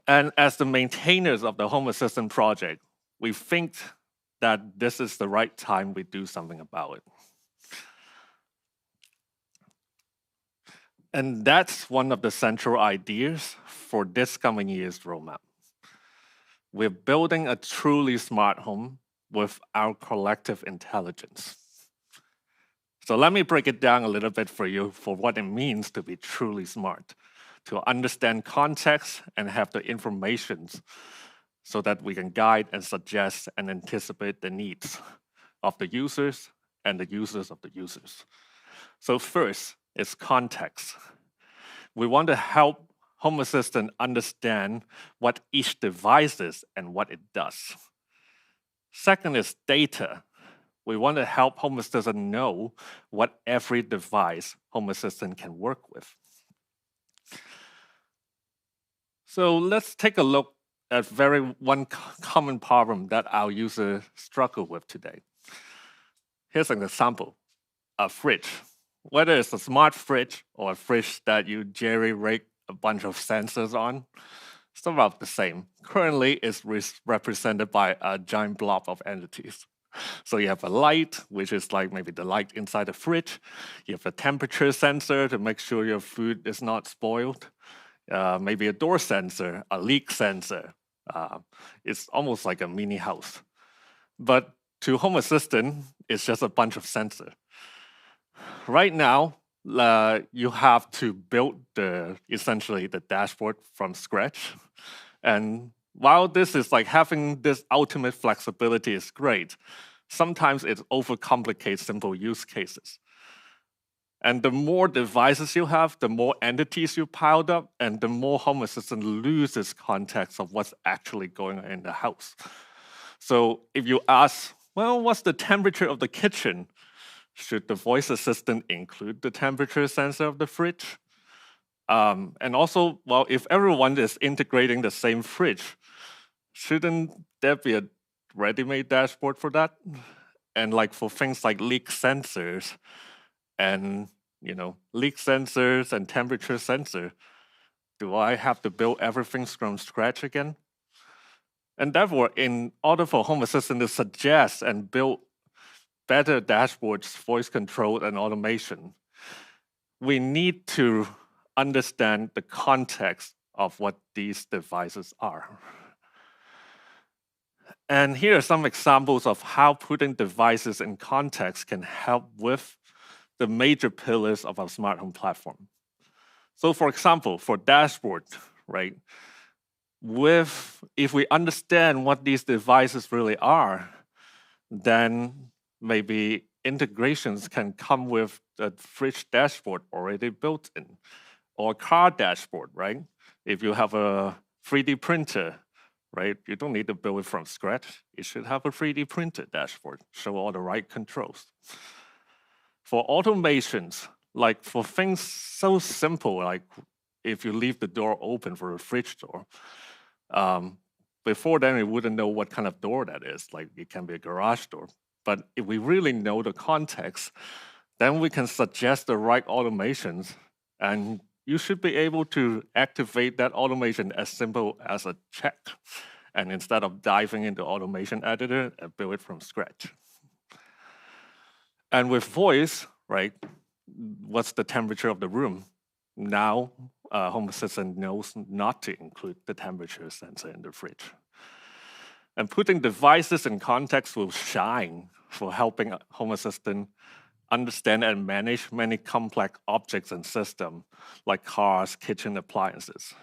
And as the maintainers of the Home Assistant project, we think that this is the right time we do something about it. And that's one of the central ideas for this coming year's roadmap. We're building a truly smart home with our collective intelligence. So let me break it down a little bit for you for what it means to be truly smart, to understand context and have the information so that we can guide and suggest and anticipate the needs of the users and the users of the users. So first is context. We want to help Home Assistant understand what each device is and what it does. Second is data. We want to help Home Assistant know what every device Home Assistant can work with. So let's take a look at one common problem that our users struggle with today. Here's an example, a fridge. Whether it's a smart fridge or a fridge that you jerry-rig a bunch of sensors on, it's about the same. Currently, it's represented by a giant blob of entities. So you have a light, which is like maybe the light inside the fridge. You have a temperature sensor to make sure your food is not spoiled. Maybe a door sensor, a leak sensor. It's almost like a mini house. But to Home Assistant, it's just a bunch of sensors. Right now, you have to build essentially the dashboard from scratch. And while this is like having this ultimate flexibility is great, sometimes it overcomplicates simple use cases. And the more devices you have, the more entities you piled up, and the more Home Assistant loses context of what's actually going on in the house. So if you ask, well, what's the temperature of the kitchen? Should the voice assistant include the temperature sensor of the fridge? And also, well, if everyone is integrating the same fridge, shouldn't there be a ready-made dashboard for that? And like for things like leak sensors and leak sensors and temperature sensor. Do I have to build everything from scratch again? And therefore, in order for Home Assistant to suggest and build better dashboards, voice control, and automation, we need to understand the context of what these devices are. And here are some examples of how putting devices in context can help with the major pillars of our smart home platform. So for example, for dashboard, right? If we understand what these devices really are, then maybe integrations can come with a fridge dashboard already built in, or a car dashboard, right? If you have a 3D printer, right, you don't need to build it from scratch. It should have a 3D printed dashboard, show all the right controls. For automations, like for things so simple, like if you leave the door open for a fridge door, before then we wouldn't know what kind of door that is. Like it can be a garage door. But if we really know the context, then we can suggest the right automations, and you should be able to activate that automation as simple as a check, and instead of diving into automation editor and build it from scratch. And with voice, right, what's the temperature of the room? Now, Home Assistant knows not to include the temperature sensor in the fridge. And putting devices in context will shine for helping Home Assistant understand and manage many complex objects and systems like cars, kitchen appliances.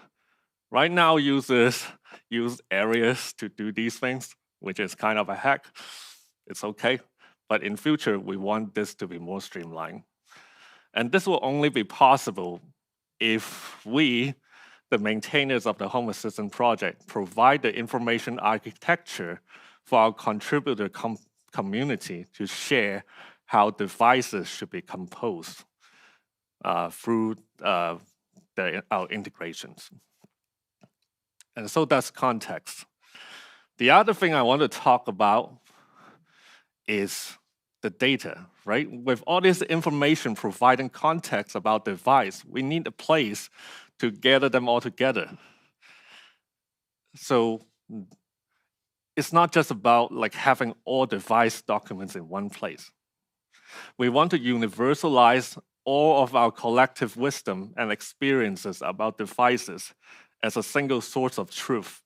Right now, users use areas to do these things, which is kind of a hack. It's okay. But in future, we want this to be more streamlined. And this will only be possible if we, the maintainers of the Home Assistant project, provide the information architecture for our contributor community to share how devices should be composed through our integrations. And so that's context. The other thing I want to talk about is the data, right? With all this information providing context about the device, we need a place to gather them all together. So it's not just about like having all device documents in one place. We want to universalize all of our collective wisdom and experiences about devices as a single source of truth.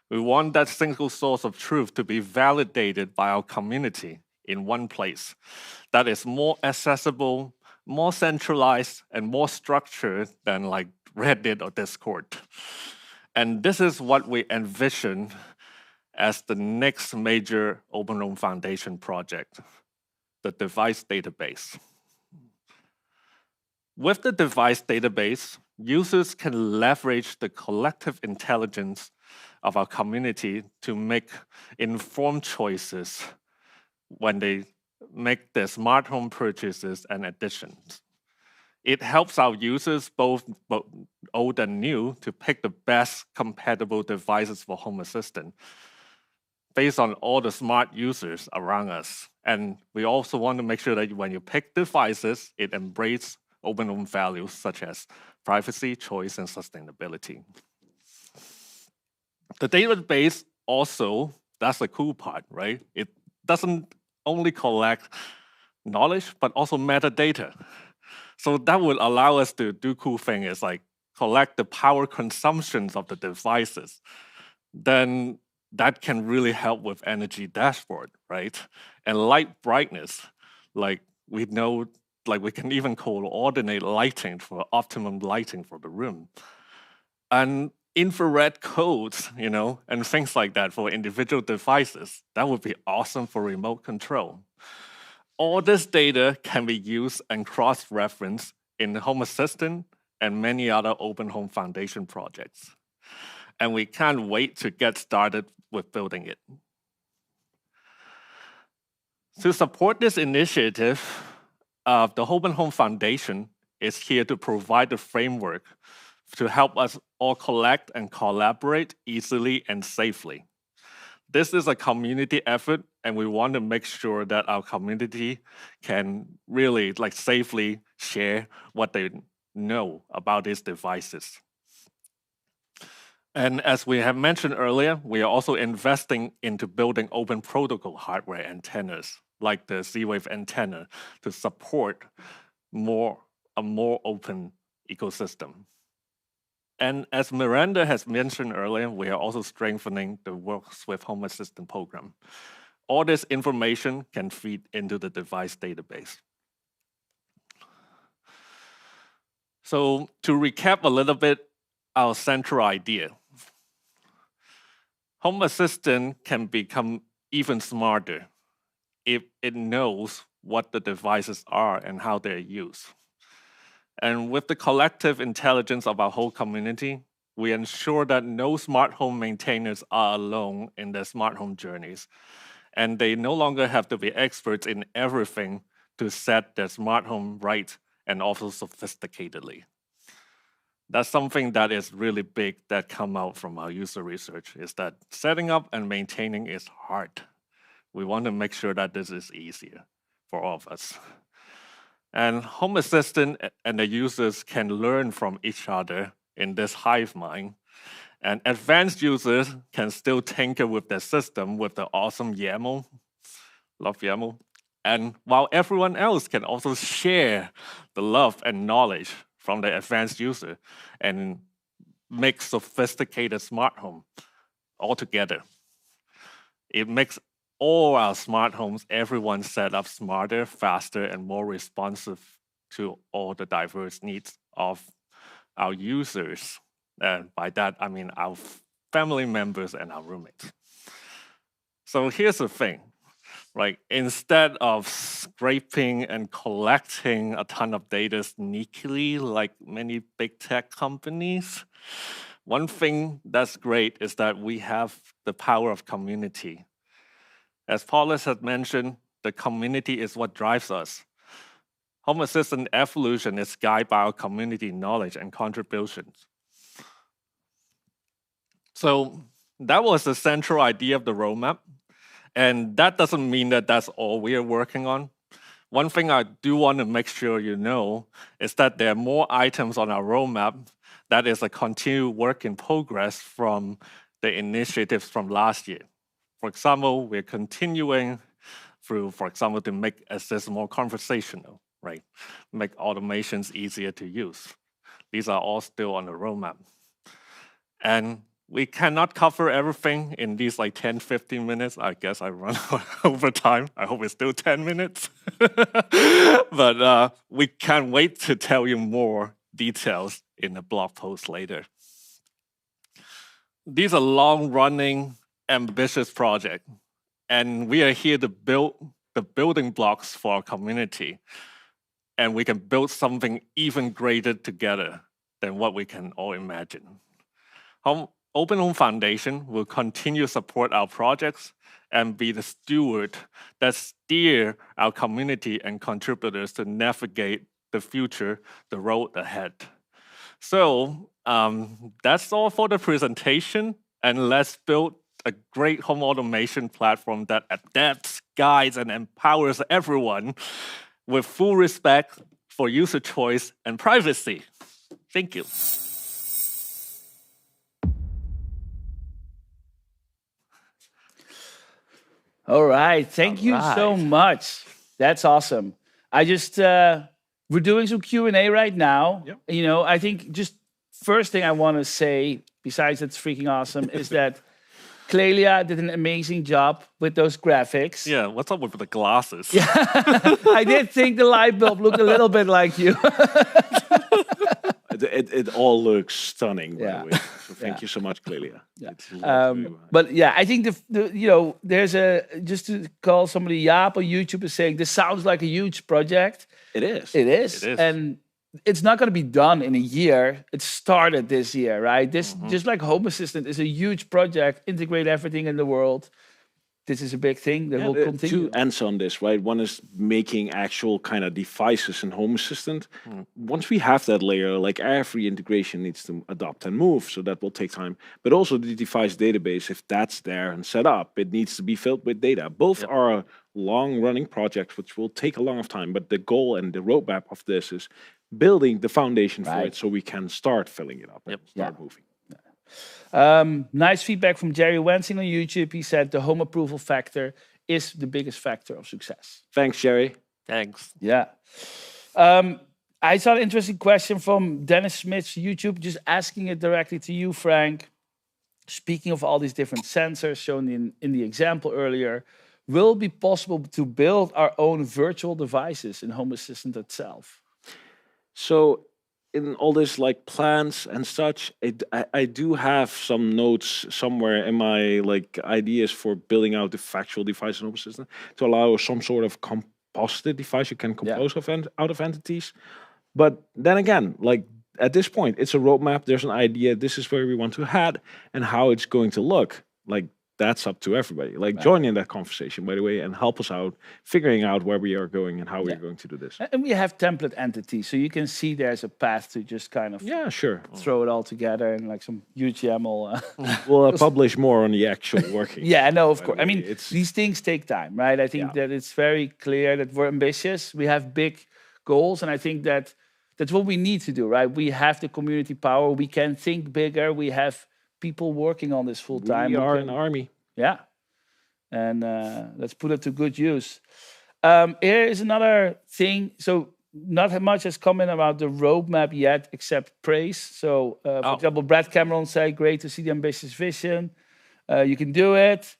We want that single source of truth to be validated by our community in one place that is more accessible, more centralized, and more structured than like Reddit or Discord. And this is what we envision as the next major Open Room Foundation project, the device database. With the device database, users can leverage the collective intelligence of our community to make informed choices when they make their smart home purchases and additions. It helps our users, both old and new, to pick the best compatible devices for Home Assistant based on all the smart users around us. And we also want to make sure that when you pick devices, it embraces open room values such as privacy, choice, and sustainability. The database also, that's the cool part, right? It doesn't only collect knowledge, but also metadata. So that would allow us to do cool things like collect the power consumptions of the devices. Then that can really help with energy dashboard, right? And light brightness, like we know, like we can even coordinate lighting for optimum lighting for the room. And infrared codes, and things like that for individual devices. That would be awesome for remote control. All this data can be used and cross-referenced in Home Assistant and many other Open Home Foundation projects. And we can't wait to get started with building it. To support this initiative, the Open Home Foundation is here to provide the framework to help us all collect and collaborate easily and safely. This is a community effort, and we want to make sure that our community can really safely share what they know about these devices. And as we have mentioned earlier, we are also investing into building open protocol hardware antennas, like the Z-Wave antenna, to support a more open ecosystem. And as Miranda has mentioned earlier, we are also strengthening the Works with Home Assistant program. All this information can feed into the device database. So to recap a little bit, our central idea. Home Assistant can become even smarter if it knows what the devices are and how they're used. And with the collective intelligence of our whole community, we ensure that no smart home maintainers are alone in their smart home journeys. And they no longer have to be experts in everything to set their smart home right and also sophisticatedly. That's something that is really big that come out from our user research, is that setting up and maintaining is hard. We want to make sure that this is easier for all of us. And Home Assistant and the users can learn from each other in this hive mind. And advanced users can still tinker with their system with the awesome YAML. Love YAML. And while everyone else can also share the love and knowledge from the advanced user and make sophisticated smart home all together. It makes all our smart homes, everyone set up smarter, faster, and more responsive to all the diverse needs of our users. And by that, I mean our family members and our roommates. So here's the thing. Right, instead of scraping and collecting a ton of data sneakily like many big tech companies, one thing that's great is that we have the power of community. As Paulus had mentioned, the community is what drives us. Home Assistant evolution is guided by our community knowledge and contributions. So that was the central idea of the roadmap. And that doesn't mean that that's all we are working on. One thing I do want to make sure you know is that there are more items on our roadmap that is a continued work in progress from the initiatives from last year. For example, we're continuing through, for example, to make Assist more conversational, right? Make automations easier to use. These are all still on the roadmap. And we cannot cover everything in these like 10, 15 minutes. I guess I run over time. I hope it's still 10 minutes. But we can't wait to tell you more details in the blog post later. These are long-running, ambitious projects. And we are here to build the building blocks for our community. And we can build something even greater together than what we can all imagine. Open Home Foundation will continue to support our projects and be the steward that steer our community and contributors to navigate the future, the road ahead. So that's all for the presentation, and let's build a great home automation platform that adapts, guides, and empowers everyone with full respect for user choice and privacy. Thank you. All right, thank you so much. That's awesome. I just, we're doing some Q&A right now. Yep. You know, I think just first thing I want to say, besides it's freaking awesome, is that Clelia did an amazing job with those graphics. Yeah, what's up with the glasses? Yeah, I did think the light bulb looked a little bit like you. It all looks stunning, by the way. So thank you so much, Clelia. Yeah. But yeah, I think there's just to call somebody Jaap on YouTube is saying this sounds like a huge project. It is. It is. And it's not going to be done in a year. It started this year, right? This just like Home Assistant is a huge project. Integrate everything in the world. This is a big thing that will continue. Two ends on this, right? One is making actual kind of devices in Home Assistant. Once we have that layer, like every integration needs to adopt and move, so that will take time. But also the device database, if that's there and set up, it needs to be filled with data. Both are long-running project, which will take a long of time. But the goal and the roadmap of this is building the foundation for it, so we can start filling it up and start moving. Nice feedback from Jerry Wensing on YouTube. He said the home approval factor is the biggest factor of success. Thanks, Jerry. Thanks. Yeah. I saw an interesting question from Dennis Smith's YouTube, just asking it directly to you, Frank. Speaking of all these different sensors shown in the example earlier, will it be possible to build our own virtual devices in Home Assistant itself? So in all this like plans and such, I do have some notes somewhere in my like ideas for building out the factual device in Home Assistant to allow some sort of composite device you can compose out of entities. But then again, like at this point, it's a roadmap. There's an idea. This is where we want to head, and how it's going to look. Like that's up to everybody. Like join in that conversation, by the way, and help us out figuring out where we are going and how we're going to do this. And we have template entities, so you can see there's a path to just kind of throw it all together in like some huge YAML. We'll publish more on the actual working. Yeah, no, of course. I mean, these things take time, right? I think that it's very clear that we're ambitious. We have big goals, and I think that that's what we need to do, right? We have the community power. We can think bigger. We have people working on this full time. We are an army. Yeah. And let's put it to good use. Here is another thing. So not much has come in about the roadmap yet, except praise. So, for example, Brad Cameron said, great to see the ambitious vision. You can do it.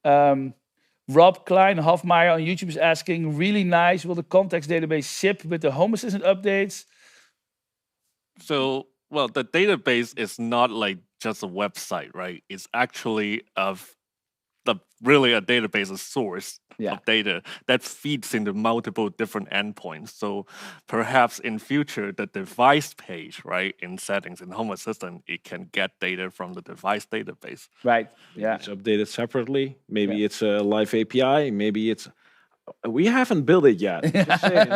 Rob Klein Hofmeyer on YouTube is asking, really nice. Will the context database ship with the Home Assistant updates? So, well, the database is not like just a website, right? It's actually really a database, a source of data that feeds into multiple different endpoints. So perhaps in future, the device page, right, in settings in Home Assistant, it can get data from the device database. Right. Yeah. It's updated separately. Maybe it's a live API. Maybe it's. We haven't built it yet. Just saying.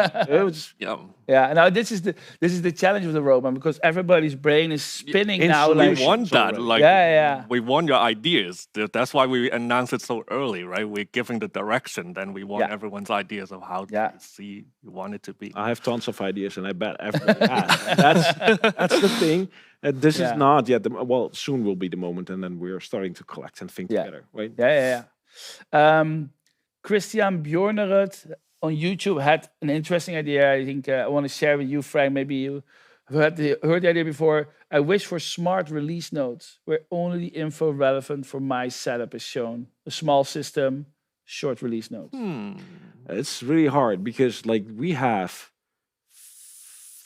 Yeah. Now this is the challenge with the roadmap, because everybody's brain is spinning now. We want that. Like, yeah. We want your ideas. That's why we announced it so early, right? We're giving the direction. Then we want everyone's ideas of how to see you want it to be. I have tons of ideas, and I bet everybody has. That's the thing. This is not yet. Well, soon will be the moment, and then we're starting to collect and think together, right? Yeah. Christian Björnerud on YouTube had an interesting idea. I think I want to share with you, Frank. Maybe you heard the idea before. I wish for smart release notes where only the info relevant for my setup is shown. A small system, short release notes. It's really hard because like we have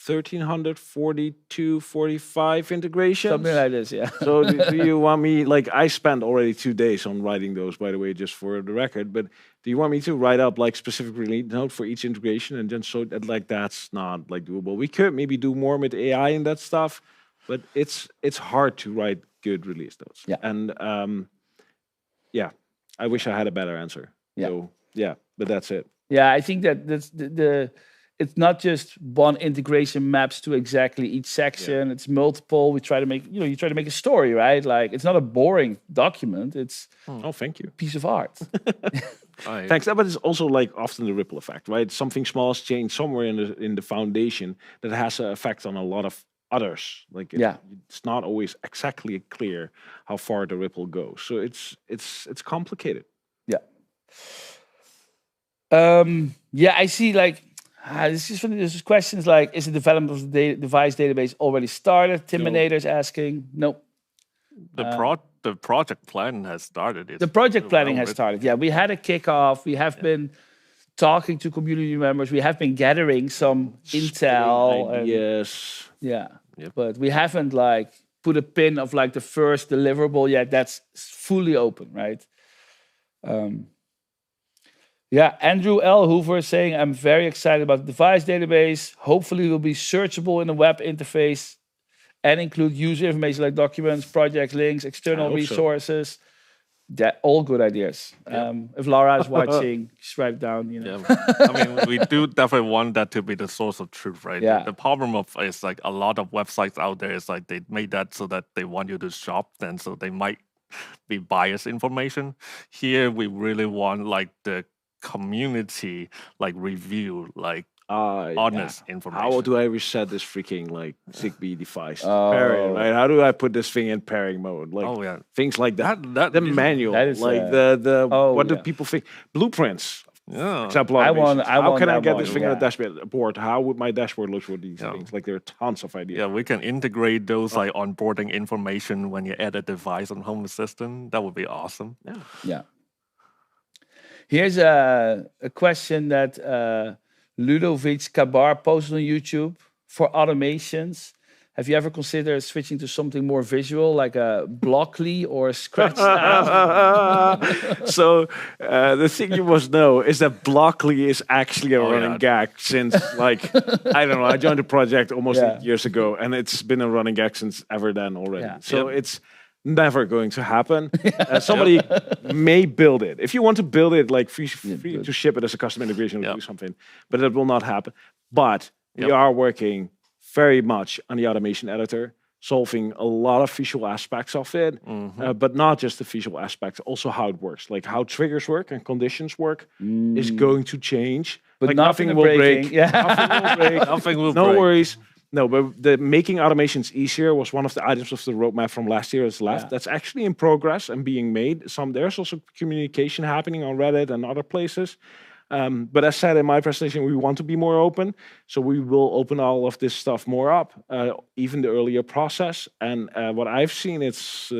1,342, 45 integrations. Something like this, yeah. So do you want me, like I spent already 2 days on writing those, by the way, just for the record, but do you want me to write up like specific release note for each integration and then so that like that's not like doable? We could maybe do more with AI and that stuff, but it's hard to write good release notes. Yeah. And I wish I had a better answer. Yeah. So but that's it. Yeah, I think that that's it's not just one integration maps to exactly each section. It's multiple. We try to make, you try to make a story, right? Like it's not a boring document. It's thank you. Piece of art. Thanks. But it's also like often the ripple effect, right? Something small has changed somewhere in the foundation that has an effect on a lot of others. Like it's not always exactly clear how far the ripple goes. So it's complicated. I see like. This is questions like, is the development of the device database already started? Timinator's asking. No. The project plan has started. The project planning has started. Yeah, we had a kickoff. We have been talking to community members. We have been gathering some intel. Yes. But we haven't like put a pin of like the first deliverable yet. That's fully open, right? Andrew L. Hoover is saying, I'm very excited about the device database. Hopefully it will be searchable in the web interface and include user information like documents, projects, links, external resources. All good ideas. If Laura is watching, just write down, I mean, we do definitely want that to be the source of truth, right? Yeah. The problem is like a lot of websites out there is like they made that so that they want you to shop, then so they might be biased information. Here, we really want like the community like review, like honest information. How do I reset this freaking like Zigbee device? Pairing, right? How do I put this thing in pairing mode? Like things like that. The manual, that is, like what do people think? Blueprints. Yeah. Example, how can I get this thing on the dashboard? How would my dashboard look for these things? Like there are tons of ideas. Yeah, we can integrate those like onboarding information when you add a device on Home Assistant. That would be awesome. Yeah. Here's a question that Ludovic Kabar posted on YouTube for automations. Have you ever considered switching to something more visual, like a Blockly or a Scratch style? So the thing you must know is that Blockly is actually a running gag since, like, I don't know, I joined the project almost 8 years ago, and it's been a running gag since ever then already. So it's never going to happen. Somebody may build it. If you want to build it, like free to ship it as a custom integration or do something, but it will not happen. But we are working very much on the automation editor, solving a lot of visual aspects of it, but not just the visual aspects, also how it works, like how triggers work and conditions work is going to change. But like nothing will break. Yeah. Nothing will break. Nothing will no break. worries. No, but the making automations easier was one of the items of the roadmap from last year. That's actually in progress and being made. There's also communication happening on Reddit and other places. But as said in my presentation, we want to be more open. So we will open all of this stuff more up, even the earlier process. And what I've seen, this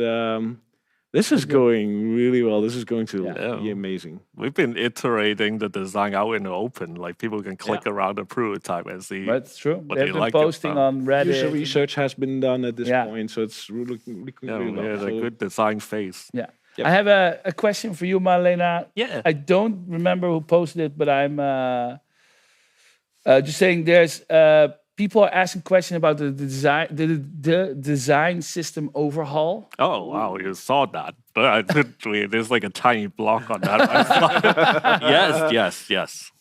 is going really well. This is going to be amazing. We've been iterating the design out in the open. Like people can click around the prototype and see. That's true. What They've they been like posting on Reddit. User research has been done at this point, so it's really well. It's a good design phase. Yeah. I have a question for you, Madelena. Yeah. I don't remember who posted it, but I'm just saying there's people are asking questions about the design system overhaul. Oh, wow, you saw that. But I didn't there's like a tiny block on that. Yes.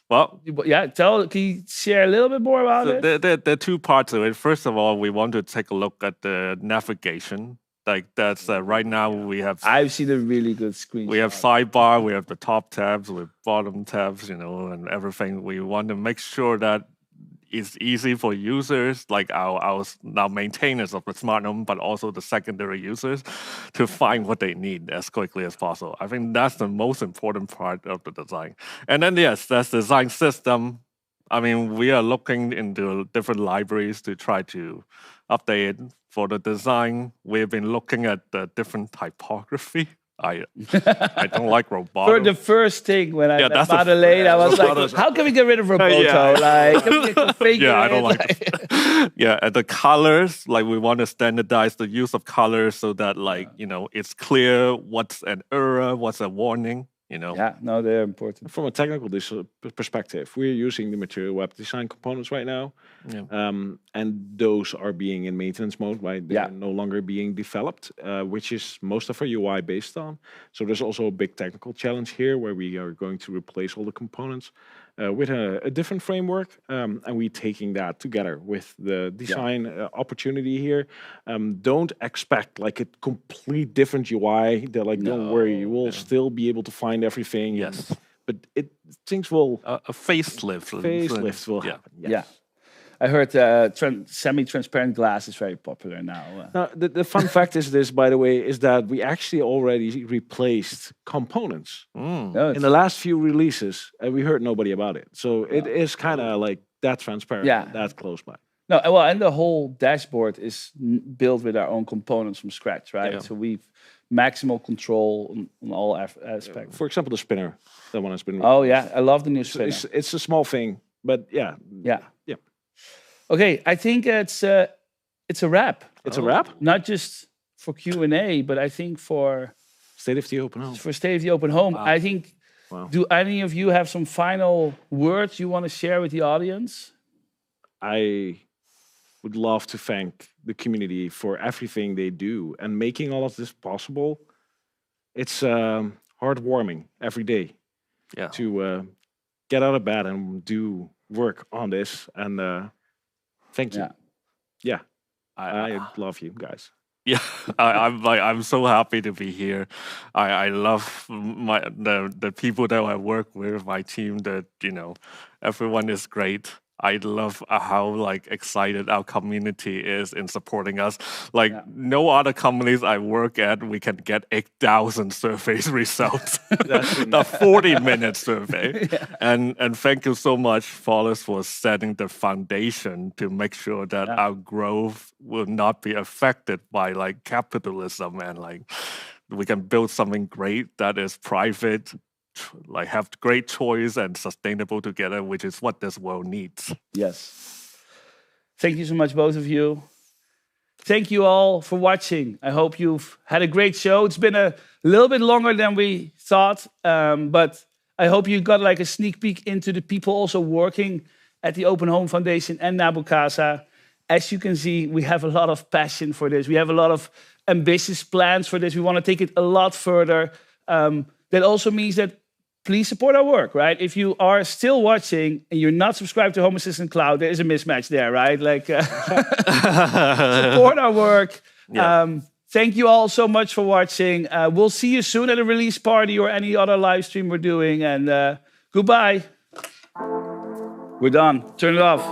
Well, can you share a little bit more about it? There are two parts of it. First of all, we want to take a look at the navigation. Like that's right now we have. I've seen a really good screen. We have sidebar, we have the top tabs, with bottom tabs, and everything. We want to make sure that it's easy for users, like our now maintainers of the smart home, but also the secondary users, to find what they need as quickly as possible. I think that's the most important part of the design. And then that's design system. I mean, we are looking into different libraries to try to update it. For the design, we've been looking at the different typography. I don't like Roboto. For the first thing when I met Madelena, I was like, how can we get rid of Roboto? Like, can we configure I don't like it. And the colors, like we want to standardize the use of colors so that it's clear what's an error, what's a warning. Yeah, no, they're important. From a technical perspective, we're using the material web design components right now, and those are being in maintenance mode, right? They're no longer being developed, which is most of our UI based on. So there's also a big technical challenge here where we are going to replace all the components with a different framework, and we're taking that together with the design opportunity here. Don't expect like a complete different UI. Don't worry, you will still be able to find everything. Yes, but things will a facelift. Facelift will happen. Yes. Yeah. I heard semi-transparent glass is very popular now. Now, the fun fact is this, by the way, is that we actually already replaced components in the last few releases, and we heard nobody about it. So it is kind of like that transparent, that close by. No, well, and the whole dashboard is built with our own components from scratch, right? Yeah. So we've maximal control on all aspects. For example, the spinner, that one has been. Oh yeah, I love the new spinner. It's a small thing, but yeah. Okay, I think it's a wrap. It's a wrap? Not just for Q&A, but I think for State of the Open Home. For State of the Open Home. I think, do any of you have some final words you want to share with the audience? I would love to thank the community for everything they do and making all of this possible. It's heartwarming every day to get out of bed and do work on this. And thank you. Yeah. I love you guys. Yeah, I'm so happy to be here. I love the people that I work with, my team. That everyone is great. I love how excited our community is in supporting us. No other companies I work at, we can get 8,000 surveys results. The 40-minute survey. Yeah. And thank you so much, Paulus, for setting the foundation to make sure that our growth will not be affected by capitalism, and we can build something great that is private, have great choice and sustainable together, which is what this world needs. Yes. Thank you so much, both of you. Thank you all for watching. I hope you've had a great show. It's been a little bit longer than we thought, but I hope you got a sneak peek into the people also working at the Open Home Foundation and Nabu Casa. As you can see, we have a lot of passion for this. We have a lot of ambitious plans for this. We want to take it a lot further. That also means that please support our work, right? If you are still watching and you're not subscribed to Home Assistant Cloud, there is a mismatch there, right? Support our work. Yeah. Thank you all so much for watching. We'll see you soon at a release party or any other live stream we're doing. And goodbye. We're done. Turn it off.